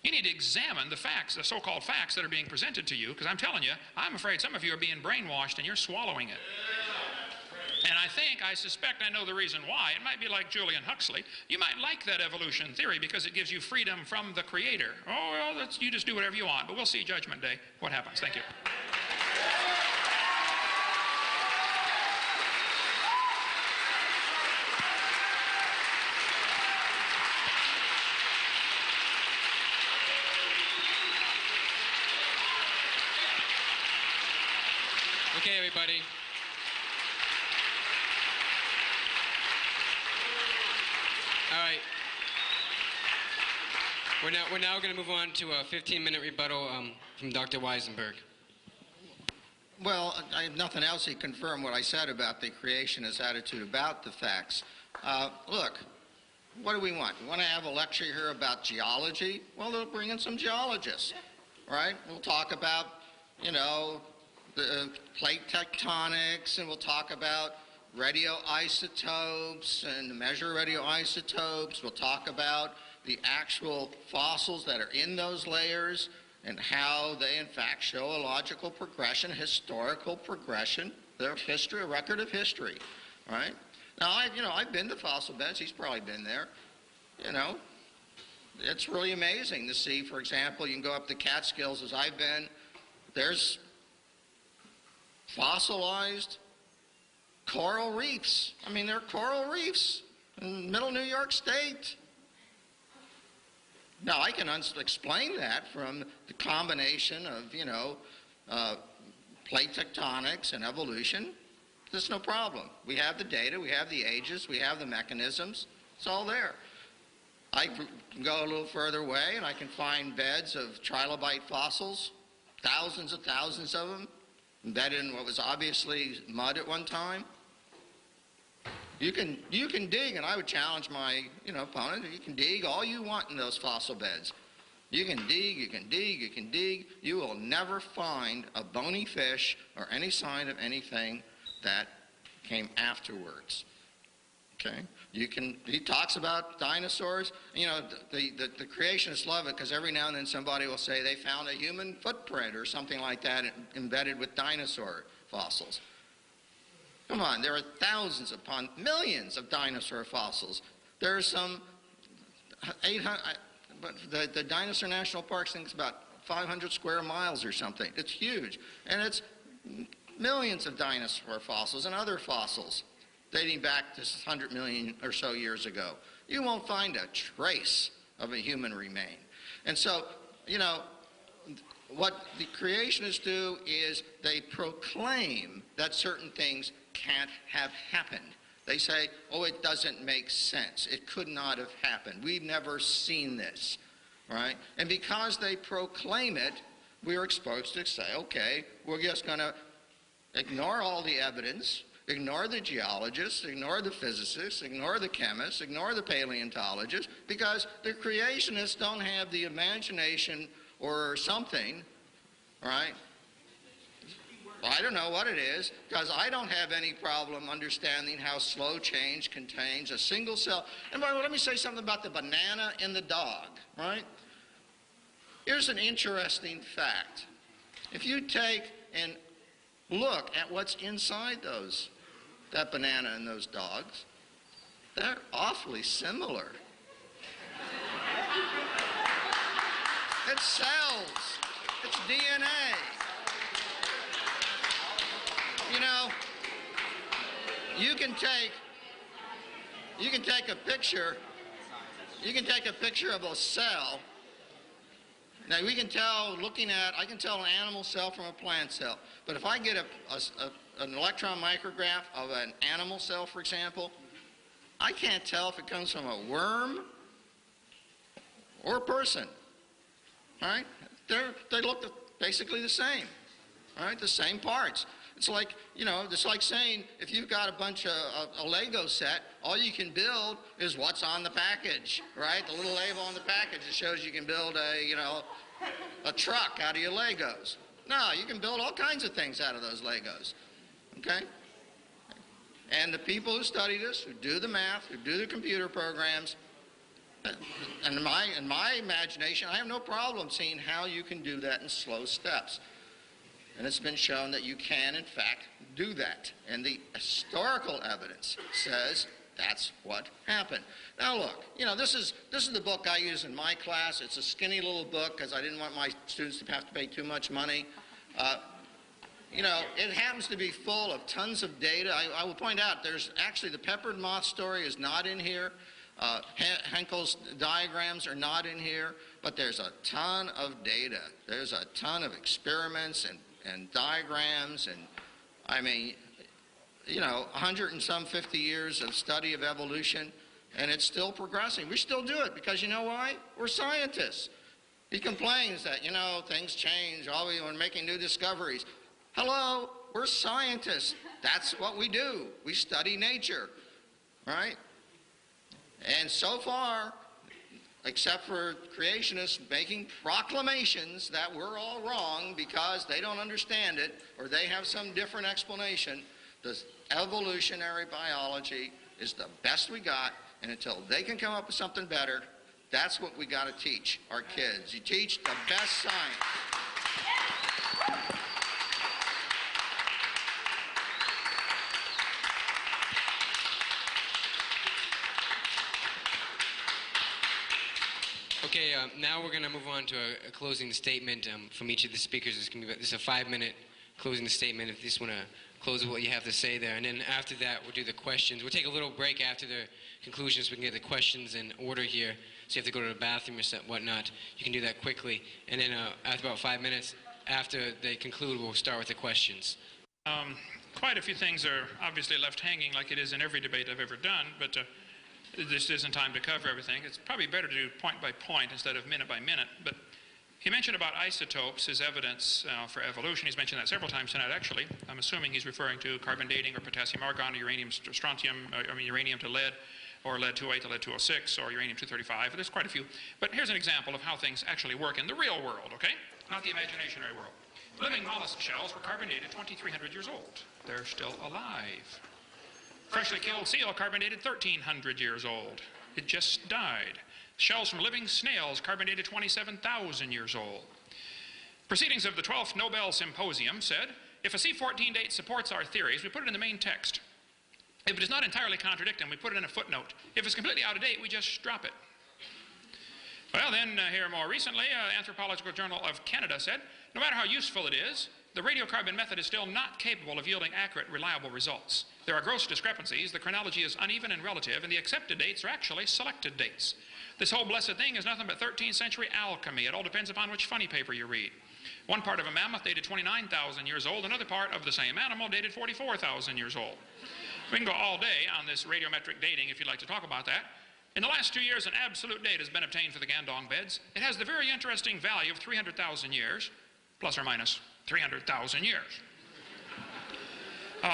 you need to examine the facts, the so-called facts that are being presented to you, because I'm telling you, I'm afraid some of you are being brainwashed and you're swallowing it. And I suspect I know the reason why. It might be like Julian Huxley. You might like that evolution theory because it gives you freedom from the Creator. Oh, well, you just do whatever you want. But we'll see Judgment Day what happens. Thank you. Okay, everybody. All right. We're now going to move on to a 15-minute rebuttal from Dr. Weisenburg. Well, I have nothing else to confirm what I said about the creationist attitude about the facts. Look, what do we want? We want to have a lecture here about geology? Well, they'll bring in some geologists, right? We'll talk about, you know, the plate tectonics, and we'll talk about radioisotopes and measure radioisotopes. We'll talk about the actual fossils that are in those layers and how they in fact show a logical progression, historical progression, their history, a record of history, right? Now, I've been to fossil beds. He's probably been there. You know, it's really amazing to see, for example, you can go up the Catskills as I've been. There's fossilized coral reefs. I mean, there are coral reefs in middle New York State. Now, I can explain that from the combination of, plate tectonics and evolution. There's no problem. We have the data, we have the ages, we have the mechanisms. It's all there. I can go a little further away and I can find beds of trilobite fossils, thousands of them, embedded in what was obviously mud at one time. You can dig, and I would challenge my opponent. You can dig all you want in those fossil beds. You can dig, you can dig, you can dig. You will never find a bony fish or any sign of anything that came afterwards. Okay? He talks about dinosaurs. You know, the creationists love it because every now and then somebody will say they found a human footprint or something like that embedded with dinosaur fossils. Come on, there are thousands upon millions of dinosaur fossils. There are some 800, but the Dinosaur National Park thing's about 500 square miles or something. It's huge. And it's millions of dinosaur fossils and other fossils dating back to 100 million or so years ago. You won't find a trace of a human remain. And so, what the creationists do is they proclaim that certain things can't have happened. They say, oh, it doesn't make sense. It could not have happened. We've never seen this, right? And because they proclaim it, we're exposed to say, okay, we're just going to ignore all the evidence, ignore the geologists, ignore the physicists, ignore the chemists, ignore the paleontologists, because the creationists don't have the imagination or something, right? I don't know what it is, because I don't have any problem understanding how slow change contains a single cell. And by the way, let me say something about the banana and the dog, right? Here's an interesting fact. If you take and look at what's inside that banana and those dogs, they're awfully similar. It's cells. It's DNA. You know, you can take a picture of a cell. Now we can tell, I can tell an animal cell from a plant cell. But if I get an electron micrograph of an animal cell, for example, I can't tell if it comes from a worm or a person. All right? They look basically the same. All right? The same parts. It's like, you know, it's like saying if you've got a Lego set, all you can build is what's on the package, right? The little label on the package that shows you can build a truck out of your Legos. No, you can build all kinds of things out of those Legos, okay? And the people who study this, who do the math, who do the computer programs, and in my imagination, I have no problem seeing how you can do that in slow steps. And it's been shown that you can, in fact, do that. And the historical evidence says that's what happened. Now look, you know, this is the book I use in my class. It's a skinny little book because I didn't want my students to have to pay too much money. You know, it happens to be full of tons of data. I will point out there's actually the peppered moth story is not in here. Henkel's diagrams are not in here, but there's a ton of data. There's a ton of experiments and diagrams, and I mean, you know, 150 years of study of evolution, and it's still progressing. We still do it because you know why? We're scientists. He complains that, you know, things change, we're making new discoveries. Hello, we're scientists. That's what we do. We study nature, right? And so far, except for creationists making proclamations that we're all wrong because they don't understand it or they have some different explanation, the evolutionary biology is the best we got, and until they can come up with something better, that's what we got to teach our kids. You teach the best science. Okay, now we're going to move on to a closing statement from each of the speakers. This is a 5-minute closing statement if you just want to close with what you have to say there. And then after that, we'll do the questions. We'll take a little break after the conclusions so we can get the questions in order here. So you have to go to the bathroom or whatnot. You can do that quickly. And then after about 5 minutes, after they conclude, we'll start with the questions. Quite a few things are obviously left hanging like it is in every debate I've ever done, but this isn't time to cover everything. It's probably better to do point by point instead of minute by minute. But he mentioned about isotopes as evidence for evolution. He's mentioned that several times tonight, actually. I'm assuming he's referring to carbon dating or potassium argon or uranium to strontium, uranium to lead, or lead-208 to lead-206, or uranium-235. There's quite a few. But here's an example of how things actually work in the real world, okay? Not the imaginary world. Living mollusk shells were carbon dated 2,300 years old. They're still alive. Freshly killed seal carbon dated 1,300 years old. It just died. Shells from living snails carbon dated 27,000 years old. Proceedings of the 12th Nobel Symposium said, if a C14 date supports our theories, we put it in the main text. If it does not entirely contradict them, we put it in a footnote. If it's completely out of date, we just drop it. Well, then here more recently, Anthropological Journal of Canada said, no matter how useful it is, the radiocarbon method is still not capable of yielding accurate, reliable results. There are gross discrepancies, the chronology is uneven and relative, and the accepted dates are actually selected dates. This whole blessed thing is nothing but 13th century alchemy. It all depends upon which funny paper you read. One part of a mammoth dated 29,000 years old, another part of the same animal dated 44,000 years old. We can go all day on this radiometric dating if you'd like to talk about that. In the last 2 years, an absolute date has been obtained for the Gandong beds. It has the very interesting value of 300,000 years, plus or minus 300,000 years.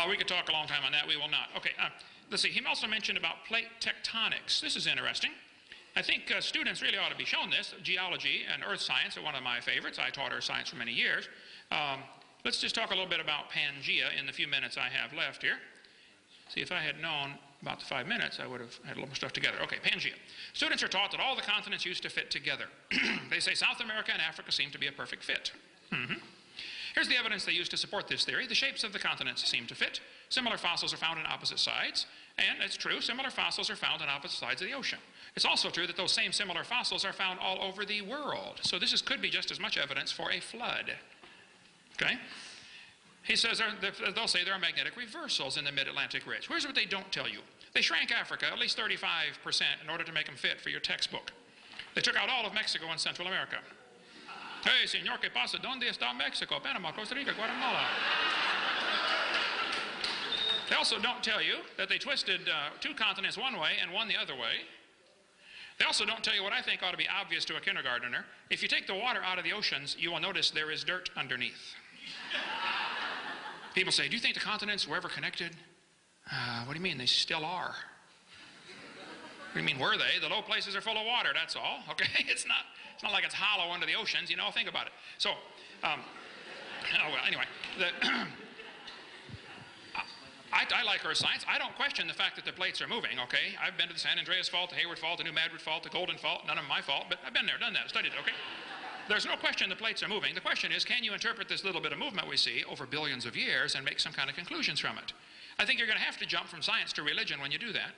We could talk a long time on that. We will not. Okay, let's see. He also mentioned about plate tectonics. This is interesting. I think students really ought to be shown this. Geology and earth science are one of my favorites. I taught earth science for many years. Let's just talk a little bit about Pangea in the few minutes I have left here. See, if I had known about the 5 minutes, I would have had a little more stuff together. Okay, Pangea. Students are taught that all the continents used to fit together. They say South America and Africa seem to be a perfect fit. Here's the evidence they use to support this theory. The shapes of the continents seem to fit. Similar fossils are found on opposite sides. And it's true, similar fossils are found on opposite sides of the ocean. It's also true that those same similar fossils are found all over the world. So this could be just as much evidence for a flood. Okay? He says they'll say there are magnetic reversals in the mid-Atlantic ridge. Here's what they don't tell you. They shrank Africa at least 35% in order to make them fit for your textbook. They took out all of Mexico and Central America. Hey, señor, ¿qué pasa? ¿Dónde está Mexico? Panama, Costa Rica, Guatemala. They also don't tell you that they twisted 2 continents one way and one the other way. They also don't tell you what I think ought to be obvious to a kindergartner. If you take the water out of the oceans, you will notice there is dirt underneath. People say, do you think the continents were ever connected? What do you mean? They still are. What do you mean, were they? The low places are full of water, that's all. Okay? It's not like it's hollow under the oceans, you know, think about it. So, oh, well, anyway, I like Earth science. I don't question the fact that the plates are moving, okay? I've been to the San Andreas Fault, the Hayward Fault, the New Madrid Fault, the Golden Fault, none of them my fault, but I've been there, done that, studied it, okay? There's no question the plates are moving. The question is, can you interpret this little bit of movement we see over billions of years and make some kind of conclusions from it? I think you're going to have to jump from science to religion when you do that.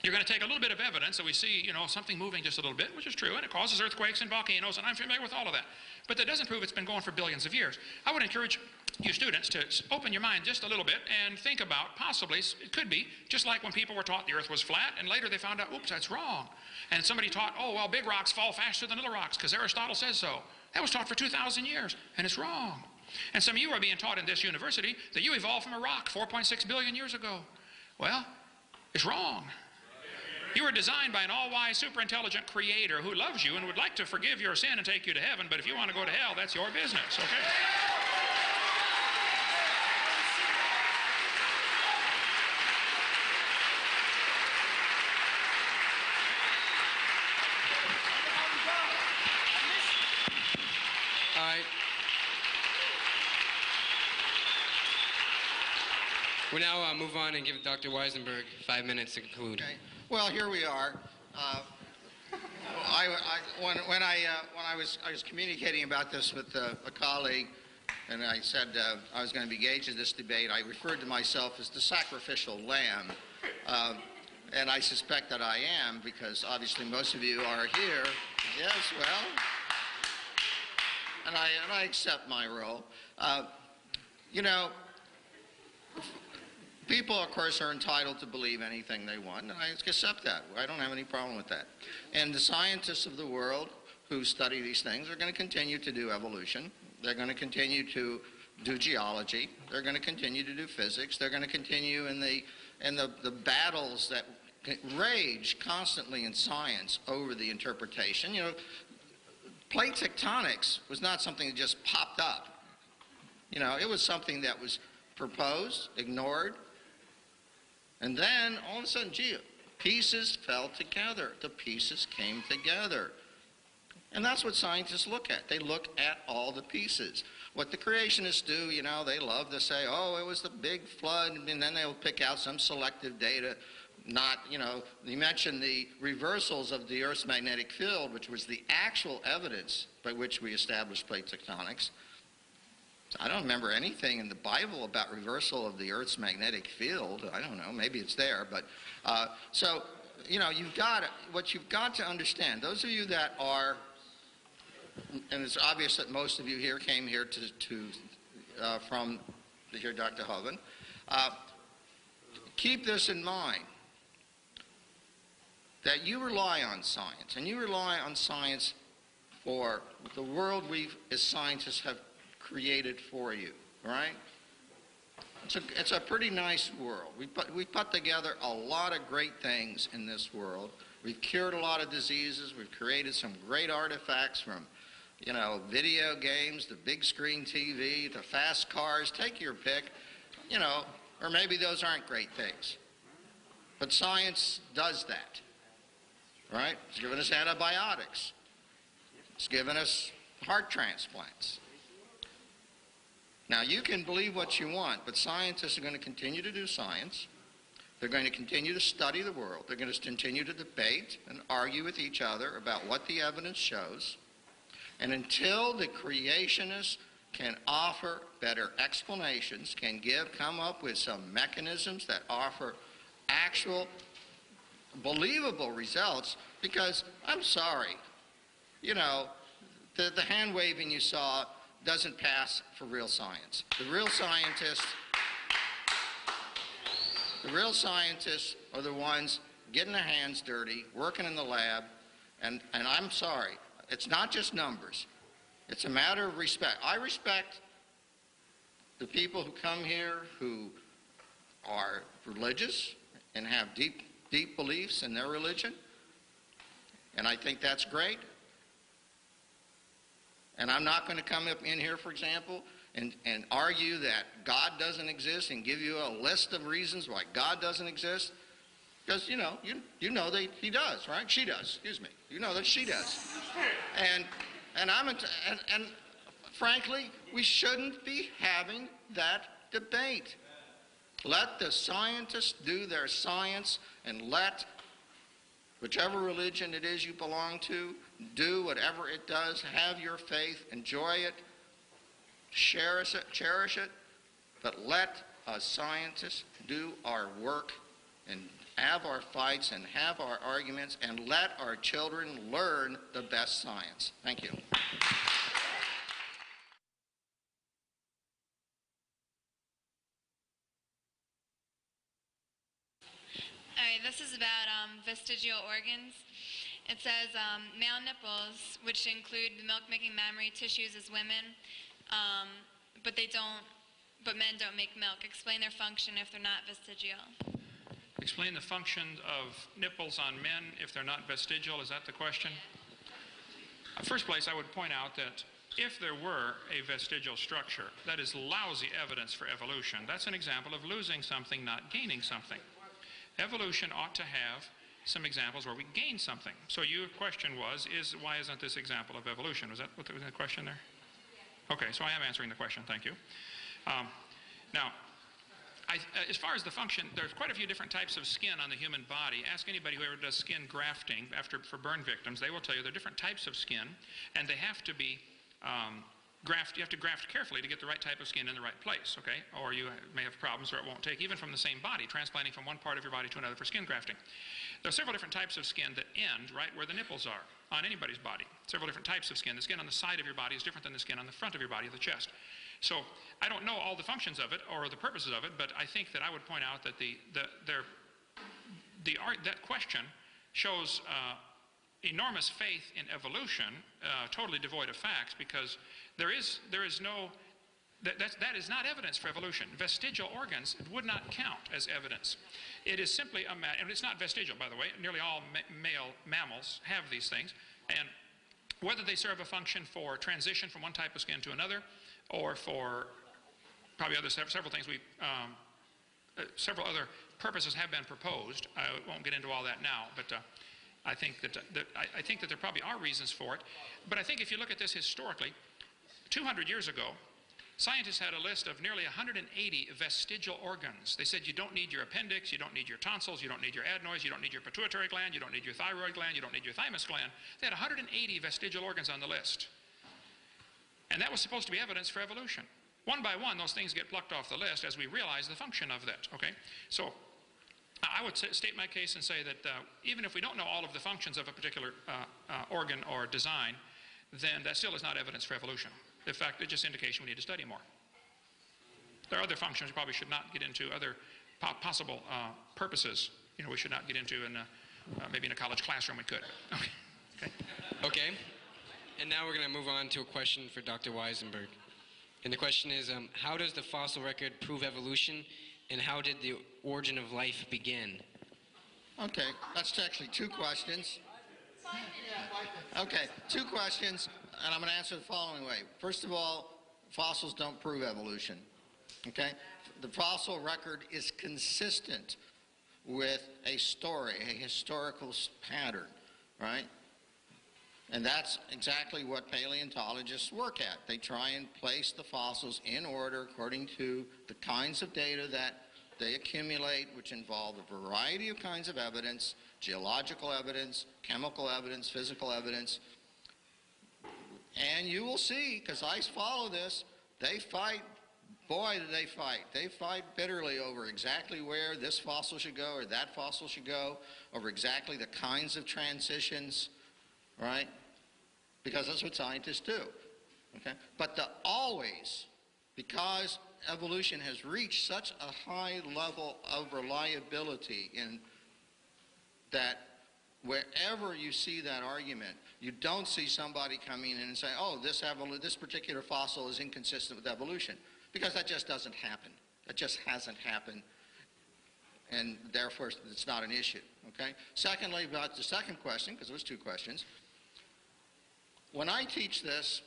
You're going to take a little bit of evidence that we see, you know, something moving just a little bit, which is true, and it causes earthquakes and volcanoes, and I'm familiar with all of that. But that doesn't prove it's been going for billions of years. I would encourage you students to open your mind just a little bit and think about possibly, it could be, just like when people were taught the earth was flat, and later they found out, oops, that's wrong. And somebody taught, oh, well, big rocks fall faster than little rocks, because Aristotle says so. That was taught for 2,000 years, and it's wrong. And some of you are being taught in this university that you evolved from a rock 4.6 billion years ago. Well, it's wrong. You were designed by an all-wise, super-intelligent creator who loves you and would like to forgive your sin and take you to heaven, but if you want to go to hell, that's your business, okay? All right. We'll now move on and give Dr. Weisenburg 5 minutes to conclude. Okay. Well, here we are. When I was communicating about this with a colleague, and I said I was going to be engaged in this debate, I referred to myself as the sacrificial lamb, and I suspect that I am, because obviously most of you are here. Yes, well, and I accept my role. You know, people, of course, are entitled to believe anything they want, and I accept that. I don't have any problem with that. And the scientists of the world who study these things are going to continue to do evolution. They're going to continue to do geology. They're going to continue to do physics. They're going to continue in the battles that rage constantly in science over the interpretation. You know, plate tectonics was not something that just popped up. You know, it was something that was proposed, ignored, and then all of a sudden, gee, pieces fell together. The pieces came together. And that's what scientists look at. They look at all the pieces. What the creationists do, you know, they love to say, oh, it was the big flood, and then they'll pick out some selective data. Not, you know, you mentioned the reversals of the Earth's magnetic field, which was the actual evidence by which we established plate tectonics. I don't remember anything in the Bible about reversal of the Earth's magnetic field. I don't know, maybe it's there, but so, you know, what you've got to understand, those of you that are, and it's obvious that most of you here came here to hear Dr. Hovind, keep this in mind, that you rely on science, and you rely on science for the world we as scientists have created for you, right? It's a pretty nice world. We put together a lot of great things in this world. We've cured a lot of diseases. We've created some great artifacts, from, you know, video games to big screen TV to fast cars. Take your pick, you know, or maybe those aren't great things. But science does that, right? It's given us antibiotics. It's given us heart transplants. Now, you can believe what you want, but scientists are going to continue to do science. They're going to continue to study the world. They're going to continue to debate and argue with each other about what the evidence shows. And until the creationists can offer better explanations, come up with some mechanisms that offer actual, believable results, because I'm sorry, you know, the hand waving you saw doesn't pass for real science. The real scientists are the ones getting their hands dirty, working in the lab, and I'm sorry, it's not just numbers. It's a matter of respect. I respect the people who come here who are religious and have deep beliefs in their religion, and I think that's great. And I'm not going to come up in here, for example, and argue that God doesn't exist and give you a list of reasons why God doesn't exist. Because, you know that he does, right? She does, excuse me. You know that she does. And frankly, we shouldn't be having that debate. Let the scientists do their science, and let whichever religion it is you belong to do whatever it does. Have your faith, enjoy it, cherish it, but let us scientists do our work and have our fights and have our arguments, and let our children learn the best science. Thank you. All right, this is about vestigial organs. It says male nipples, which include the milk-making mammary tissues as women, but men don't make milk. Explain their function if they're not vestigial. Explain the function of nipples on men if they're not vestigial. Is that the question? First place, I would point out that if there were a vestigial structure, that is lousy evidence for evolution. That's an example of losing something, not gaining something. Evolution ought to have some examples where we gain something. So your question was, why isn't this example of evolution? Was that what was the question there? Okay, so I am answering the question, thank you. Now, as far as the function, there's quite a few different types of skin on the human body. Ask anybody who ever does skin grafting for burn victims. They will tell you there are different types of skin, and they have to be you have to graft carefully to get the right type of skin in the right place, okay? Or you may have problems where it won't take, even from the same body, transplanting from one part of your body to another for skin grafting. There are several different types of skin that end right where the nipples are on anybody's body. Several different types of skin. The skin on the side of your body is different than the skin on the front of your body, the chest. So I don't know all the functions of it or the purposes of it, but I think that I would point out that that question shows enormous faith in evolution, totally devoid of facts, because that is not evidence for evolution. Vestigial organs would not count as evidence. It is simply and it's not vestigial, by the way. Nearly all male mammals have these things, and whether they serve a function for transition from one type of skin to another, or for probably several things, several other purposes have been proposed. I won't get into all that now, but I think that there probably are reasons for it. But I think if you look at this historically, 200 years ago, scientists had a list of nearly 180 vestigial organs. They said you don't need your appendix, you don't need your tonsils, you don't need your adenoids, you don't need your pituitary gland, you don't need your thyroid gland, you don't need your thymus gland. They had 180 vestigial organs on the list. And that was supposed to be evidence for evolution. One by one, those things get plucked off the list as we realize the function of that, okay? So I would state my case and say that even if we don't know all of the functions of a particular organ or design, then that still is not evidence for evolution. In fact, it's just indication we need to study more. There are other functions we probably should not get into, other possible purposes, we should not get into, and maybe in a college classroom we could. Okay. Okay. And now we're going to move on to a question for Dr. Weisenburg. And the question is, how does the fossil record prove evolution, and how did the origin of life begin? Okay, that's actually two questions. Okay, two questions, and I'm going to answer the following way. First of all, fossils don't prove evolution. Okay? The fossil record is consistent with a story, a historical pattern, right? And that's exactly what paleontologists work at. They try and place the fossils in order according to the kinds of data that they accumulate, which involve a variety of kinds of evidence, geological evidence, chemical evidence, physical evidence. And you will see, because I follow this, they fight. Boy, do they fight. They fight bitterly over exactly where this fossil should go or that fossil should go, over exactly the kinds of transitions, right? Because that's what scientists do, okay? But always, because evolution has reached such a high level of reliability in that wherever you see that argument, you don't see somebody coming in and say, oh, this particular fossil is inconsistent with evolution. Because that just doesn't happen. That just hasn't happened. And therefore, it's not an issue. Okay? Secondly, about the second question, because there was two questions. When I teach this,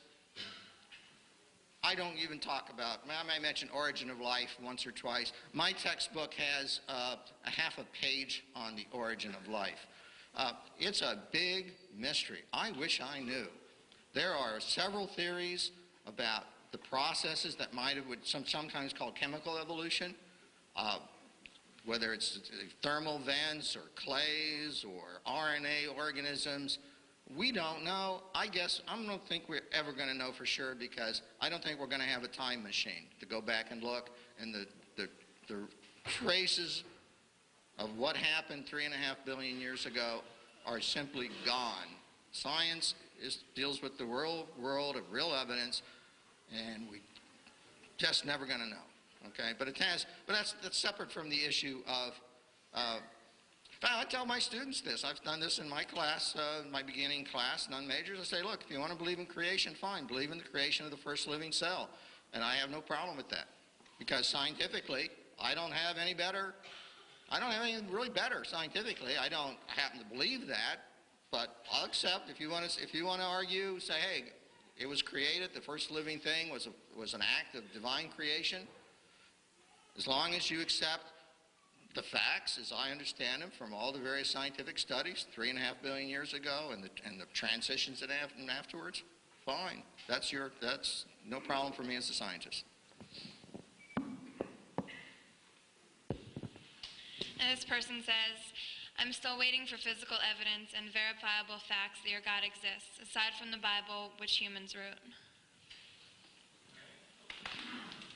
I don't even talk about, I may mention origin of life once or twice. My textbook has a half a page on the origin of life. It's a big mystery. I wish I knew. There are several theories about the processes that might have, sometimes called chemical evolution, whether it's thermal vents or clays or RNA organisms. We don't know. I guess I don't think we're ever going to know for sure, because I don't think we're going to have a time machine to go back and look, and the traces of what happened 3.5 billion years ago are simply gone. Science deals with the world of real evidence, and we just never going to know. Okay, but that's separate from the issue of. I tell my students this. I've done this in my class, my beginning class, non-majors. I say, look, if you want to believe in creation, fine. Believe in the creation of the first living cell, and I have no problem with that, because scientifically, I don't have any anything really better scientifically. I don't happen to believe that, but I'll accept if you want to argue, say, hey, it was created. The first living thing was an act of divine creation. As long as you accept the facts, as I understand them, from all the various scientific studies 3.5 billion years ago, and the transitions that happened afterwards, fine. That's no problem for me as a scientist. And this person says, I'm still waiting for physical evidence and verifiable facts that your God exists, aside from the Bible, which humans wrote.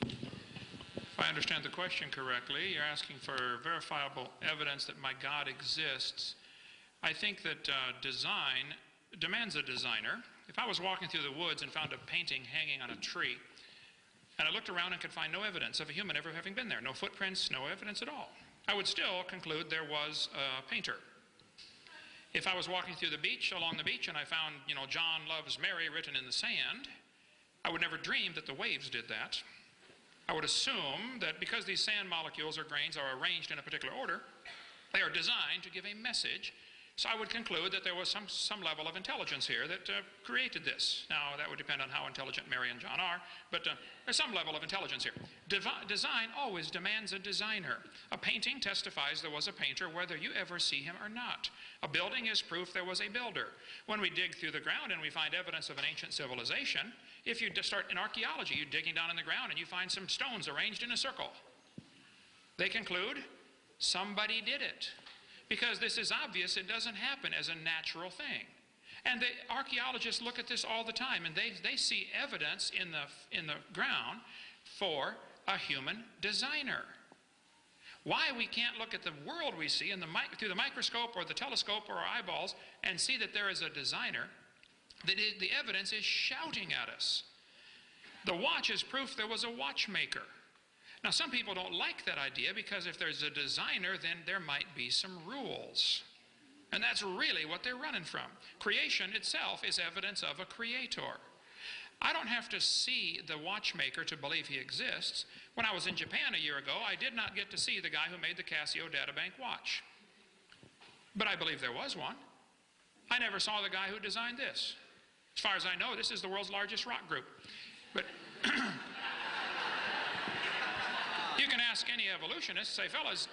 If I understand the question correctly, you're asking for verifiable evidence that my God exists. I think that design demands a designer. If I was walking through the woods and found a painting hanging on a tree, and I looked around and could find no evidence of a human ever having been there, no footprints, no evidence at all, I would still conclude there was a painter. If I was walking through the beach, along the beach, and I found, John loves Mary written in the sand, I would never dream that the waves did that. I would assume that because these sand molecules or grains are arranged in a particular order, they are designed to give a message. So I would conclude that there was some level of intelligence here that created this. Now, that would depend on how intelligent Mary and John are, but there's some level of intelligence here. Design always demands a designer. A painting testifies there was a painter, whether you ever see him or not. A building is proof there was a builder. When we dig through the ground and we find evidence of an ancient civilization, if you just start in archaeology, you're digging down in the ground and you find some stones arranged in a circle. They conclude somebody did it. Because this is obvious, it doesn't happen as a natural thing. And the archaeologists look at this all the time, and they see evidence in the ground for a human designer. Why we can't look at the world we see through the microscope or the telescope or our eyeballs and see that there is a designer, the evidence is shouting at us. The watch is proof there was a watchmaker. Now, some people don't like that idea, because if there's a designer, then there might be some rules. And that's really what they're running from. Creation itself is evidence of a creator. I don't have to see the watchmaker to believe he exists. When I was in Japan a year ago, I did not get to see the guy who made the Casio Databank watch. But I believe there was one. I never saw the guy who designed this. As far as I know, this is the world's largest rock group. But you can ask any evolutionist, say, fellas,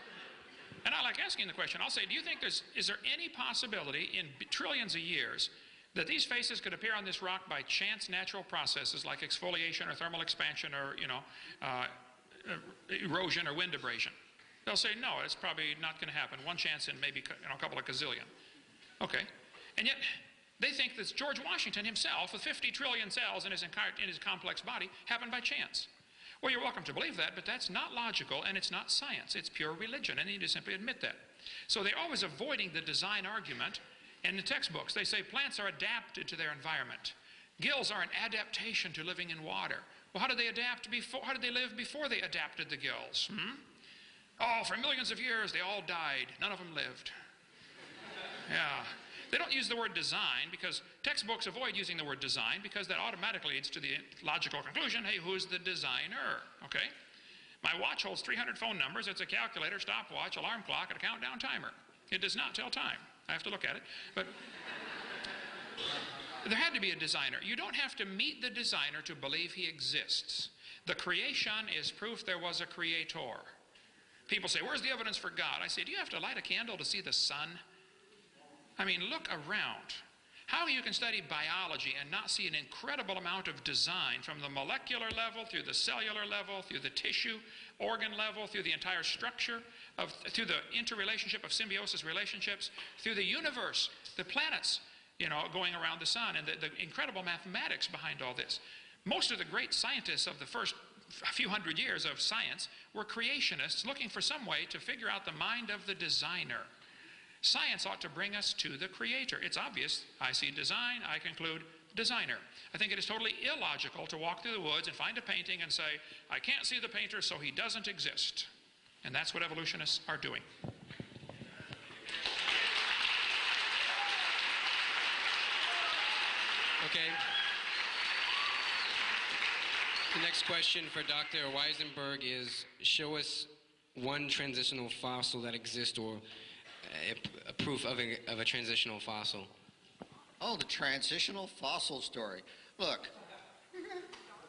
and I like asking the question, I'll say, do you think is there any possibility in trillions of years that these faces could appear on this rock by chance natural processes like exfoliation or thermal expansion or, erosion or wind abrasion? They'll say, no, it's probably not going to happen. One chance in maybe a couple of gazillion. Okay. And yet, they think that George Washington himself, with 50 trillion cells in his complex body, happened by chance. Well, you're welcome to believe that, but that's not logical, and it's not science. It's pure religion, and you need to simply admit that. So they're always avoiding the design argument. In the textbooks, they say plants are adapted to their environment. Gills are an adaptation to living in water. Well, how did they adapt before? How did they live before they adapted the gills? Oh, for millions of years, they all died. None of them lived. Yeah. They don't use the word design because textbooks avoid using the word design because that automatically leads to the logical conclusion, hey, who's the designer? Okay? My watch holds 300 phone numbers. It's a calculator, stopwatch, alarm clock, and a countdown timer. It does not tell time. I have to look at it. But there had to be a designer. You don't have to meet the designer to believe he exists. The creation is proof there was a creator. People say, where's the evidence for God? I say, do you have to light a candle to see the sun? I mean, look around. How you can study biology and not see an incredible amount of design from the molecular level, through the cellular level, through the tissue, organ level, through the entire structure, through the interrelationship of symbiosis relationships, through the universe, the planets, going around the sun, and the incredible mathematics behind all this. Most of the great scientists of the first few hundred years of science were creationists looking for some way to figure out the mind of the designer. Science ought to bring us to the creator. It's obvious. I see design, I conclude designer. I think it is totally illogical to walk through the woods and find a painting and say, I can't see the painter, so he doesn't exist. And that's what evolutionists are doing. Okay. The next question for Dr. Weisenburg is, show us one transitional fossil that exists, or a proof of a transitional fossil. Oh, the transitional fossil story. Look,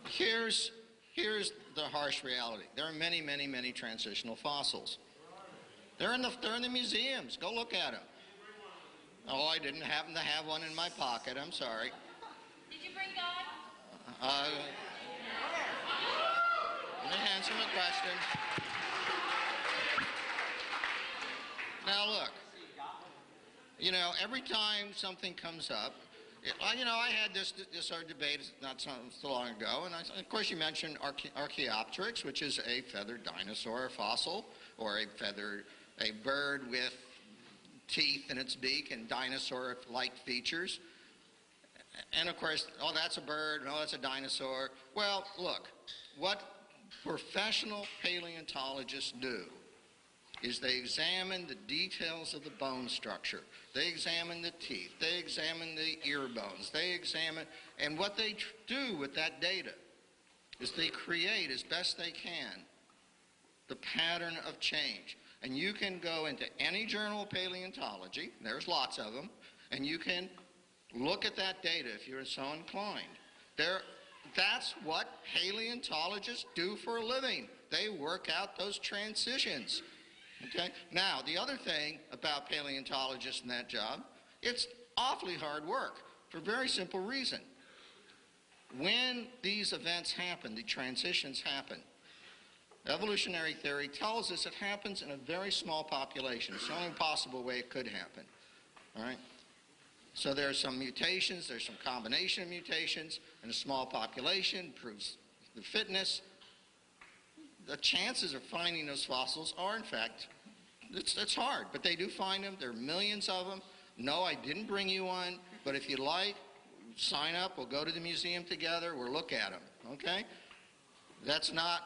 here's the harsh reality. There are many, many, many transitional fossils. They're in the museums. Go look at them. Oh, I didn't happen to have one in my pocket. I'm sorry. Did you bring God? Let me answer my question. Now look, every time something comes up, I had this our debate not so long ago, and of course you mentioned Archaeopteryx, which is a feathered dinosaur fossil, or a bird with teeth in its beak and dinosaur-like features. And of course, oh, that's a bird, no, that's a dinosaur. Well, look, what professional paleontologists do is they examine the details of the bone structure. They examine the teeth. They examine the ear bones. They examine, and what they do with that data is they create as best they can the pattern of change. And you can go into any journal of paleontology, there's lots of them, and you can look at that data if you're so inclined. That's what paleontologists do for a living. They work out those transitions. Okay? Now, the other thing about paleontologists in that job, it's awfully hard work for a very simple reason. When these events happen, the transitions happen, evolutionary theory tells us it happens in a very small population. It's the only possible way it could happen. All right? So there are some mutations, there's some combination of mutations in a small population, proves the fitness. The chances of finding those fossils are, in fact, it's hard, but they do find them. There are millions of them. No, I didn't bring you one, but if you like, sign up. We'll go to the museum together. We'll look at them, okay? That's not,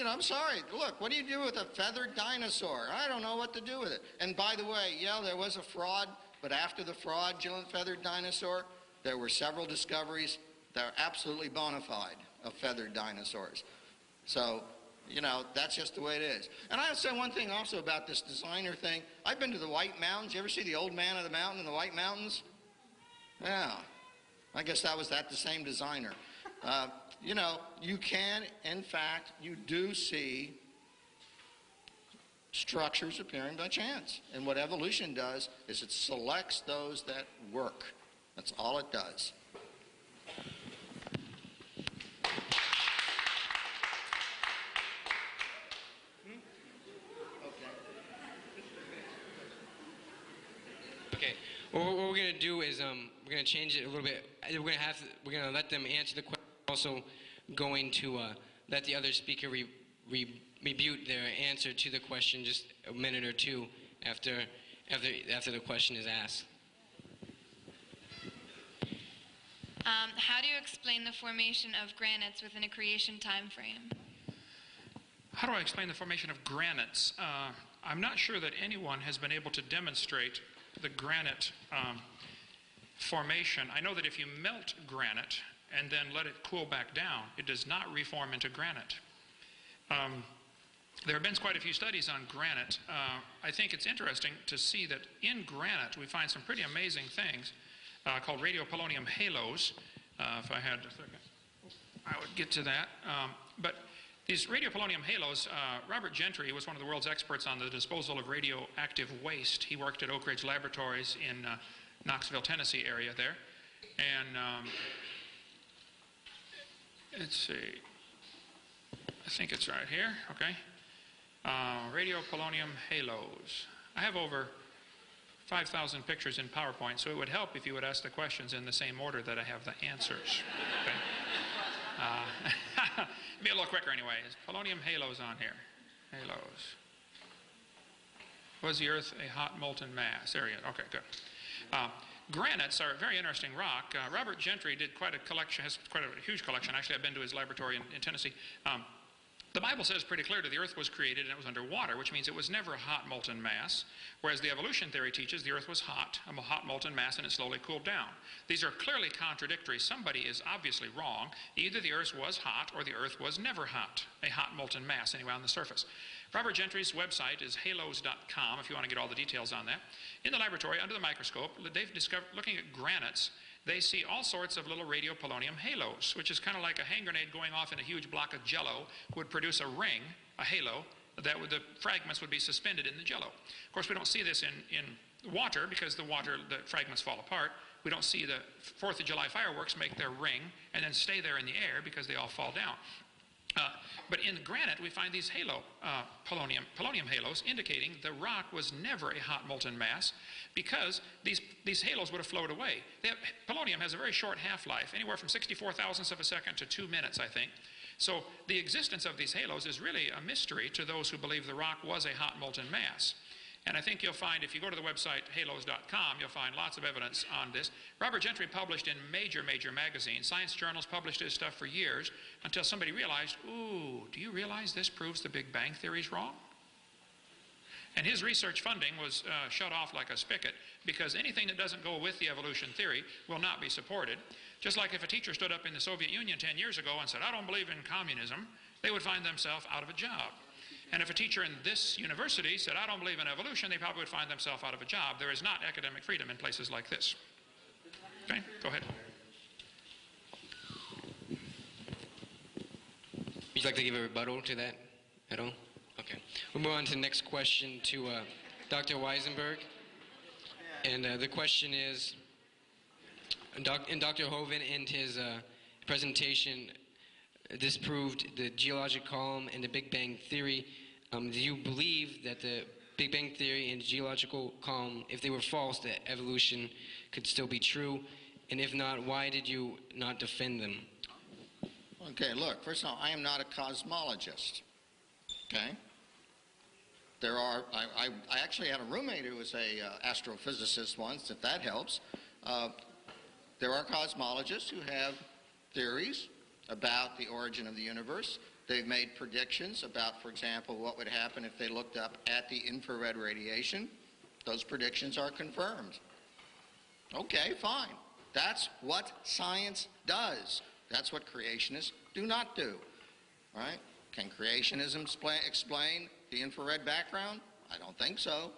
I'm sorry. Look, what do you do with a feathered dinosaur? I don't know what to do with it. And by the way, yeah, there was a fraud, but after the fraudulent feathered dinosaur, there were several discoveries that are absolutely bona fide of feathered dinosaurs. So, that's just the way it is. And I'll say one thing also about this designer thing. I've been to the White Mountains. You ever see the Old Man of the Mountain in the White Mountains? Yeah. I guess that was the same designer. You can, in fact, you do see structures appearing by chance. And what evolution does is it selects those that work. That's all it does. Okay. Well, what we're going to do is we're going to change it a little bit. We're going to let them answer the question. Also going to let the other speaker rebut their answer to the question just a minute or two after the question is asked. How do you explain the formation of granites within a creation time frame? How do I explain the formation of granites? I'm not sure that anyone has been able to demonstrate the granite formation. I know that if you melt granite and then let it cool back down, it does not reform into granite. There have been quite a few studies on granite. I think it's interesting to see that in granite we find some pretty amazing things called radiopolonium halos. If I had a second, I would get to that. But these radiopolonium halos, Robert Gentry was one of the world's experts on the disposal of radioactive waste. He worked at Oak Ridge Laboratories in Knoxville, Tennessee area there. And let's see, I think it's right here, okay. Radiopolonium halos. I have over 5,000 pictures in PowerPoint, so it would help if you would ask the questions in the same order that I have the answers. Okay. Be a little quicker anyway. There's polonium halos on here. Halos. Was the Earth a hot molten mass? There you go. Okay, good. Granites are a very interesting rock. Robert Gentry did quite a collection, has quite a huge collection. Actually, I've been to his laboratory in Tennessee. The Bible says pretty clearly the earth was created and it was underwater, which means it was never a hot molten mass, whereas the evolution theory teaches the earth was hot, a hot molten mass, and it slowly cooled down. These are clearly contradictory. Somebody is obviously wrong. Either the earth was hot or the earth was never hot, a hot molten mass anyway on the surface. Robert Gentry's website is halos.com if you want to get all the details on that. In the laboratory, under the microscope, they've discovered, looking at granites, they see all sorts of little radiopolonium halos, which is kind of like a hand grenade going off in a huge block of jello would produce a ring, a halo, that the fragments would be suspended in the jello. Of course, we don't see this in water because the fragments fall apart. We don't see the 4th of July fireworks make their ring and then stay there in the air because they all fall down. But in granite, we find these polonium halos, indicating the rock was never a hot molten mass because these halos would have flowed away. Polonium has a very short half-life, anywhere from 64 thousandths of a second to 2 minutes, I think. So the existence of these halos is really a mystery to those who believe the rock was a hot molten mass. And I think you'll find, if you go to the website halos.com, you'll find lots of evidence on this. Robert Gentry published in major magazines. Science journals published his stuff for years until somebody realized, ooh, do you realize this proves the Big Bang theory's wrong? And his research funding was shut off like a spigot because anything that doesn't go with the evolution theory will not be supported. Just like if a teacher stood up in the Soviet Union 10 years ago and said, I don't believe in communism, they would find themselves out of a job. And if a teacher in this university said, I don't believe in evolution, they probably would find themselves out of a job. There is not academic freedom in places like this. Okay, go ahead. Would you like to give a rebuttal to that at all? Okay. We'll move on to the next question to Dr. Weisenburg. And the question is, Dr. Hovind in his presentation disproved the geologic column and the Big Bang theory. Do you believe that the Big Bang theory and geological column, if they were false, that evolution could still be true? And if not, why did you not defend them? Okay, look, first of all, I am not a cosmologist, okay? I actually had a roommate who was a astrophysicist once, if that helps. There are cosmologists who have theories about the origin of the universe. They've made predictions about, for example, what would happen if they looked up at the infrared radiation. Those predictions are confirmed. Okay, fine. That's what science does. That's what creationists do not do. All right? Can creationism explain the infrared background? I don't think so.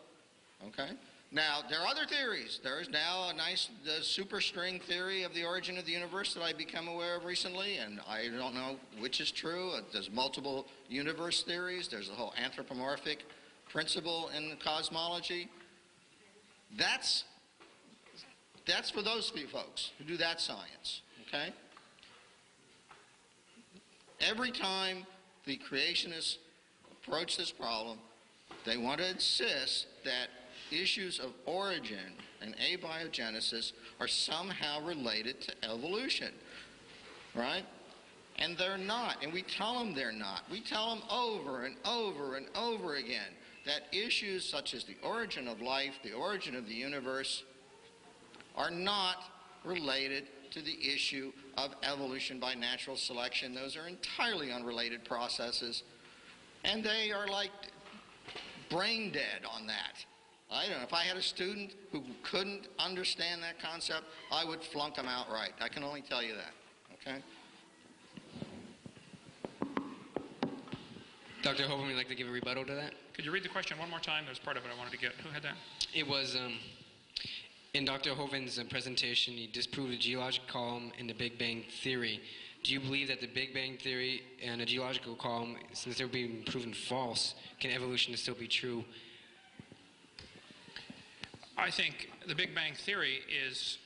Okay? Now, there are other theories. There is now a nice superstring theory of the origin of the universe that I've become aware of recently, and I don't know which is true. There's multiple universe theories. There's the whole anthropomorphic principle in cosmology. That's for those few folks who do that science, okay? Every time the creationists approach this problem, they want to insist that issues of origin and abiogenesis are somehow related to evolution, right? And they're not, and we tell them they're not. We tell them over and over and over again that issues such as the origin of life, the origin of the universe, are not related to the issue of evolution by natural selection. Those are entirely unrelated processes, and they are like brain dead on that. I don't know, if I had a student who couldn't understand that concept, I would flunk them outright. I can only tell you that, okay? Dr. Hovind, would you like to give a rebuttal to that? Could you read the question one more time? There's part of it I wanted to get. Who had that? It was, in Dr. Hovind's presentation, he disproved the geological column and the Big Bang Theory. Do you believe that the Big Bang Theory and the geological column, since they're being proven false, can evolution still be true? I think the Big Bang Theory is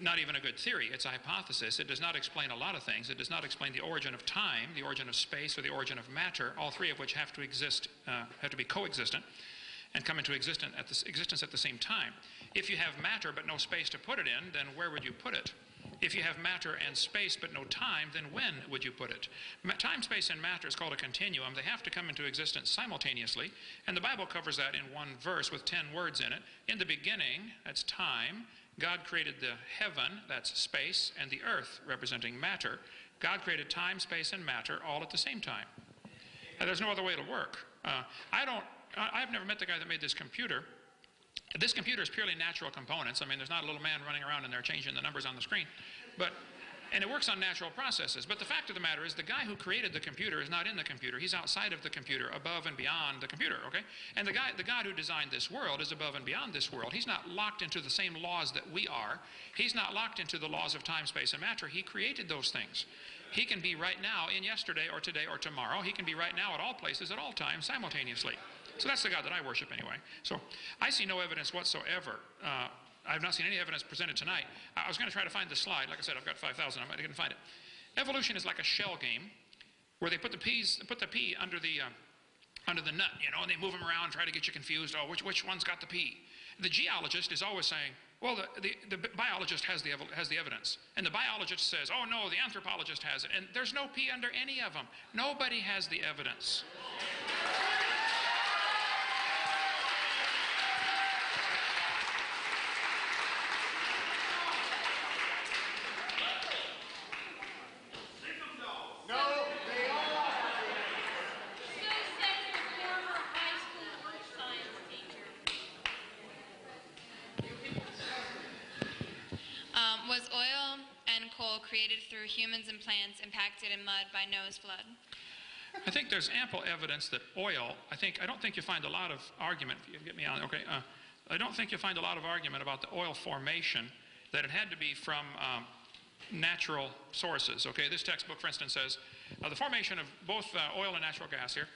not even a good theory. It's a hypothesis. It does not explain a lot of things. It does not explain the origin of time, the origin of space, or the origin of matter, all three of which have to exist, have to be coexistent and come into existence at the same time. If you have matter but no space to put it in, then where would you put it? If you have matter and space but no time, then when would you put it? Time, space, and matter is called a continuum. They have to come into existence simultaneously, and the Bible covers that in one verse with 10 words in it. In the beginning, that's time, God created the heaven, that's space, and the earth, representing matter. God created time, space, and matter all at the same time. There's no other way it'll work. I've never met the guy that made this computer. This computer is purely natural components. I mean, there's not a little man running around in there changing the numbers on the screen. And it works on natural processes. But the fact of the matter is the guy who created the computer is not in the computer. He's outside of the computer, above and beyond the computer, okay? And the God who designed this world is above and beyond this world. He's not locked into the same laws that we are. He's not locked into the laws of time, space, and matter. He created those things. He can be right now in yesterday or today or tomorrow. He can be right now at all places at all times simultaneously. So that's the God that I worship anyway. So I see no evidence whatsoever. I've not seen any evidence presented tonight. I was going to try to find the slide. Like I said, I've got 5,000. I couldn't find it. Evolution is like a shell game where they put the pea under the nut, you know, and they move them around, try to get you confused. Oh, which one's got the pea? The geologist is always saying, well, the biologist has the evidence. And the biologist says, oh, no, the anthropologist has it. And there's no pea under any of them. Nobody has the evidence. Was oil and coal created through humans and plants impacted in mud by Noah's flood? I think there's ample evidence that oil, I don't think you find a lot of argument, if you get me on, okay, I don't think you find a lot of argument about the oil formation, that it had to be from natural sources, okay? This textbook, for instance, says, the formation of both oil and natural gas here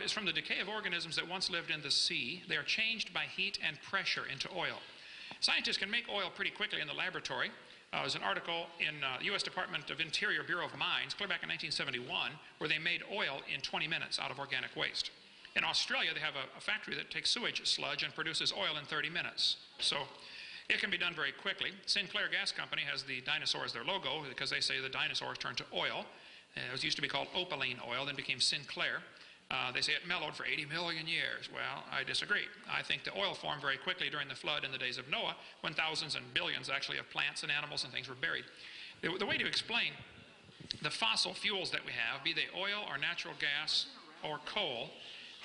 is from the decay of organisms that once lived in the sea. They are changed by heat and pressure into oil. Scientists can make oil pretty quickly in the laboratory. There's an article in the U.S. Department of Interior Bureau of Mines, clear back in 1971, where they made oil in 20 minutes out of organic waste. In Australia, they have a factory that takes sewage sludge and produces oil in 30 minutes. So it can be done very quickly. Sinclair Gas Company has the dinosaur as their logo because they say the dinosaurs turned to oil. It used to be called opaline oil, then became Sinclair. They say it mellowed for 80 million years. Well, I disagree. I think the oil formed very quickly during the flood in the days of Noah, when thousands and billions actually of plants and animals and things were buried. The way to explain the fossil fuels that we have, be they oil or natural gas or coal,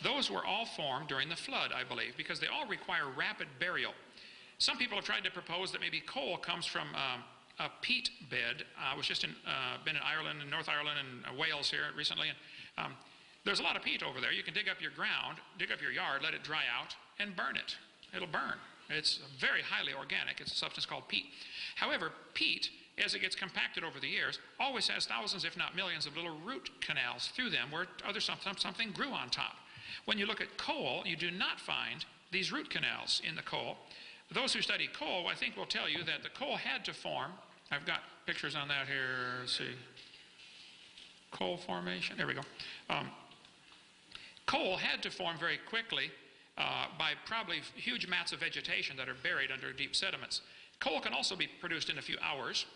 those were all formed during the flood, I believe, because they all require rapid burial. Some people have tried to propose that maybe coal comes from a peat bed. I was just been in Ireland, in North Ireland, and Wales here recently. And, there's a lot of peat over there. You can dig up your ground, dig up your yard, let it dry out, and burn it. It'll burn. It's very highly organic. It's a substance called peat. However, peat, as it gets compacted over the years, always has thousands, if not millions, of little root canals through them where something grew on top. When you look at coal, you do not find these root canals in the coal. Those who study coal, I think, will tell you that the coal had to form. I've got pictures on that here. Let's see. Coal formation. There we go. Coal had to form very quickly by probably huge mats of vegetation that are buried under deep sediments. Coal can also be produced in a few hours.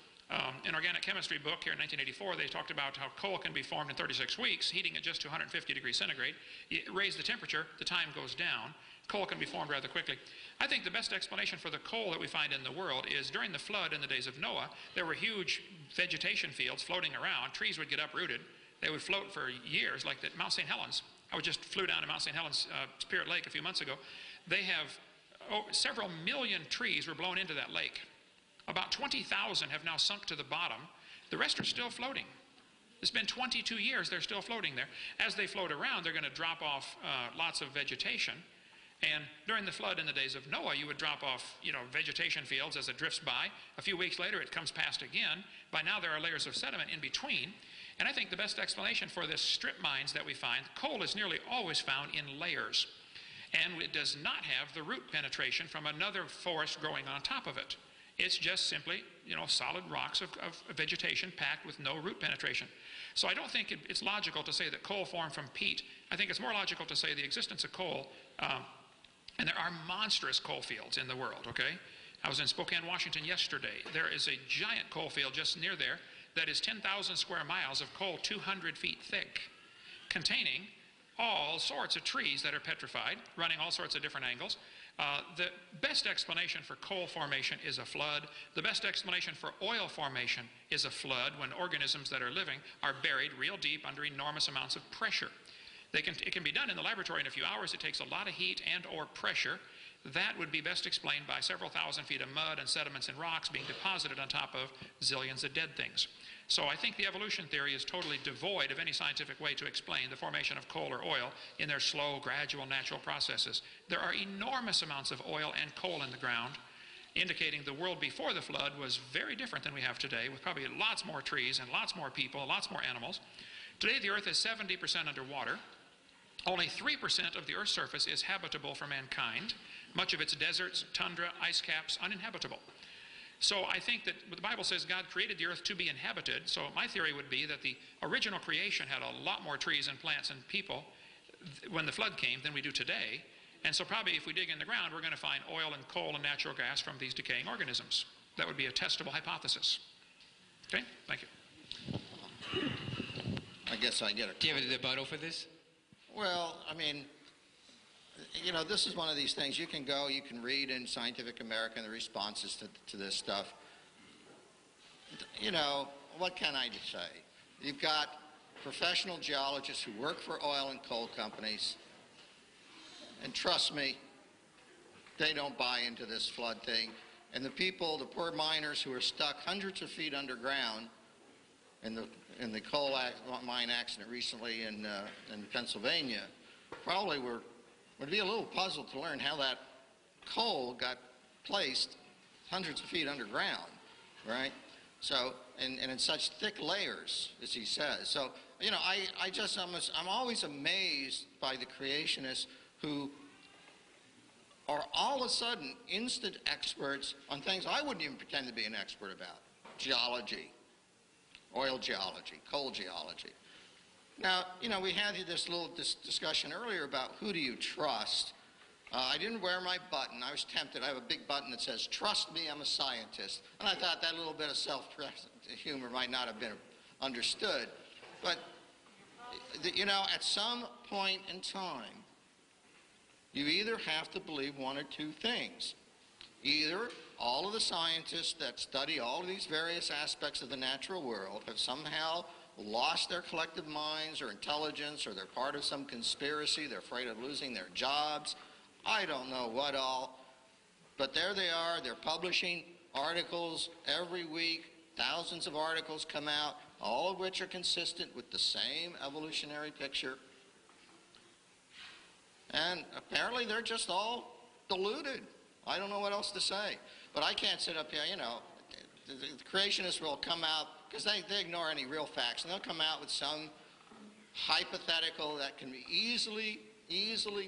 In Organic Chemistry book here in 1984, they talked about how coal can be formed in 36 weeks, heating it just to 150 degrees centigrade. You raise the temperature, the time goes down. Coal can be formed rather quickly. I think the best explanation for the coal that we find in the world is during the flood in the days of Noah, there were huge vegetation fields floating around. Trees would get uprooted. They would float for years, like at Mount St. Helens. I just flew down to Mount St. Helens, Spirit Lake a few months ago. They have several million trees were blown into that lake. About 20,000 have now sunk to the bottom. The rest are still floating. It's been 22 years, they're still floating there. As they float around, they're going to drop off lots of vegetation. And during the flood in the days of Noah, you would drop off, vegetation fields as it drifts by. A few weeks later, it comes past again. By now, there are layers of sediment in between. And I think the best explanation for this strip mines that we find, coal is nearly always found in layers. And it does not have the root penetration from another forest growing on top of it. It's just simply, solid rocks of vegetation packed with no root penetration. So I don't think it's logical to say that coal formed from peat. I think it's more logical to say the existence of coal, and there are monstrous coal fields in the world, okay? I was in Spokane, Washington yesterday. There is a giant coal field just near there that is 10,000 square miles of coal 200 feet thick, containing all sorts of trees that are petrified, running all sorts of different angles. The best explanation for coal formation is a flood. The best explanation for oil formation is a flood when organisms that are living are buried real deep under enormous amounts of pressure. It can be done in the laboratory in a few hours. It takes a lot of heat and or pressure. That would be best explained by several thousand feet of mud and sediments and rocks being deposited on top of zillions of dead things. So I think the evolution theory is totally devoid of any scientific way to explain the formation of coal or oil in their slow, gradual, natural processes. There are enormous amounts of oil and coal in the ground, indicating the world before the flood was very different than we have today, with probably lots more trees and lots more people, lots more animals. Today the Earth is 70% underwater. Only 3% of the Earth's surface is habitable for mankind. Much of its deserts, tundra, ice caps, uninhabitable. So I think that the Bible says God created the earth to be inhabited. So my theory would be that the original creation had a lot more trees and plants and people when the flood came than we do today. And so probably if we dig in the ground, we're going to find oil and coal and natural gas from these decaying organisms. That would be a testable hypothesis. Okay, thank you. I guess I get it. Do you have a rebuttal for this? Well, I mean, this is one of these things. You can read in Scientific American the responses to this stuff. What can I say? You've got professional geologists who work for oil and coal companies, and trust me, they don't buy into this flood thing. And the poor miners who are stuck hundreds of feet underground in the coal mine accident recently in Pennsylvania, probably would be a little puzzled to learn how that coal got placed hundreds of feet underground, right? So, and in such thick layers, as he says. So, I'm always amazed by the creationists who are all of a sudden instant experts on things I wouldn't even pretend to be an expert about. Geology, oil geology, coal geology. Now, we had this little discussion earlier about who do you trust. I didn't wear my button. I was tempted. I have a big button that says, "Trust me, I'm a scientist." And I thought that little bit of self-humor might not have been understood. But, at some point in time, you either have to believe one or two things. Either all of the scientists that study all of these various aspects of the natural world have somehow lost their collective minds or intelligence, or they're part of some conspiracy, they're afraid of losing their jobs, I don't know what all, but there they are, they're publishing articles every week, thousands of articles come out, all of which are consistent with the same evolutionary picture, and apparently they're just all deluded. I don't know what else to say, but I can't sit up here, the creationists will come out, because they ignore any real facts, and they'll come out with some hypothetical that can be easily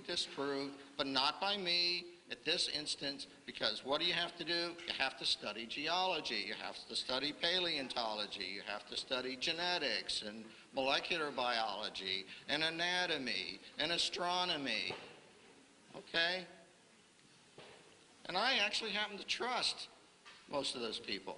disproved, but not by me at this instance, because what do you have to do? You have to study geology, you have to study paleontology, you have to study genetics and molecular biology and anatomy and astronomy. okay? And I actually happen to trust most of those people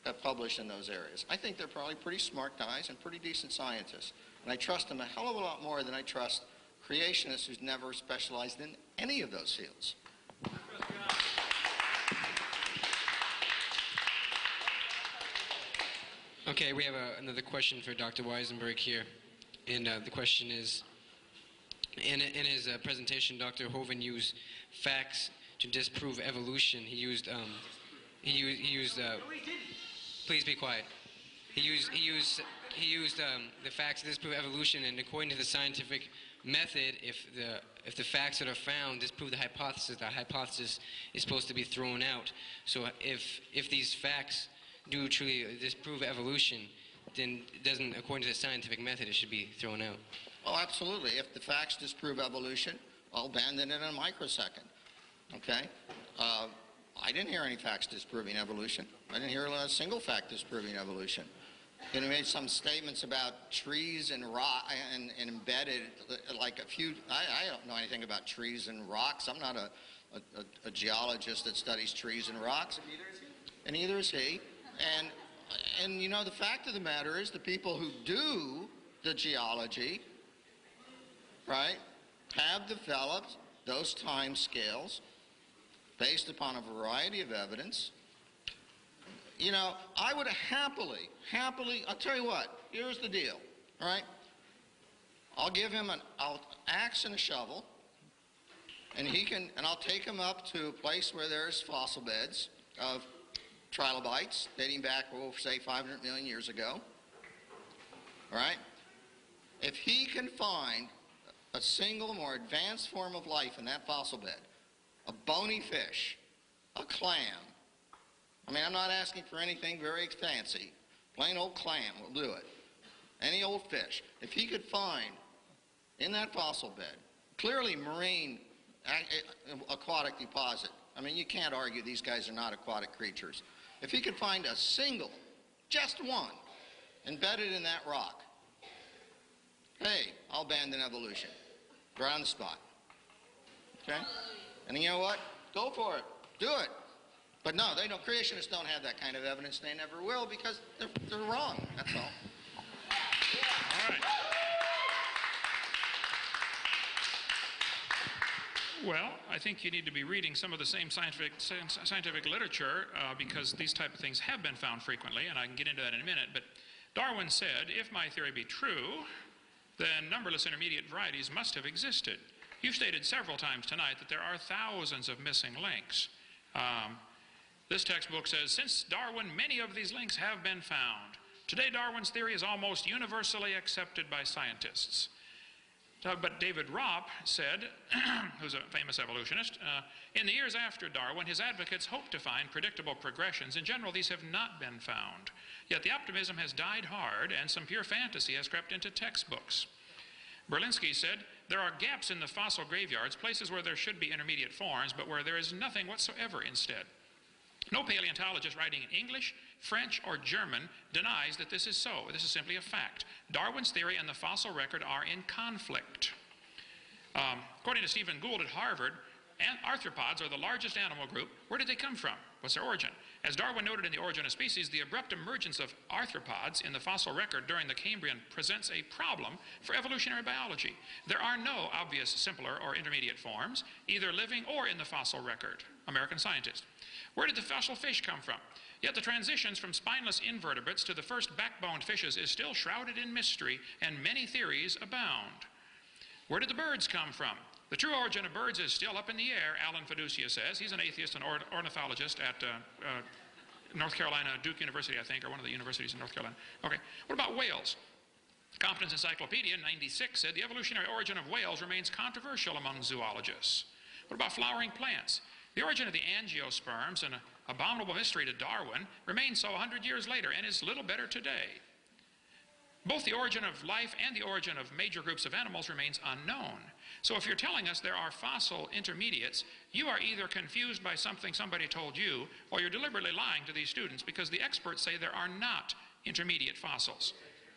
that publish in those areas. I think they're probably pretty smart guys and pretty decent scientists. And I trust them a hell of a lot more than I trust creationists who's never specialized in any of those fields. Okay, we have another question for Dr. Weisenburg here. And the question is, in his presentation, Dr. Hovind used facts to disprove evolution. He used please be quiet. He used the facts to disprove evolution, and according to the scientific method, if the facts that are found disprove the hypothesis is supposed to be thrown out. So if these facts do truly disprove evolution, then it doesn't, according to the scientific method, it should be thrown out. Oh, absolutely. If the facts disprove evolution, I'll abandon it in a microsecond. Okay? I didn't hear any facts disproving evolution. I didn't hear a single fact disproving evolution. You know, made some statements about trees and rock and embedded like a few. I don't know anything about trees and rocks. I'm not a geologist that studies trees and rocks. And neither is he. And you know, the fact of the matter is the people who do the geology, right, have developed those time scales based upon a variety of evidence. You know, I would have happily, I'll tell you what, here's the deal, all right? I'll give him an axe and a shovel, and I'll take him up to a place where there's fossil beds of trilobites dating back, well, say 500 million years ago, all right? If he can find a single more advanced form of life in that fossil bed, a bony fish, a clam. I mean, I'm not asking for anything very fancy. Plain old clam will do it. Any old fish. If he could find in that fossil bed, clearly marine aquatic deposit. I mean, you can't argue these guys are not aquatic creatures. If he could find a single, just one, embedded in that rock, hey, I'll abandon evolution. Right on the spot. Okay? And you know what? Go for it. Do it. But no, creationists don't have that kind of evidence. They never will because they're wrong. That's all. All right. Well, I think you need to be reading some of the same scientific literature because these type of things have been found frequently, and I can get into that in a minute. But Darwin said, if my theory be true, then numberless intermediate varieties must have existed. You've stated several times tonight that there are thousands of missing links. This textbook says, since Darwin, many of these links have been found. Today, Darwin's theory is almost universally accepted by scientists. But David Ropp said, who's a famous evolutionist, in the years after Darwin, his advocates hoped to find predictable progressions. In general, these have not been found. Yet the optimism has died hard, and some pure fantasy has crept into textbooks. Berlinski said, there are gaps in the fossil graveyards, places where there should be intermediate forms, but where there is nothing whatsoever instead. No paleontologist writing in English, French, or German denies that this is so. This is simply a fact. Darwin's theory and the fossil record are in conflict. According to Stephen Gould at Harvard, arthropods are the largest animal group. Where did they come from? What's their origin? As Darwin noted in The Origin of Species, the abrupt emergence of arthropods in the fossil record during the Cambrian presents a problem for evolutionary biology. There are no obvious simpler or intermediate forms, either living or in the fossil record. American scientist. Where did the fossil fish come from? Yet the transitions from spineless invertebrates to the first backboned fishes is still shrouded in mystery, and many theories abound. Where did the birds come from? The true origin of birds is still up in the air, Alan Fiducia says. He's an atheist and ornithologist at North Carolina, Duke University, I think, or one of the universities in North Carolina. Okay, what about whales? Competence Encyclopedia in '96 said the evolutionary origin of whales remains controversial among zoologists. What about flowering plants? The origin of the angiosperms, an abominable mystery to Darwin, remains so 100 years later and is little better today. Both the origin of life and the origin of major groups of animals remains unknown. So if you're telling us there are fossil intermediates, you are either confused by something somebody told you, or you're deliberately lying to these students because the experts say there are not intermediate fossils.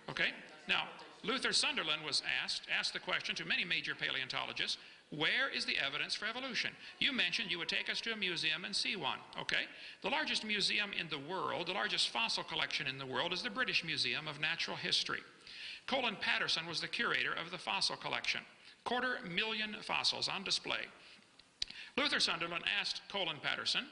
Okay? Now, Luther Sunderland was asked the question to many major paleontologists, where is the evidence for evolution? You mentioned you would take us to a museum and see one, okay? The largest museum in the world, the largest fossil collection in the world, is the British Museum of Natural History. Colin Patterson was the curator of the fossil collection. 250,000 fossils on display. Luther Sunderland asked Colin Patterson,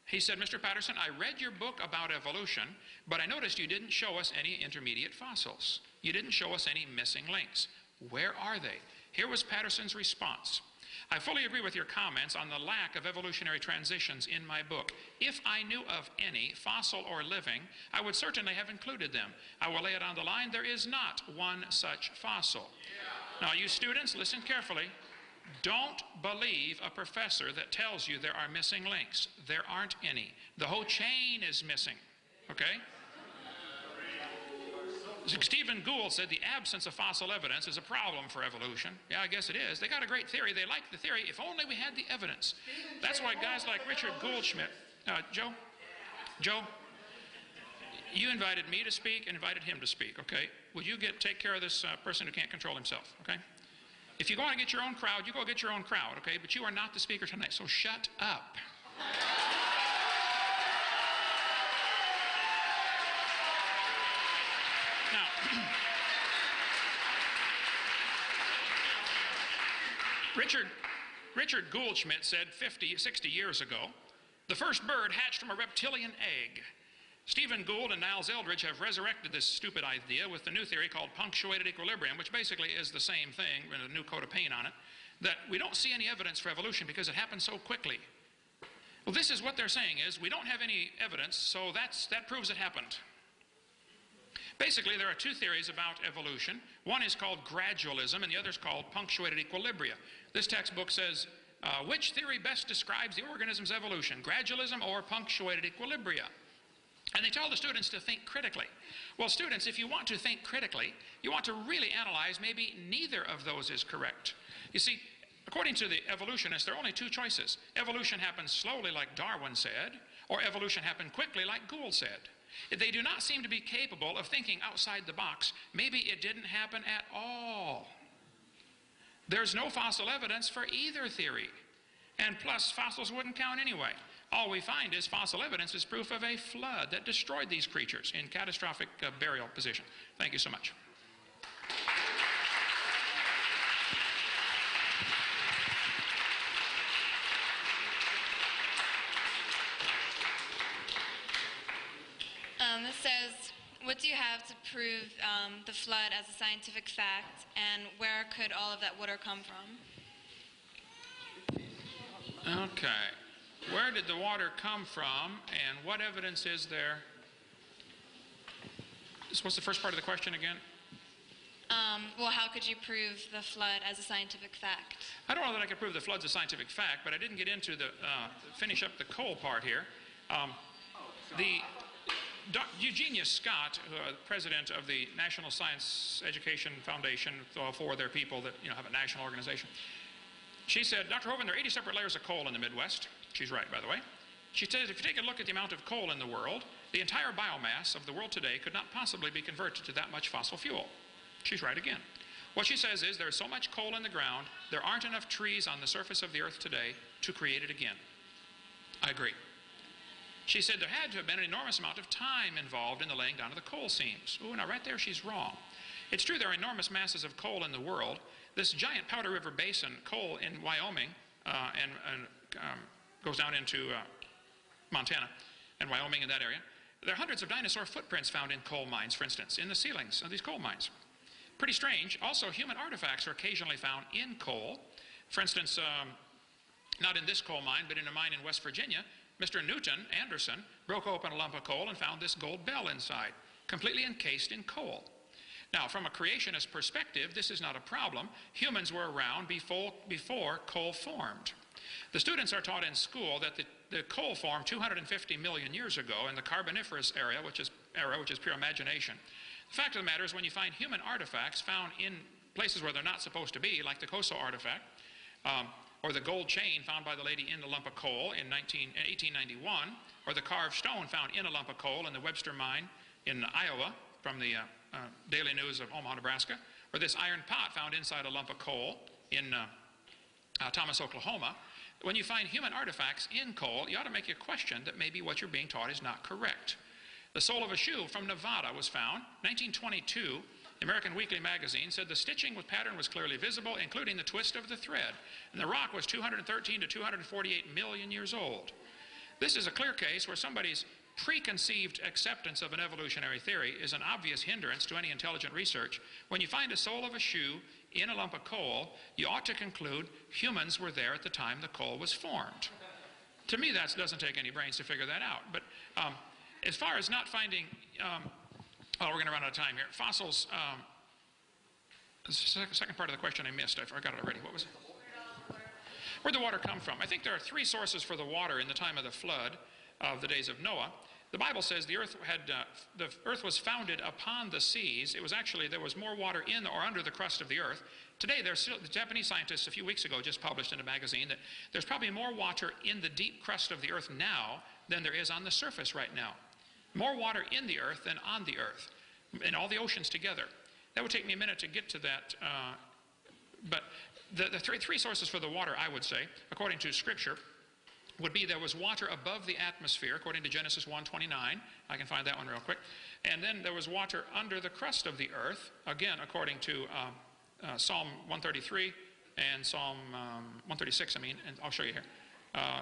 he said, Mr. Patterson, I read your book about evolution, but I noticed you didn't show us any intermediate fossils. You didn't show us any missing links. Where are they? Here was Patterson's response. I fully agree with your comments on the lack of evolutionary transitions in my book. If I knew of any, fossil or living, I would certainly have included them. I will lay it on the line, there is not one such fossil. Now, you students, listen carefully. Don't believe a professor that tells you there are missing links. There aren't any. The whole chain is missing, okay? Stephen Gould said the absence of fossil evidence is a problem for evolution. Yeah, I guess it is. They got a great theory. They like the theory. If only we had the evidence. That's why guys like Richard Goldschmidt, Joe, you invited me to speak, invited him to speak, okay? Would you take care of this person who can't control himself, okay? If you want to get your own crowd, you go get your own crowd, okay? But you are not the speaker tonight, so shut up. Now, Richard Goldschmidt said 60 years ago, the first bird hatched from a reptilian egg. Stephen Gould and Niles Eldredge have resurrected this stupid idea with the new theory called punctuated equilibrium, which basically is the same thing with a new coat of paint on it, that we don't see any evidence for evolution because it happened so quickly. Well, this is what they're saying is, we don't have any evidence, so that proves it happened. Basically, there are two theories about evolution. One is called gradualism, and the other is called punctuated equilibria. This textbook says, which theory best describes the organism's evolution, gradualism or punctuated equilibria? And they tell the students to think critically. Well, students, if you want to think critically, you want to really analyze, maybe neither of those is correct. You see, according to the evolutionists, there are only two choices. Evolution happens slowly, like Darwin said, or evolution happened quickly, like Gould said. They do not seem to be capable of thinking outside the box. Maybe it didn't happen at all. There's no fossil evidence for either theory. And plus, fossils wouldn't count anyway. All we find is fossil evidence is proof of a flood that destroyed these creatures in catastrophic burial position. Thank you so much. This says, what do you have to prove the flood as a scientific fact, and where could all of that water come from? Okay. Where did the water come from, and what evidence is there? What's the first part of the question again? Well, how could you prove the flood as a scientific fact? I don't know that I could prove the flood's a scientific fact, but I didn't get into the, finish up the coal part here. Eugenia Scott, president of the National Science Education Foundation, for their people that have a national organization, she said, Dr. Hovind, there are 80 separate layers of coal in the Midwest. She's right, by the way. She says if you take a look at the amount of coal in the world, the entire biomass of the world today could not possibly be converted to that much fossil fuel. She's right again. What she says is there's so much coal in the ground, there aren't enough trees on the surface of the earth today to create it again. I agree. She said there had to have been an enormous amount of time involved in the laying down of the coal seams. Ooh, now right there she's wrong. It's true there are enormous masses of coal in the world. This giant Powder River Basin coal in Wyoming goes down into Montana and Wyoming in that area. There are hundreds of dinosaur footprints found in coal mines, for instance, in the ceilings of these coal mines. Pretty strange. Also, human artifacts are occasionally found in coal. For instance, not in this coal mine, but in a mine in West Virginia, Mr. Newton Anderson broke open a lump of coal and found this gold bell inside, completely encased in coal. Now, from a creationist perspective, this is not a problem. Humans were around before coal formed. The students are taught in school that the coal formed 250 million years ago in the Carboniferous era, which is pure imagination. The fact of the matter is when you find human artifacts found in places where they're not supposed to be, like the Coso artifact, or the gold chain found by the lady in the lump of coal in 1891, or the carved stone found in a lump of coal in the Webster mine in Iowa from the Daily News of Omaha, Nebraska, or this iron pot found inside a lump of coal in Thomas, Oklahoma. When you find human artifacts in coal, you ought to make you question that maybe what you're being taught is not correct. The sole of a shoe from Nevada was found. 1922, the American Weekly magazine said the stitching with pattern was clearly visible, including the twist of the thread. And the rock was 213 to 248 million years old. This is a clear case where somebody's preconceived acceptance of an evolutionary theory is an obvious hindrance to any intelligent research. When you find a sole of a shoe in a lump of coal, you ought to conclude humans were there at the time the coal was formed. To me, that doesn't take any brains to figure that out. But as far as not finding, we're going to run out of time here. Fossils, the second part of the question I missed. I forgot it already. What was it? Where'd the water come from? I think there are three sources for the water in the time of the flood of the days of Noah. The Bible says the earth was founded upon the seas. It was actually, there was more water in or under the crust of the earth. Today, the Japanese scientists a few weeks ago just published in a magazine that there's probably more water in the deep crust of the earth now than there is on the surface right now. More water in the earth than on the earth, in all the oceans together. That would take me a minute to get to that, but the three sources for the water, I would say, according to Scripture, would be there was water above the atmosphere, according to Genesis 1:29. I can find that one real quick. And then there was water under the crust of the earth, again, according to Psalm 133 and Psalm 136, and I'll show you here.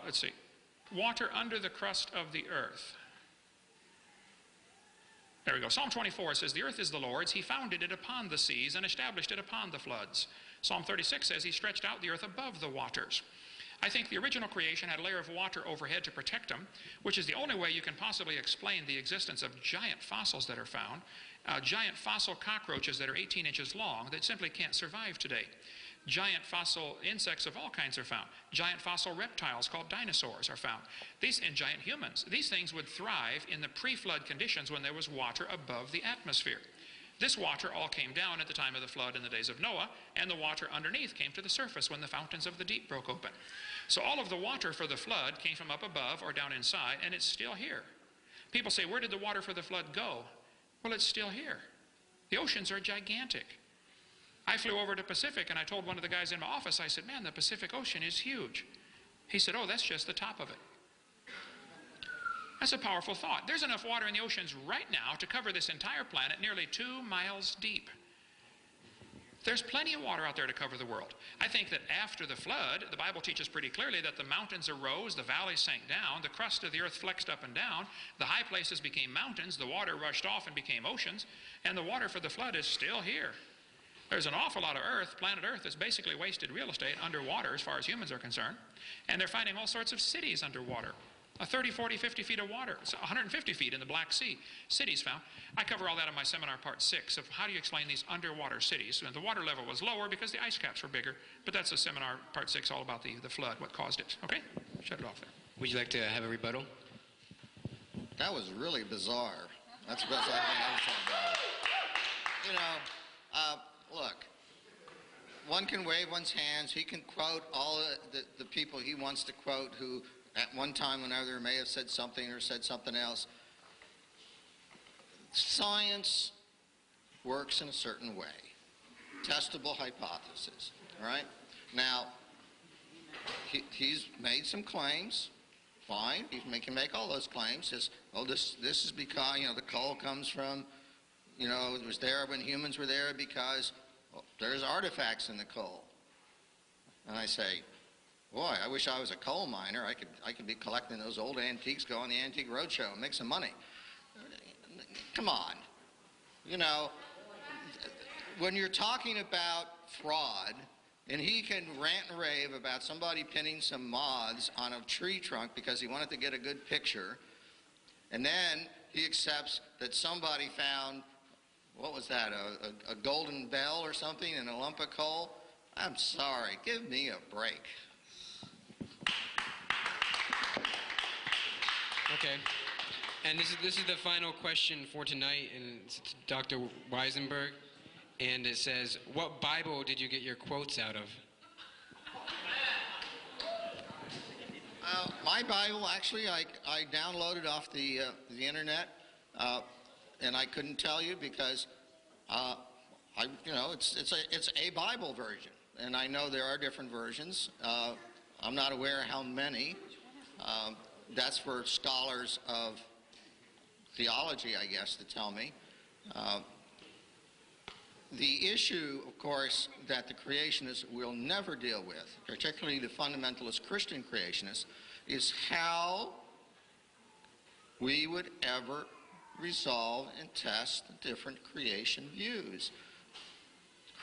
Let's see. Water under the crust of the earth. There we go. Psalm 24 says, the earth is the Lord's. He founded it upon the seas and established it upon the floods. Psalm 36 says he stretched out the earth above the waters. I think the original creation had a layer of water overhead to protect them, which is the only way you can possibly explain the existence of giant fossils that are found, giant fossil cockroaches that are 18 inches long that simply can't survive today. Giant fossil insects of all kinds are found. Giant fossil reptiles called dinosaurs are found. And giant humans. These things would thrive in the pre-flood conditions when there was water above the atmosphere. This water all came down at the time of the flood in the days of Noah, and the water underneath came to the surface when the fountains of the deep broke open. So all of the water for the flood came from up above or down inside, and it's still here. People say, where did the water for the flood go? Well, it's still here. The oceans are gigantic. I flew over to Pacific, and I told one of the guys in my office, I said, man, the Pacific Ocean is huge. He said, oh, that's just the top of it. That's a powerful thought. There's enough water in the oceans right now to cover this entire planet nearly 2 miles deep. There's plenty of water out there to cover the world. I think that after the flood, the Bible teaches pretty clearly that the mountains arose, the valleys sank down, the crust of the earth flexed up and down, the high places became mountains, the water rushed off and became oceans, and the water for the flood is still here. There's an awful lot of earth, planet Earth, that's basically wasted real estate underwater as far as humans are concerned, and they're finding all sorts of cities underwater. 30, 40, 50 feet of water, so 150 feet in the Black Sea, cities found. I cover all that in my seminar part 6 of how do you explain these underwater cities. And the water level was lower because the ice caps were bigger, but that's a seminar part 6 all about the flood, what caused it. Okay? Shut it off there. Would you like to have a rebuttal? That was really bizarre. That's the best I can understand about it. Look, one can wave one's hands. He can quote all the people he wants to quote who at one time or another may have said something or said something else. Science works in a certain way. Testable hypothesis, all right? Now, he's made some claims. Fine, he can make all those claims. Says, oh, this is because, the coal comes from, it was there when humans were there because there's artifacts in the coal. And I say, boy, I wish I was a coal miner. I could be collecting those old antiques, go on the Antique Roadshow and make some money. Come on. When you're talking about fraud, and he can rant and rave about somebody pinning some moths on a tree trunk because he wanted to get a good picture, and then he accepts that somebody found, what was that, a golden bell or something in a lump of coal? I'm sorry, give me a break. Okay. And this is the final question for tonight, and it's to Dr. Weisenburg. And it says, what Bible did you get your quotes out of? My Bible, actually, I downloaded off the internet, and I couldn't tell you because It's a Bible version, and I know there are different versions. I'm not aware how many. That's for scholars of theology, I guess, to tell me. The issue, of course, that the creationists will never deal with, particularly the fundamentalist Christian creationists, is how we would ever resolve and test the different creation views.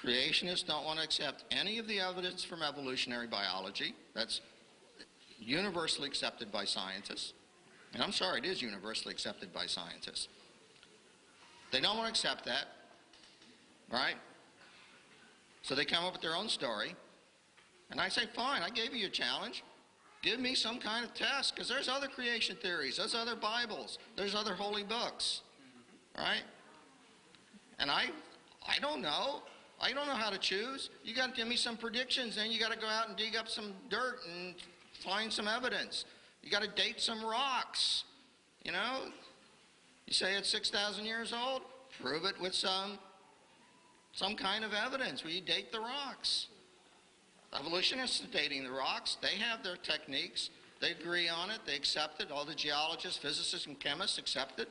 Creationists don't want to accept any of the evidence from evolutionary biology. That's universally accepted by scientists. And I'm sorry, it is universally accepted by scientists. They don't want to accept that, right? So they come up with their own story. And I say, fine, I gave you a challenge. Give me some kind of test, because there's other creation theories, there's other Bibles, there's other holy books, right? And I don't know. I don't know how to choose. You got to give me some predictions, then you got to go out and dig up some dirt and find some evidence. You got to date some rocks, you know? You say it's 6,000 years old, prove it with some kind of evidence where you date the rocks. Evolutionists are dating the rocks. They have their techniques. They agree on it. They accept it. All the geologists, physicists, and chemists accept it.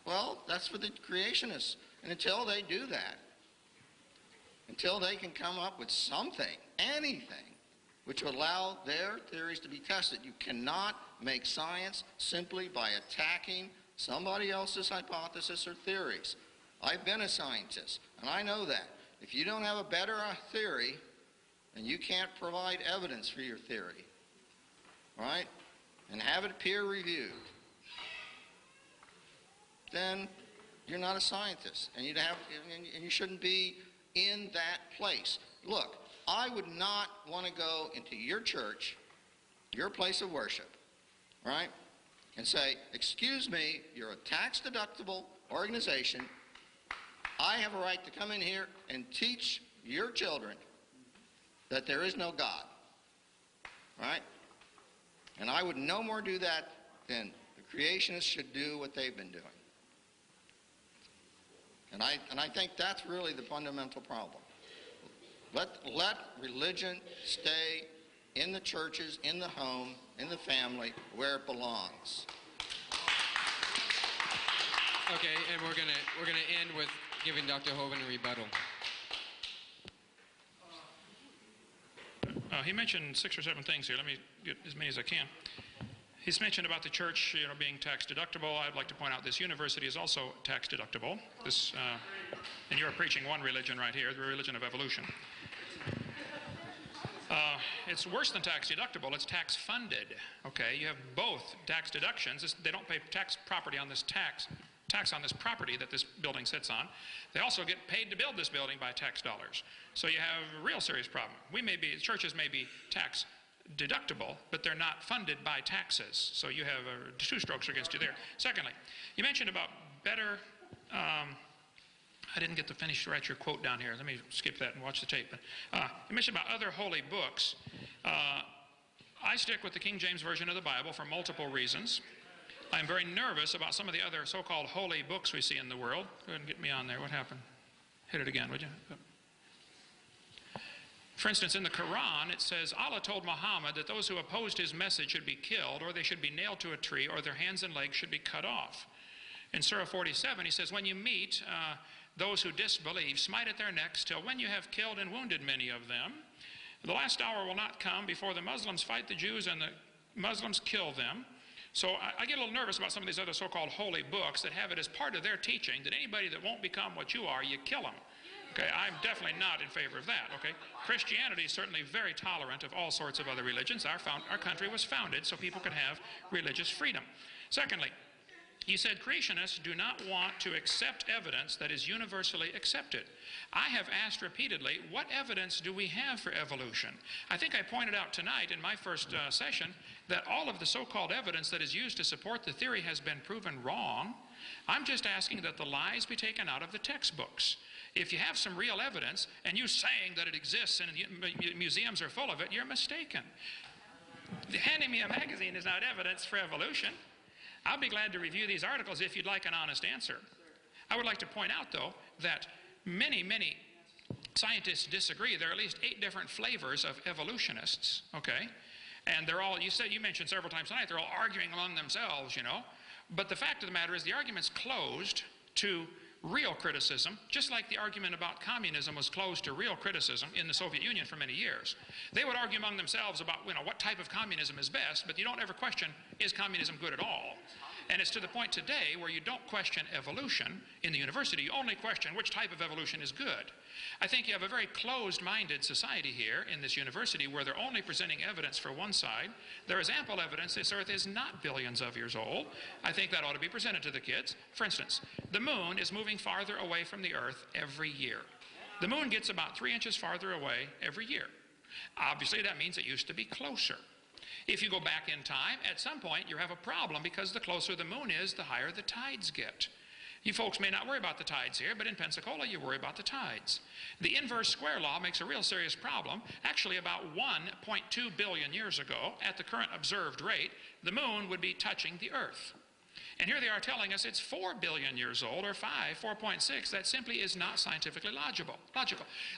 Well, that's for the creationists. And until they do that, until they can come up with something, anything, which will allow their theories to be tested, you cannot make science simply by attacking somebody else's hypothesis or theories. I've been a scientist, and I know that. If you don't have a better theory, then you can't provide evidence for your theory, right? And have it peer-reviewed, then you're not a scientist, and you shouldn't be in that place. Look, I would not want to go into your church, your place of worship, right, and say, excuse me, you're a tax-deductible organization. I have a right to come in here and teach your children that there is no God, right? And I would no more do that than the creationists should do what they've been doing. And I think that's really the fundamental problem. Let religion stay in the churches, in the home, in the family, where it belongs. Okay, and we're gonna end with giving Dr. Hovind a rebuttal. He mentioned 6 or 7 things here. Let me get as many as I can. He's mentioned about the church, being tax deductible. I'd like to point out this university is also tax deductible. And you're preaching one religion right here, the religion of evolution. It's worse than tax deductible. It's tax funded. Okay, you have both tax deductions. They don't pay tax on this property that this building sits on. They also get paid to build this building by tax dollars. So you have a real serious problem. Churches may be tax deductible, but they're not funded by taxes. So you have 2 strokes against you there. Secondly, you mentioned about better, I didn't get to finish to write your quote down here. Let me skip that and watch the tape. You mentioned about other holy books. I stick with the King James Version of the Bible for multiple reasons. I'm very nervous about some of the other so-called holy books we see in the world. Go ahead and get me on there. What happened? Hit it again, would you? For instance, in the Quran, it says, Allah told Muhammad that those who opposed his message should be killed, or they should be nailed to a tree, or their hands and legs should be cut off. In Surah 47, he says, when you meet those who disbelieve, smite at their necks till when you have killed and wounded many of them. The last hour will not come before the Muslims fight the Jews and the Muslims kill them. So I get a little nervous about some of these other so-called holy books that have it as part of their teaching that anybody that won't become what you are, you kill them. Okay, I'm definitely not in favor of that, okay? Christianity is certainly very tolerant of all sorts of other religions. Our country was founded so people could have religious freedom. Secondly, you said creationists do not want to accept evidence that is universally accepted. I have asked repeatedly, what evidence do we have for evolution? I think I pointed out tonight in my first session that all of the so-called evidence that is used to support the theory has been proven wrong. I'm just asking that the lies be taken out of the textbooks. If you have some real evidence and you're saying that it exists and museums are full of it, you're mistaken. Handing me a magazine is not evidence for evolution. I'll be glad to review these articles if you'd like an honest answer. I would like to point out, though, that many scientists disagree. There are at least 8 different flavors of evolutionists, okay? And they're all, you mentioned several times tonight, they're all arguing among themselves, you know. But the fact of the matter is the argument's closed to real criticism, just like the argument about communism was closed to real criticism in the Soviet Union for many years. They would argue among themselves about, you know, what type of communism is best, but you don't ever question, is communism good at all? And it's to the point today where you don't question evolution in the university, you only question which type of evolution is good. I think you have a very closed-minded society here in this university where they're only presenting evidence for one side. There is ample evidence this Earth is not billions of years old. I think that ought to be presented to the kids. For instance, the moon is moving farther away from the Earth every year. The moon gets about 3 inches farther away every year. Obviously, that means it used to be closer. If you go back in time, at some point you have a problem because the closer the moon is, the higher the tides get. You folks may not worry about the tides here, but in Pensacola you worry about the tides. The inverse square law makes a real serious problem. Actually, about 1.2 billion years ago, at the current observed rate, the moon would be touching the Earth. And here they are telling us it's 4 billion years old, or 4.6. That simply is not scientifically logical.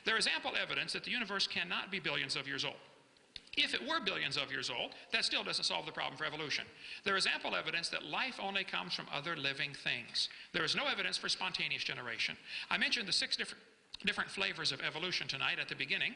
There is ample evidence that the universe cannot be billions of years old. If it were billions of years old, that still doesn't solve the problem for evolution. There is ample evidence that life only comes from other living things. There is no evidence for spontaneous generation. I mentioned the 6 different flavors of evolution tonight at the beginning.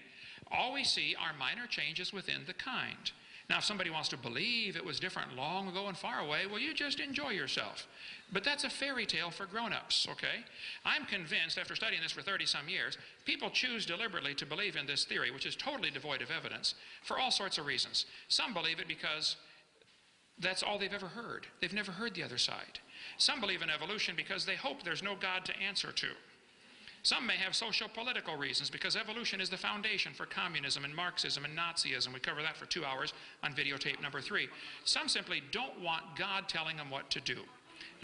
All we see are minor changes within the kind. Now, if somebody wants to believe it was different long ago and far away, well, you just enjoy yourself. But that's a fairy tale for grown-ups, okay? I'm convinced, after studying this for 30-some years, people choose deliberately to believe in this theory, which is totally devoid of evidence, for all sorts of reasons. Some believe it because that's all they've ever heard. They've never heard the other side. Some believe in evolution because they hope there's no God to answer to. Some may have socio-political reasons because evolution is the foundation for communism and Marxism and Nazism. We cover that for 2 hours on videotape number 3. Some simply don't want God telling them what to do.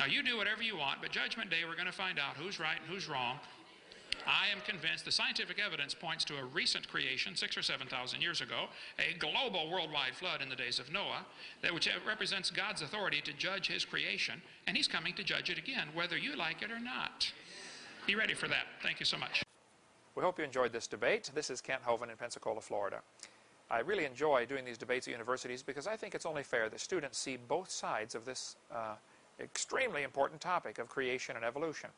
Now, you do whatever you want, but Judgment Day we're going to find out who's right and who's wrong. I am convinced the scientific evidence points to a recent creation 6,000 or 7,000 years ago, a global worldwide flood in the days of Noah, which represents God's authority to judge his creation, and he's coming to judge it again, whether you like it or not. Be ready for that. Thank you so much. We hope you enjoyed this debate. This is Kent Hovind in Pensacola, Florida. I really enjoy doing these debates at universities because I think it's only fair that students see both sides of this extremely important topic of creation and evolution.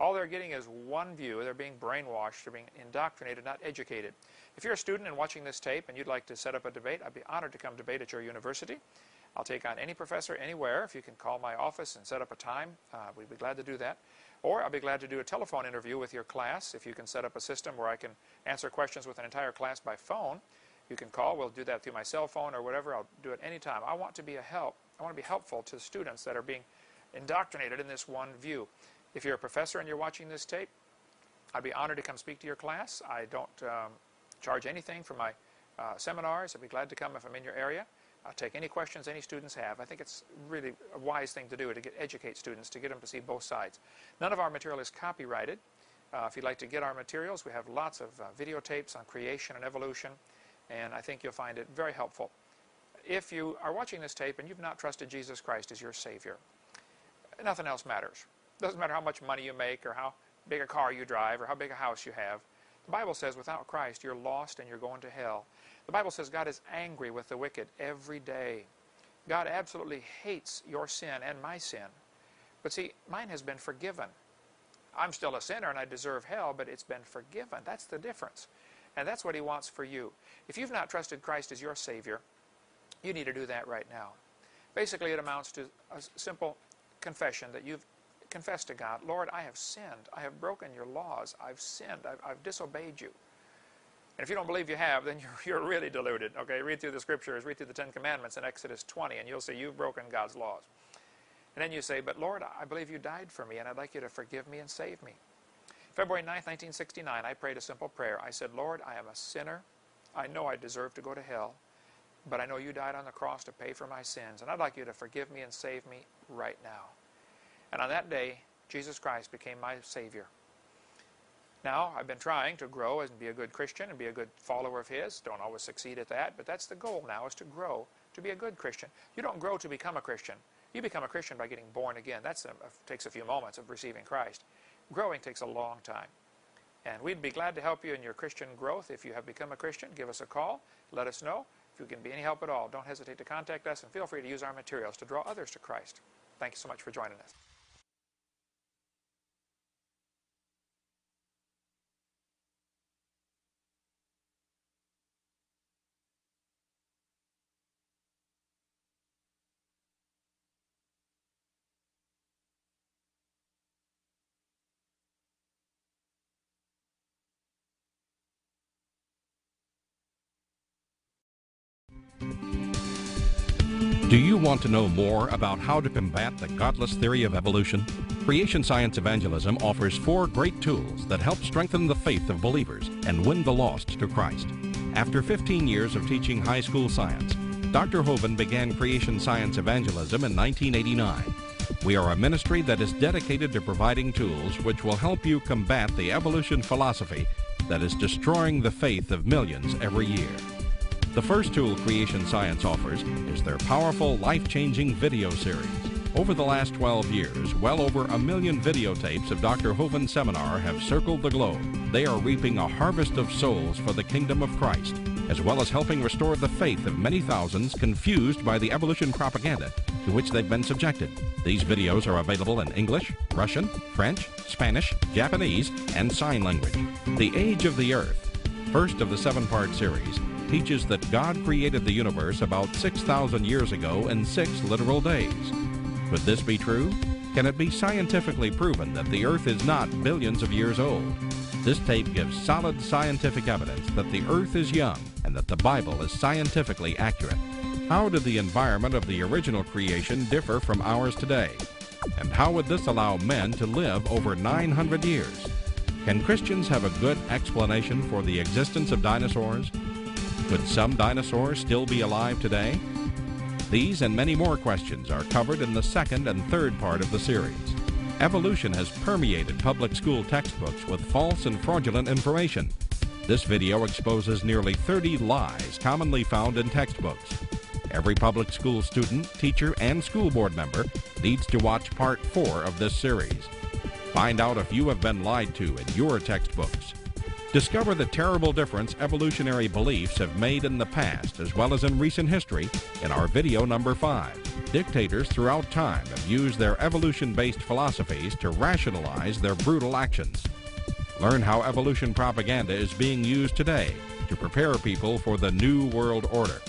All they're getting is one view. They're being brainwashed. They're being indoctrinated, not educated. If you're a student and watching this tape and you'd like to set up a debate, I'd be honored to come debate at your university. I'll take on any professor anywhere. If you can call my office and set up a time, we'd be glad to do that. Or I'll be glad to do a telephone interview with your class. If you can set up a system where I can answer questions with an entire class by phone, you can call. We'll do that through my cell phone or whatever. I'll do it anytime. I want to be I want to be helpful to students that are being indoctrinated in this one view. If you're a professor and you're watching this tape, I'd be honored to come speak to your class. I don't charge anything for my seminars. I'd be glad to come if I'm in your area. I'll take any questions any students have. I think it's really a wise thing to do to educate students, to get them to see both sides. None of our material is copyrighted. If you'd like to get our materials, we have lots of videotapes on creation and evolution, and I think you'll find it very helpful. If you are watching this tape and you've not trusted Jesus Christ as your Savior, nothing else matters. It doesn't matter how much money you make or how big a car you drive or how big a house you have. The Bible says without Christ you're lost and you're going to hell. The Bible says God is angry with the wicked every day. God absolutely hates your sin and my sin. But see, mine has been forgiven. I'm still a sinner and I deserve hell, but it's been forgiven. That's the difference. And that's what he wants for you. If you've not trusted Christ as your Savior, you need to do that right now. Basically, it amounts to a simple confession that you've confessed to God, Lord, I have sinned. I have broken your laws. I've sinned. I've disobeyed you. And if you don't believe you have, then you're really deluded. Okay, read through the Scriptures, read through the 10 Commandments in Exodus 20, and you'll see you've broken God's laws. And then you say, but Lord, I believe you died for me, and I'd like you to forgive me and save me. February 9th, 1969, I prayed a simple prayer. I said, Lord, I am a sinner. I know I deserve to go to hell, but I know you died on the cross to pay for my sins, and I'd like you to forgive me and save me right now. And on that day, Jesus Christ became my Savior. Now, I've been trying to grow and be a good Christian and be a good follower of His. Don't always succeed at that, but that's the goal now, is to grow, to be a good Christian. You don't grow to become a Christian. You become a Christian by getting born again. That takes a few moments of receiving Christ. Growing takes a long time. And we'd be glad to help you in your Christian growth. If you have become a Christian, give us a call. Let us know. If you can be any help at all, don't hesitate to contact us, and feel free to use our materials to draw others to Christ. Thank you so much for joining us. Do you want to know more about how to combat the godless theory of evolution? Creation Science Evangelism offers 4 great tools that help strengthen the faith of believers and win the lost to Christ. After 15 years of teaching high school science, Dr. Hovind began Creation Science Evangelism in 1989. We are a ministry that is dedicated to providing tools which will help you combat the evolution philosophy that is destroying the faith of millions every year. The first tool Creation Science offers is their powerful, life-changing video series. Over the last 12 years, well over 1 million videotapes of Dr. Hovind's seminar have circled the globe. They are reaping a harvest of souls for the kingdom of Christ, as well as helping restore the faith of many thousands confused by the evolution propaganda to which they've been subjected. These videos are available in English, Russian, French, Spanish, Japanese, and sign language. The Age of the Earth, first of the 7-part series, teaches that God created the universe about 6,000 years ago in 6 literal days. Could this be true? Can it be scientifically proven that the Earth is not billions of years old? This tape gives solid scientific evidence that the Earth is young and that the Bible is scientifically accurate. How did the environment of the original creation differ from ours today? And how would this allow men to live over 900 years? Can Christians have a good explanation for the existence of dinosaurs? Could some dinosaurs still be alive today? These and many more questions are covered in the 2nd and 3rd part of the series. Evolution has permeated public school textbooks with false and fraudulent information. This video exposes nearly 30 lies commonly found in textbooks. Every public school student, teacher, and school board member needs to watch part 4 of this series. Find out if you have been lied to in your textbooks. Discover the terrible difference evolutionary beliefs have made in the past as well as in recent history in our video number 5. Dictators throughout time have used their evolution-based philosophies to rationalize their brutal actions. Learn how evolution propaganda is being used today to prepare people for the New World Order.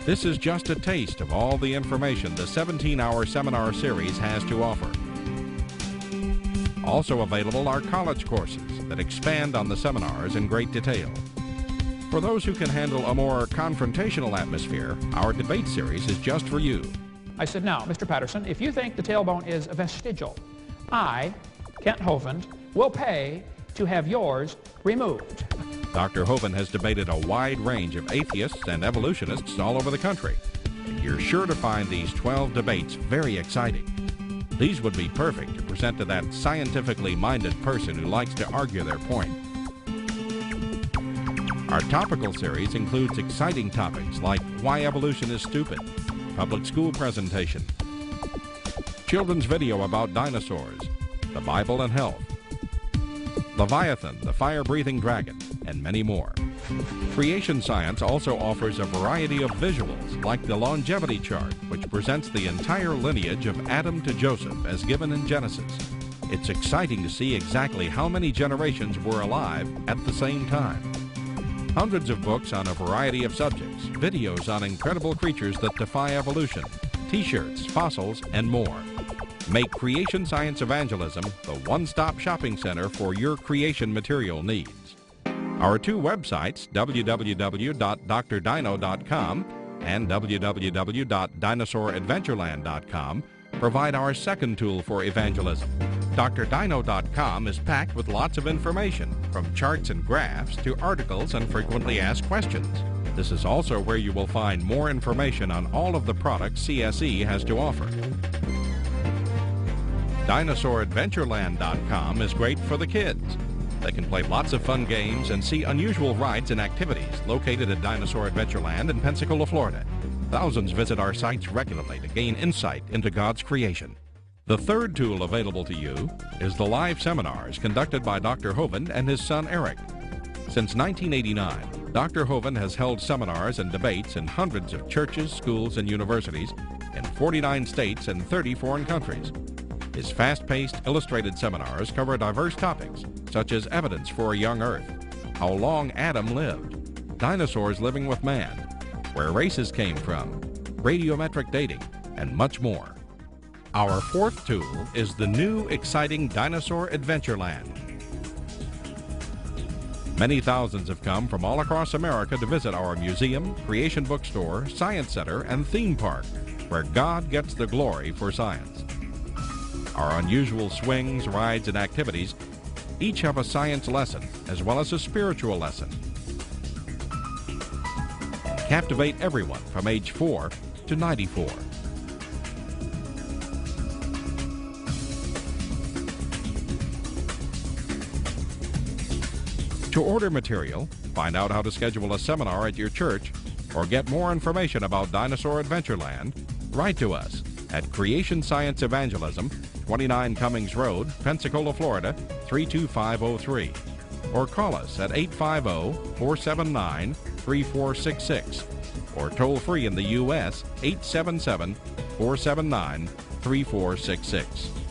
This is just a taste of all the information the 17-hour seminar series has to offer. Also available are college courses that expand on the seminars in great detail. For those who can handle a more confrontational atmosphere, our debate series is just for you. I said, now, Mr. Patterson, if you think the tailbone is vestigial, I, Kent Hovind, will pay to have yours removed. Dr. Hovind has debated a wide range of atheists and evolutionists all over the country. And you're sure to find these 12 debates very exciting. These would be perfect to present to that scientifically minded person who likes to argue their point. Our topical series includes exciting topics like why evolution is stupid, public school presentation, children's video about dinosaurs, the Bible and health, Leviathan, the fire-breathing dragon, and many more. Creation Science also offers a variety of visuals, like the longevity chart, which presents the entire lineage of Adam to Joseph as given in Genesis. It's exciting to see exactly how many generations were alive at the same time. Hundreds of books on a variety of subjects, videos on incredible creatures that defy evolution, t-shirts, fossils, and more. Make Creation Science Evangelism the one-stop shopping center for your creation material needs. Our 2 websites, www.drdino.com and www.dinosauradventureland.com, provide our second tool for evangelism. drdino.com is packed with lots of information, from charts and graphs to articles and frequently asked questions. This is also where you will find more information on all of the products CSE has to offer. DinosauradventureLand.com is great for the kids. They can play lots of fun games and see unusual rides and activities located at Dinosaur Adventureland in Pensacola, Florida. Thousands visit our sites regularly to gain insight into God's creation. The third tool available to you is the live seminars conducted by Dr. Hovind and his son Eric. Since 1989, Dr. Hovind has held seminars and debates in hundreds of churches, schools, and universities in 49 states and 30 foreign countries. His fast-paced, illustrated seminars cover diverse topics such as evidence for a young Earth, how long Adam lived, dinosaurs living with man, where races came from, radiometric dating, and much more. Our fourth tool is the new, exciting Dinosaur Adventureland. Many thousands have come from all across America to visit our museum, creation bookstore, science center, and theme park, where God gets the glory for science. Our unusual swings, rides, and activities each have a science lesson as well as a spiritual lesson. Captivate everyone from age 4 to 94. To order material, find out how to schedule a seminar at your church, or get more information about Dinosaur Adventureland, write to us at Creation Science Evangelism, 29 Cummings Road, Pensacola, Florida, 32503, or call us at 850-479-3466, or toll free in the U.S. 877-479-3466.